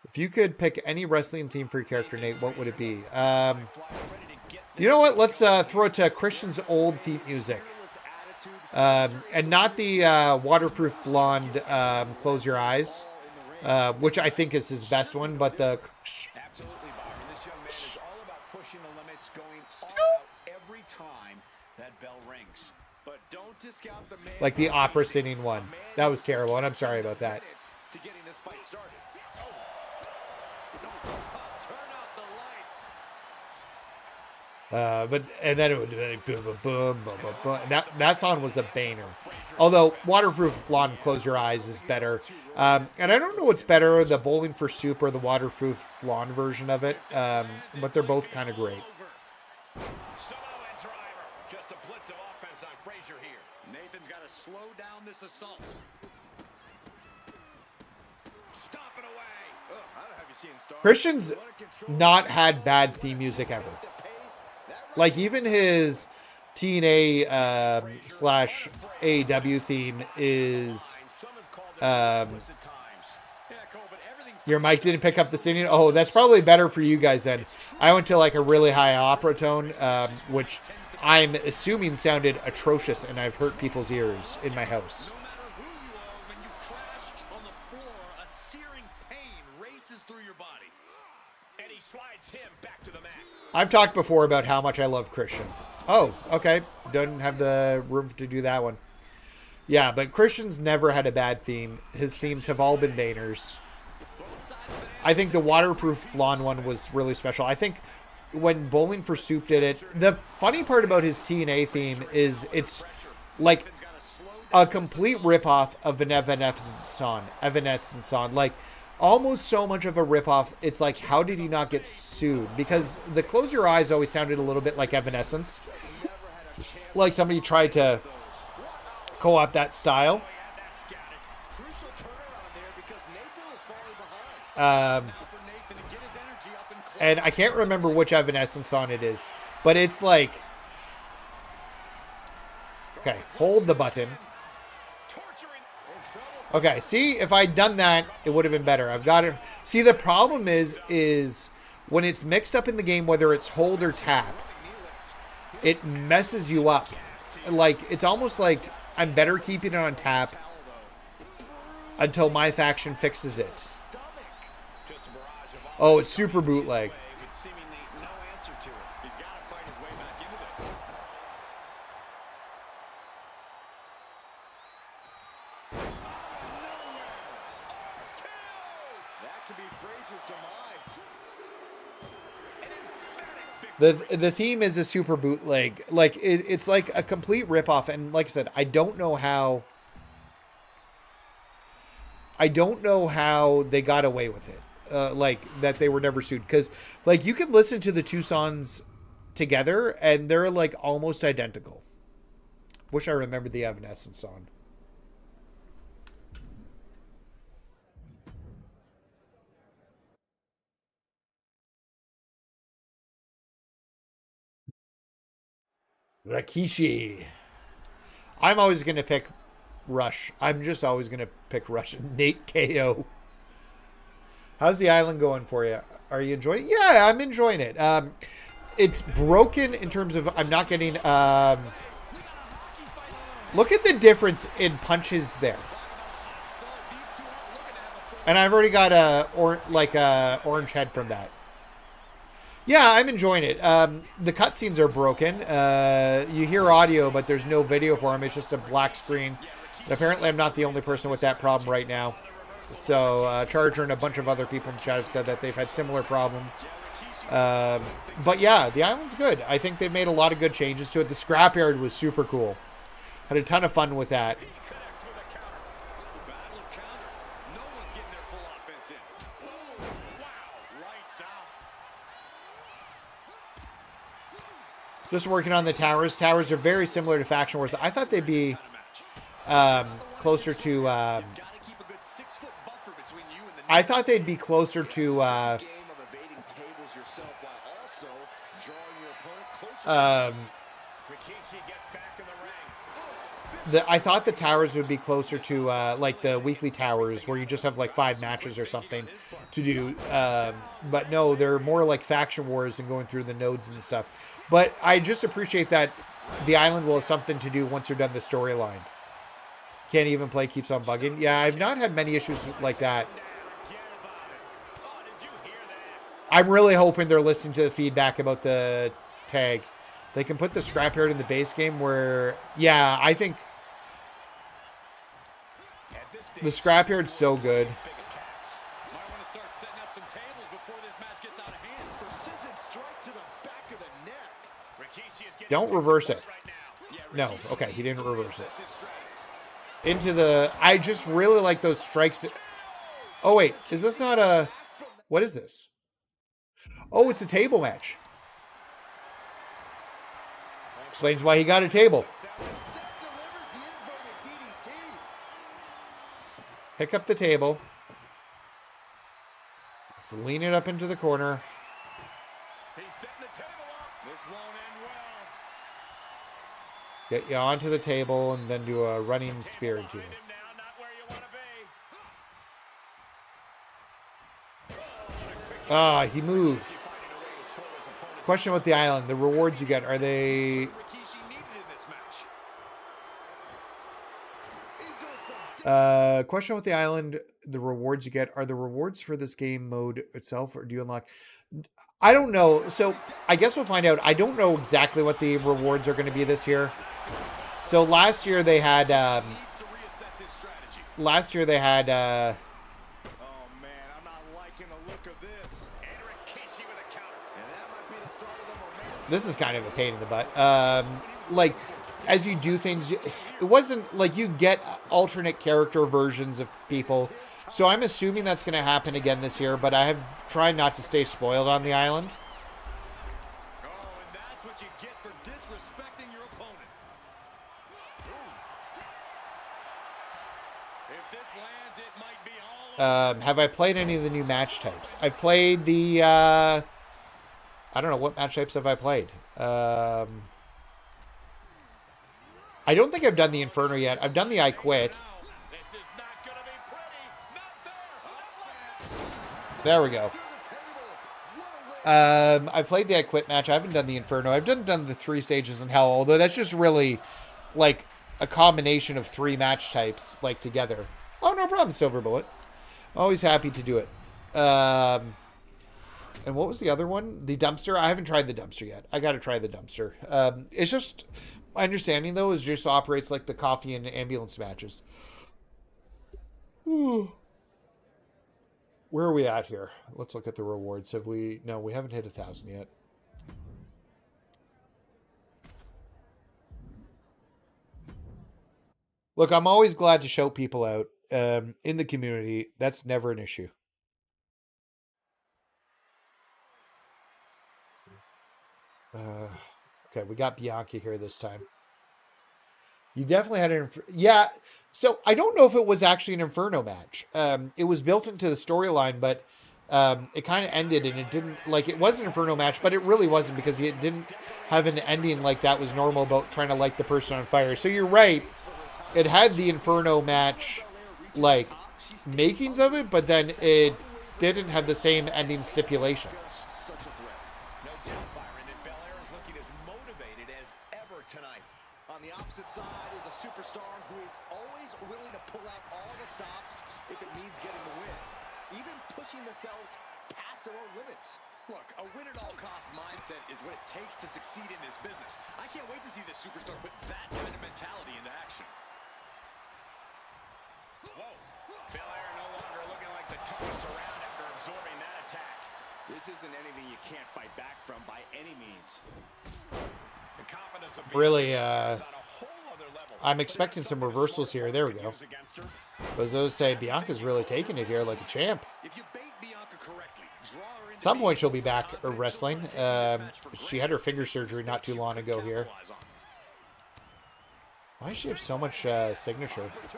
If you could pick any wrestling theme for your character, Nate, what would it be? You know what? Let's throw it to Christian's old theme music. And not the waterproof blonde Close Your Eyes. Which I think is his best one, but the Absolutely, Byron. This young man is all about pushing the limits, going all out every time that bell rings. But don't discount the man like the opera singing one. That was terrible, and I'm sorry about that. to getting this fight started. Turn out the lights. But and then it would be like boom, boom, boom, boom, boom, boom. And that song was a banger. Although Waterproof Blonde Close Your Eyes is better. And I don't know what's better, the Bowling for Soup or the Waterproof Blonde version of it. But they're both kind of great. Samoan driver. Just a blitz of offense on Frazier here. Nathan's got to slow down this assault. Stomping away. Have you seen Star? Christian's not had bad theme music ever. Like even his TNA slash AEW theme is your mic didn't pick up the singing. Oh, that's probably better for you guys then. I went to like a really high opera tone, which I'm assuming sounded atrocious, and I've hurt people's ears in my house. I've talked before about how much I love Christian. Oh, okay. Don't have the room to do that one. Yeah, but Christian's never had a bad theme. His themes have all been bangers. I think the Waterproof Blonde one was really special. I think when Bowling for Soup did it, the funny part about his TNA theme is it's like a complete ripoff of an Evanescence song. Like, almost so much of a ripoff. It's like, how did he not get sued? Because the Close Your Eyes always sounded a little bit like Evanescence. Like somebody tried to co-opt that style. And I can't remember which Evanescence song it is, but it's like, okay, hold the button. Okay, see, if I'd done that, it would have been better. I've got it. See, the problem is when it's mixed up in the game, whether it's hold or tap, it messes you up. Like, it's almost like I'm better keeping it on tap until MyFaction fixes it. Oh, it's super bootleg. The theme is a super bootleg. Like, it's like a complete ripoff. And like I said, I don't know how they got away with it. Like, that they were never sued. Because, like, you can listen to the two songs together, and they're, like, almost identical. Wish I remembered the Evanescence song. Rikishi. I'm always going to pick Rush. I'm just always going to pick Rush. Nate KO. How's the island going for you? Are you enjoying it? Yeah, I'm enjoying it. It's broken in terms of I'm not getting... look at the difference in punches there. And I've already got a orange head from that. Yeah, I'm enjoying it. The cutscenes are broken. You hear audio, but there's no video for them. It's just a black screen. And apparently, I'm not the only person with that problem right now. So, Charger and a bunch of other people in the chat have said that they've had similar problems. But yeah, the island's good. I think they've made a lot of good changes to it. The scrapyard was super cool. Had a ton of fun with that. Just working on the towers. Towers are very similar to Faction Wars. I thought they'd be closer to... I thought they'd be closer to... I thought the towers would be closer to like the weekly towers where you just have like 5 matches or something to do. But no, they're more like Faction Wars and going through the nodes and stuff. But I just appreciate that the island will have something to do once you're done the storyline. Can't even play, keeps on bugging. Yeah, I've not had many issues like that. I'm really hoping they're listening to the feedback about the tag. They can put the scrapyard in the base game where, yeah, I think the scrapyard's so good. Don't reverse it. No, okay, he didn't reverse it. Into the, I just really like those strikes. Oh wait, is this not a, what is this? Oh, it's a table match. Explains why he got a table. Pick up the table. Let's lean it up into the corner. Get you onto the table and then do a running spear into it. Ah, he moved. Question about the island. The rewards you get, are they... question with the island, the rewards you get, are the rewards for this game mode itself, or do you unlock? I don't know. So I guess we'll find out. I don't know exactly what the rewards are going to be this year. So last year they had, this is kind of a pain in the butt. like, as you do things, it wasn't like you get alternate character versions of people. So I'm assuming that's going to happen again this year, but I have tried not to stay spoiled on the island. Oh, and that's what you get for disrespecting your opponent. If this lands, it might be all Have I played any of the new match types? I've played the, I don't know, what match types have I played? I don't think I've done the Inferno yet. I've done the I Quit. This is not going to be pretty. Not there. There we go. I've played the I Quit match. I haven't done the Inferno. I've done the 3 stages in Hell, although that's just really like a combination of 3 match types like together. Oh, no problem, Silver Bullet. Always happy to do it. And what was the other one? The Dumpster? I haven't tried the Dumpster yet. I got to try the Dumpster. It's just, my understanding though is just operates like the coffee and ambulance matches. Where are we at here? Let's look at the rewards. Have we? No, we haven't hit 1,000 yet. Look, I'm always glad to shout people out in the community. That's never an issue. Okay, we got Bianca here this time. You definitely had an... Yeah, so I don't know if it was actually an Inferno match. It was built into the storyline, but it kind of ended, and it didn't... Like, it was an Inferno match, but it really wasn't, because it didn't have an ending like that was normal about trying to light the person on fire. So you're right. It had the Inferno match, like, makings of it, but then it didn't have the same ending stipulations. On the opposite side is a superstar who is always willing to pull out all the stops if it means getting the win, even pushing themselves past their own limits. Look, a win-at-all-cost mindset is what it takes to succeed in this business. I can't wait to see this superstar put that kind of mentality into action. Whoa, Belair no longer looking like the toughest around after absorbing that attack. This isn't anything you can't fight back from by any means. Really, I'm expecting some reversals here. There we go. But as those say, Bianca's really taking it here like a champ. At some point, she'll be back wrestling. She had her finger surgery not too long ago here. Why does she have so much signature? That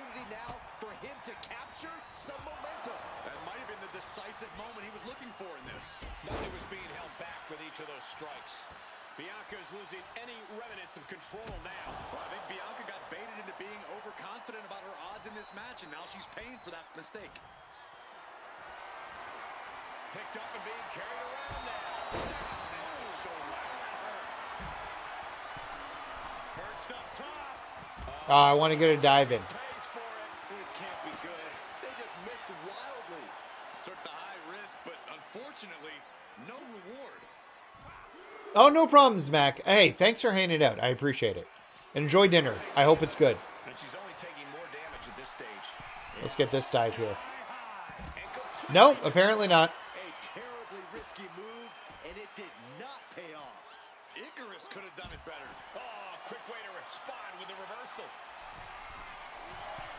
might have been the decisive moment he was looking for in this. Nothing was being held back with each of those strikes. Bianca is losing any remnants of control now. Well, I think Bianca got baited into being overconfident about her odds in this match, and now she's paying for that mistake. Picked up and being carried around now. Down and shoulder. Perched up top. I want to get a dive in. Pays for it. This can't be good. They just missed wildly. Took the high risk, but unfortunately, no reward. Oh, no problems, Mac. Hey, thanks for hanging out. I appreciate it. Enjoy dinner. I hope it's good. And she's only taking more damage at this stage. Let's get this dive here. Nope, apparently not. A terribly risky move, and it did not pay off. Icarus could have done it better. Oh, quick way to respond with the reversal.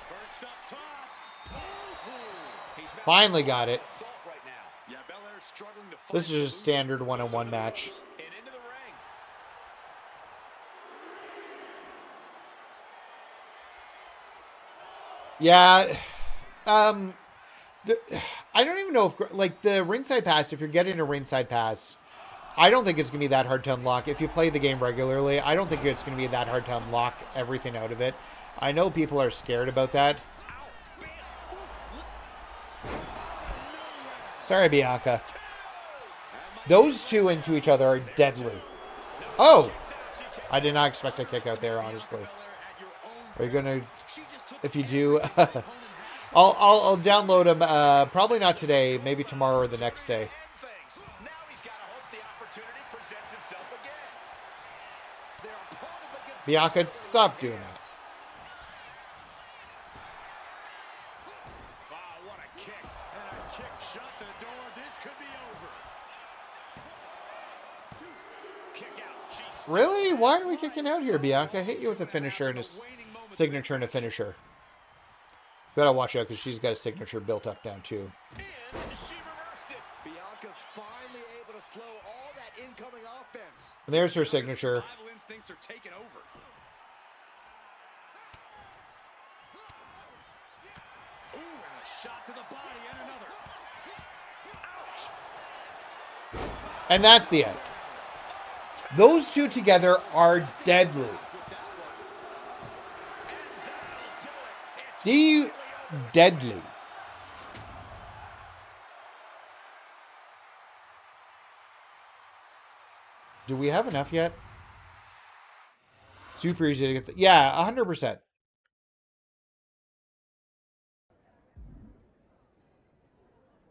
Perched up top. Finally got it. Right now. Yeah, Belair struggling to fight. This is a standard one-on-one match. And into the ring. Yeah, I don't even know if, like, the ringside pass, if you're getting a ringside pass, I don't think it's going to be that hard to unlock. If you play the game regularly, I don't think it's going to be that hard to unlock everything out of it. I know people are scared about that. Sorry, Bianca. Those two into each other are deadly. Oh! I did not expect a kick out there, honestly. Are you going to... If you do... I'll download them. Probably not today. Maybe tomorrow or the next day. Bianca, stop doing that. What a kick. And a kick shut the door. This could be over. Kick out. Really? Why are we kicking out here, Bianca? Hit you with a finisher and a signature and a finisher. Gotta watch out because she's got a signature built up now too. And she reversed it. Bianca's finally able to slow all that incoming offense. And there's her signature. Survival instincts are taking over. Ooh, and a shot to the body and another. Ouch. And that's the end. Those two together are deadly. Deadly. Do we have enough yet? Super easy to get. Yeah, 100%.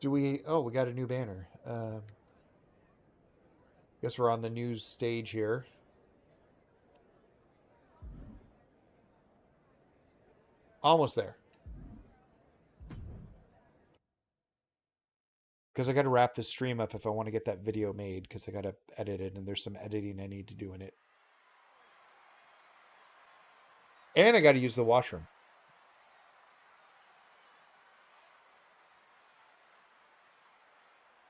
Do we? Oh, we got a new banner. Guess we're on the news stage here. Almost there. Because I got to wrap this stream up if I want to get that video made, because I got to edit it, and there's some editing I need to do in it. And I got to use the washroom.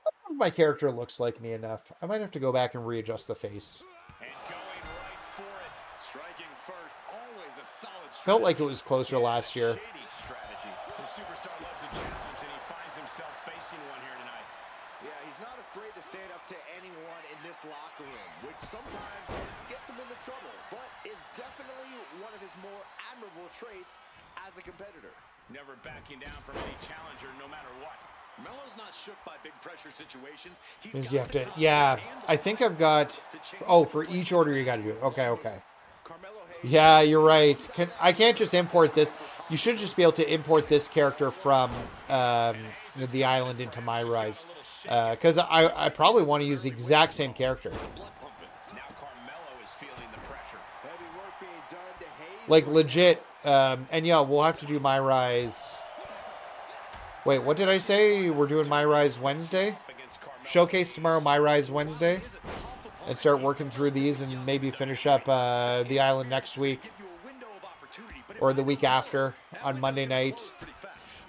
I don't know if my character looks like me enough. I might have to go back and readjust the face. And going right for it. Striking first, always a solid strategy. Felt like it was closer last year. Shady strategy. The superstar loves a challenge, and he finds himself facing one here tonight. Yeah, he's not afraid to stand up to anyone in this locker room, which sometimes gets him into trouble, but is definitely one of his more admirable traits as a competitor. Never backing down from any challenger, no matter what. Melo's not shook by big pressure situations. Means you have to, yeah, I think I've got, oh, for each order you got to do it. Okay, okay. Yeah, you're right. I can't just import this. You should just be able to import this character from the island into MyRise. Because I probably want to use the exact same character. Like, legit. And yeah, we'll have to do MyRise. Wait, what did I say? We're doing MyRise Wednesday? Showcase tomorrow, MyRise Wednesday. And start working through these and maybe finish up the island next week. Or the week after on Monday night.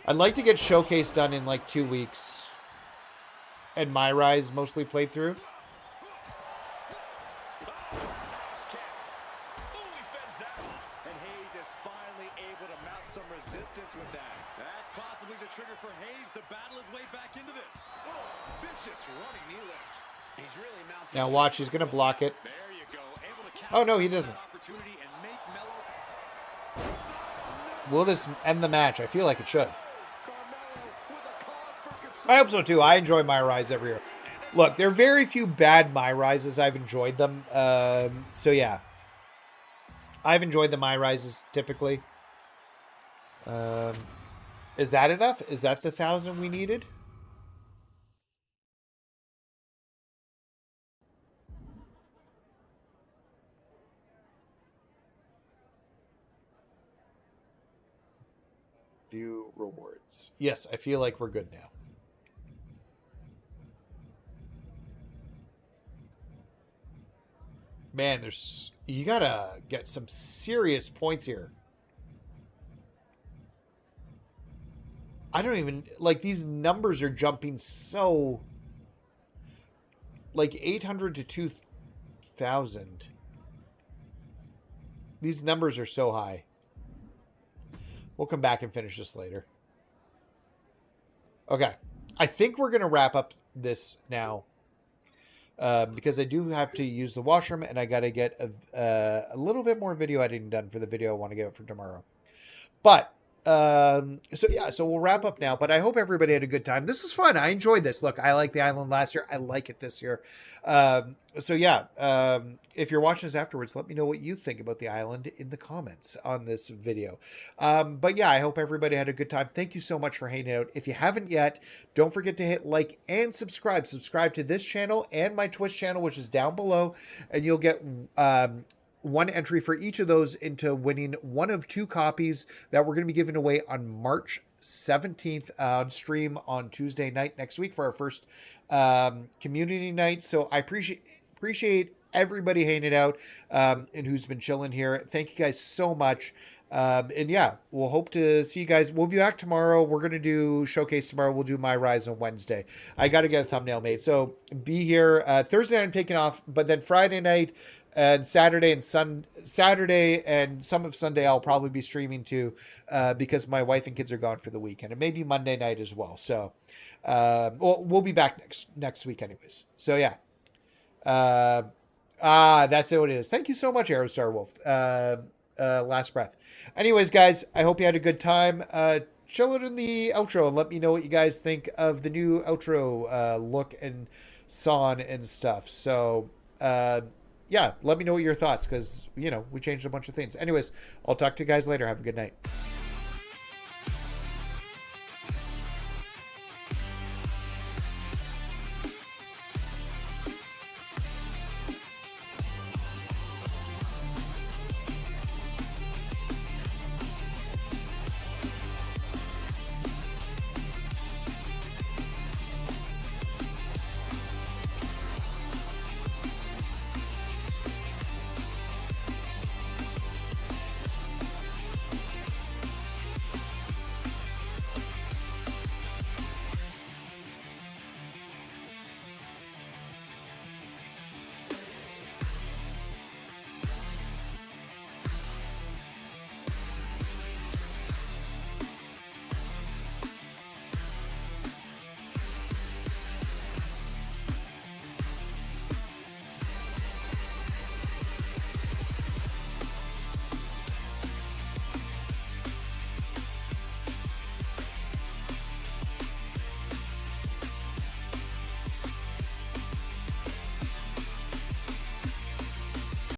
I'd like to get Showcase done in like 2 weeks. And MyRise mostly played through. Now watch, he's going to block it. Oh, no, he doesn't. Will this end the match? I feel like it should. I hope so, too. I enjoy MyRise every year. Look, there are very few bad MyRises. I've enjoyed them. So, yeah. I've enjoyed the MyRises, typically. Is that enough? Is that the 1,000 we needed? View rewards. Yes, I feel like we're good now. Man, you gotta get some serious points here. I don't even, like, these numbers are jumping so, like, 800 to 2,000. These numbers are so high. We'll come back and finish this later. Okay. I think we're going to wrap up this now. Because I do have to use the washroom. And I got to get a little bit more video editing done for the video I want to get for tomorrow. But so we'll wrap up now, but I hope everybody had a good time. This is fun. I enjoyed this. Look, I liked the island last year. I like it this year. So yeah, if you're watching this afterwards, let me know what you think about the island in the comments on this video. But yeah, I hope everybody had a good time. Thank you so much for hanging out. If you haven't yet, don't forget to hit like and subscribe. Subscribe to this channel and my Twitch channel, which is down below, and you'll get one entry for each of those into winning one of 2 copies that we're going to be giving away on March 17th on stream on Tuesday night next week for our first community night. So I appreciate everybody hanging out and who's been chilling here. Thank you guys so much. And yeah, we'll hope to see you guys. We'll be back tomorrow. We're going to do Showcase tomorrow. We'll do My Rise on Wednesday. I got to get a thumbnail made. So be here. Thursday night I'm taking off, but then Friday night and Saturday and Saturday and some of Sunday I'll probably be streaming too, because my wife and kids are gone for the weekend, and maybe Monday night as well. So, we'll be back next week anyways. So yeah. That's what it is. Thank you so much, Aerostar Wolf. Last breath. Anyways, guys, I hope you had a good time. Chill it in the outro and let me know what you guys think of the new outro look and song and stuff. So, yeah, let me know what your thoughts, because, we changed a bunch of things. Anyways, I'll talk to you guys later. Have a good night.